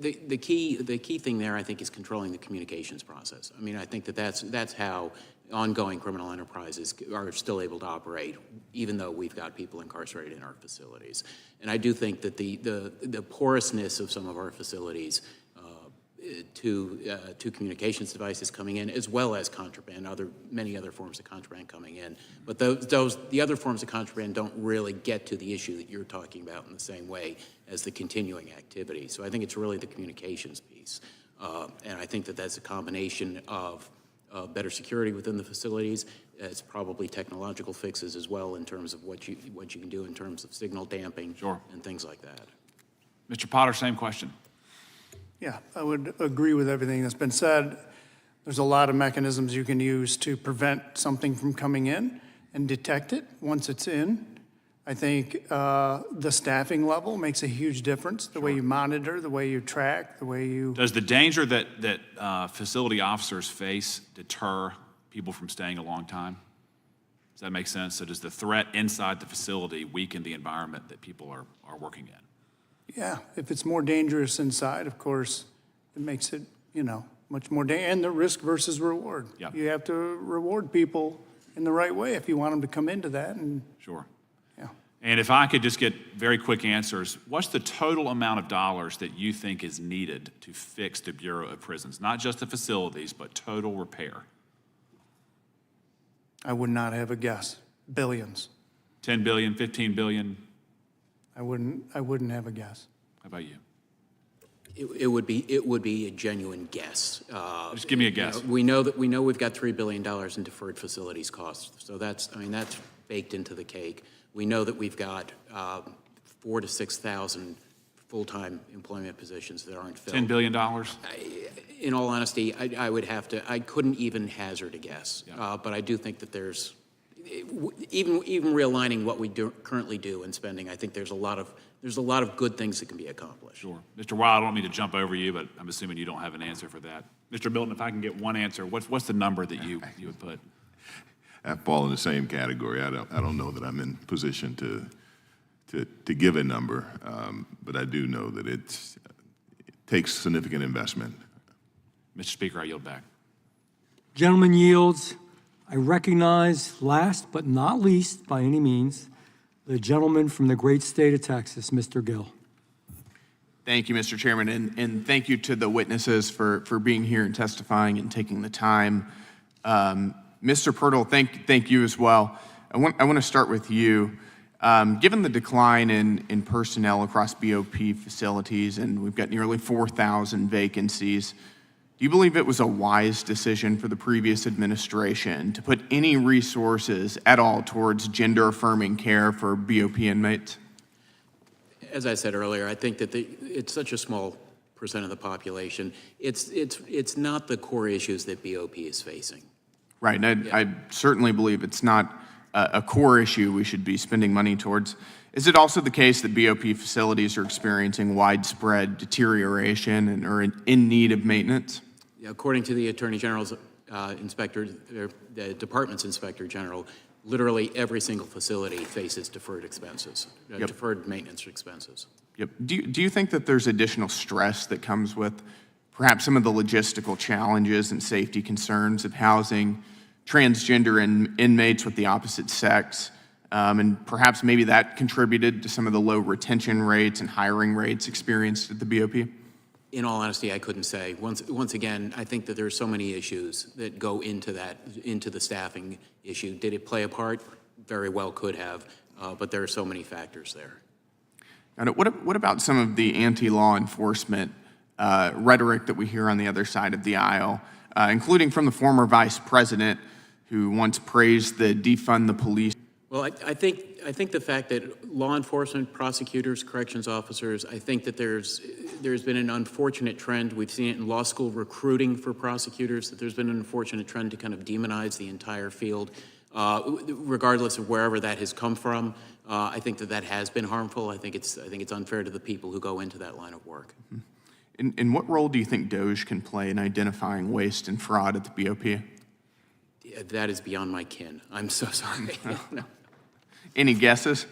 the key thing there, I think, is controlling the communications process. I mean, I think that that's how ongoing criminal enterprises are still able to operate, even though we've got people incarcerated in our facilities. And I do think that the porousness of some of our facilities to communications devices coming in, as well as contraband, many other forms of contraband coming in. But the other forms of contraband don't really get to the issue that you're talking about in the same way as the continuing activity. So I think it's really the communications piece. And I think that that's a combination of better security within the facilities. It's probably technological fixes as well in terms of what you can do in terms of signal damping and things like that. Mr. Potter, same question. Yeah, I would agree with everything that's been said. There's a lot of mechanisms you can use to prevent something from coming in and detect it once it's in. I think the staffing level makes a huge difference, the way you monitor, the way you track, the way you... Does the danger that facility officers face deter people from staying a long time? Does that make sense? So does the threat inside the facility weaken the environment that people are working in? Yeah, if it's more dangerous inside, of course, it makes it, much more and the risk versus reward. Yep. You have to reward people in the right way if you want them to come into that. And Sure. yeah. And if I could just get very quick answers, what's the total amount of dollars that you think is needed to fix the Bureau of Prisons? Not just the facilities, but total repair. I would not have a guess. Billions. 10 billion, 15 billion? I wouldn't have a guess. How about you? It would be a genuine guess. Just give me a guess. We know we've got $3 billion in deferred facilities costs. So that's baked into the cake. We know that we've got 4,000 to 6,000 full-time employment positions that aren't filled. $10 billion? In all honesty, I couldn't even hazard a guess. Yeah. But I do think that there's, even realigning what we currently do in spending, I think there's a lot of good things that can be accomplished. Sure. Mr. Wilde, I don't mean to jump over you, but I'm assuming you don't have an answer for that. Mr. Milton, if I can get one answer, what's the number that you would put? I fall in the same category. I don't know that I'm in position to give a number, but I do know that it takes significant investment. Mr. Speaker, I yield back. Gentleman yields. I recognize, last but not least by any means, the gentleman from the great state of Texas, Mr. Gill. Thank you, Mr. Chairman, and thank you to the witnesses for being here and testifying and taking the time. Mr. Purtill, thank you as well. I want to start with you. Given the decline in personnel across BOP facilities, and we've got nearly 4,000 vacancies, do you believe it was a wise decision for the previous administration to put any resources at all towards gender-affirming care for BOP inmates? As I said earlier, I think that it's such a small percent of the population. It's not the core issues that BOP is facing. Right, and I certainly believe it's not a core issue we should be spending money towards. Is it also the case that BOP facilities are experiencing widespread deterioration and are in need of maintenance? Yeah, according to the Attorney General's inspector, the department's inspector general, literally every single facility faces deferred expenses, deferred maintenance expenses. Yep. Do you think that there's additional stress that comes with perhaps some of the logistical challenges and safety concerns of housing transgender inmates with the opposite sex? And perhaps maybe that contributed to some of the low retention rates and hiring rates experienced at the BOP? In all honesty, I couldn't say. Once again, I think that there are so many issues that go into the staffing issue. Did it play a part? Very well could have, but there are so many factors there. And what about some of the anti-law enforcement rhetoric that we hear on the other side of the aisle, including from the former vice president who once praised the defund the police? Well, I think the fact that law enforcement, prosecutors, corrections officers, I think that there's been an unfortunate trend. We've seen it in law school recruiting for prosecutors, that there's been an unfortunate trend to kind of demonize the entire field, regardless of wherever that has come from. I think that has been harmful. I think it's unfair to the people who go into that line of work. And what role do you think DOJ can play in identifying waste and fraud at the BOP? That is beyond my kin. I'm so sorry. No. Any guesses?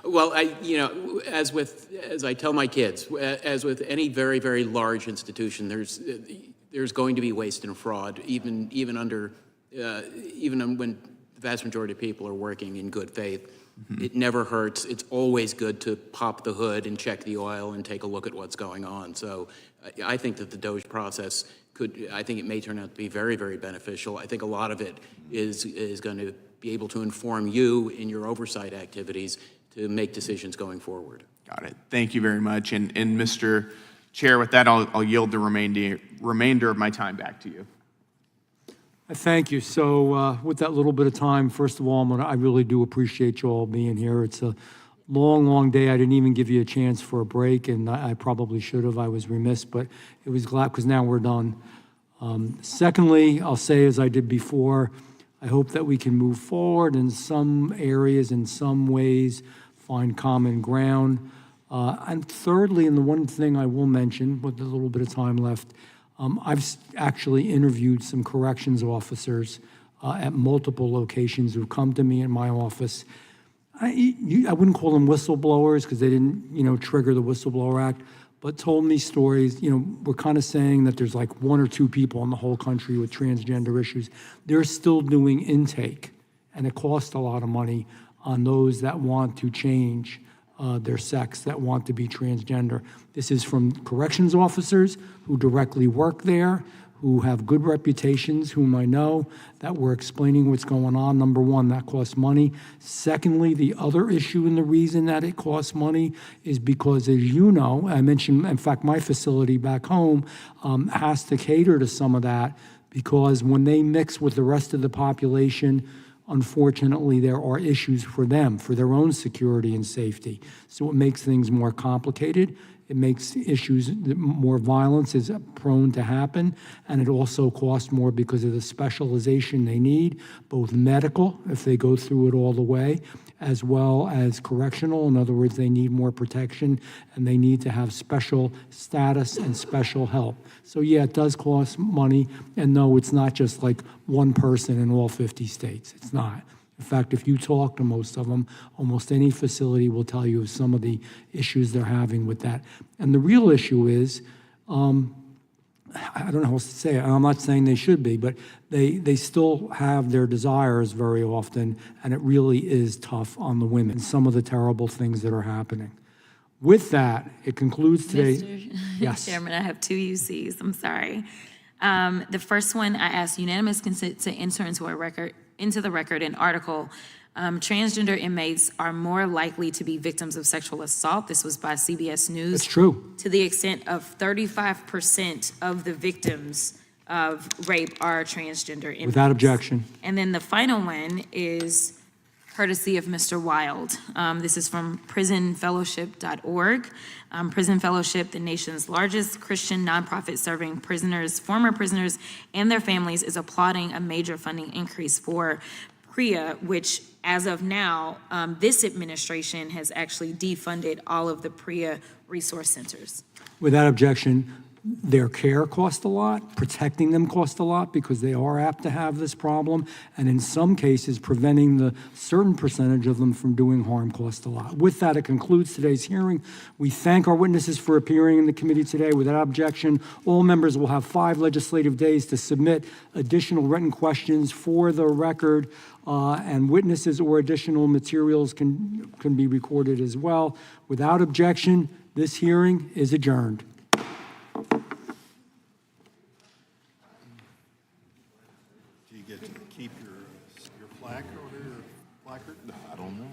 Well, as I tell my kids, as with any very, very large institution, there's going to be waste and fraud, even when the vast majority of people are working in good faith. Mm-hmm. It never hurts. It's always good to pop the hood and check the oil and take a look at what's going on. So I think that the DOJ process I think it may turn out to be very, very beneficial. I think a lot of it is going to be able to inform you in your oversight activities to make decisions going forward. Got it. Thank you very much. And Mr. Chair, with that, I'll yield the remainder of my time back to you. Thank you. So with that little bit of time, first of all, I really do appreciate you all being here. It's a long, long day. I didn't even give you a chance for a break, and I probably should have. I was remiss, but it was glad because now we're done. Secondly, I'll say as I did before, I hope that we can move forward in some areas, in some ways, find common ground. And thirdly, and the one thing I will mention, with a little bit of time left, I've actually interviewed some corrections officers at multiple locations who've come to me in my office. I wouldn't call them whistleblowers because they didn't, trigger the Whistleblower Act, but told me stories. We're kind of saying that there's like 1 or 2 people in the whole country with transgender issues. They're still doing intake, and it costs a lot of money on those that want to change their sex, that want to be transgender. This is from corrections officers who directly work there, who have good reputations, whom I know, that were explaining what's going on. Number one, that costs money. Secondly, the other issue and the reason that it costs money is because, as you know, I mentioned, in fact, my facility back home has to cater to some of that, because when they mix with the rest of the population, unfortunately, there are issues for them, for their own security and safety. So it makes things more complicated. It makes issues, more violence is prone to happen, and it also costs more because of the specialization they need, both medical, if they go through it all the way, as well as correctional. In other words, they need more protection, and they need to have special status and special help. So yeah, it does cost money, and no, it's not just like one person in all 50 states. It's not. In fact, if you talk to most of them, almost any facility will tell you some of the issues they're having with that. And the real issue is, I don't know how else to say it, I'm not saying they should be, but they still have their desires very often, and it really is tough on the women, some of the terrible things that are happening. With that, it concludes today's... Mr. Yes. Chairman, I have 2 UCs, I'm sorry. The first one, I asked unanimous consent to enter into the record an article, transgender inmates are more likely to be victims of sexual assault. This was by CBS News. That's true. To the extent of 35% of the victims of rape are transgender inmates. Without objection. And then the final one is courtesy of Mr. Wilde. This is from prisonfellowship.org. Prison Fellowship, the nation's largest Christian nonprofit serving prisoners, former prisoners, and their families, is applauding a major funding increase for PREA, which as of now, this administration has actually defunded all of the PREA resource centers. Without objection, their care costs a lot, protecting them costs a lot because they are apt to have this problem, and in some cases, preventing the certain percentage of them from doing harm costs a lot. With that, it concludes today's hearing. We thank our witnesses for appearing in the committee today. Without objection, all members will have 5 legislative days to submit additional written questions for the record, and witnesses or additional materials can be recorded as well. Without objection, this hearing is adjourned. Do you get to keep your placard or your placard? I don't know.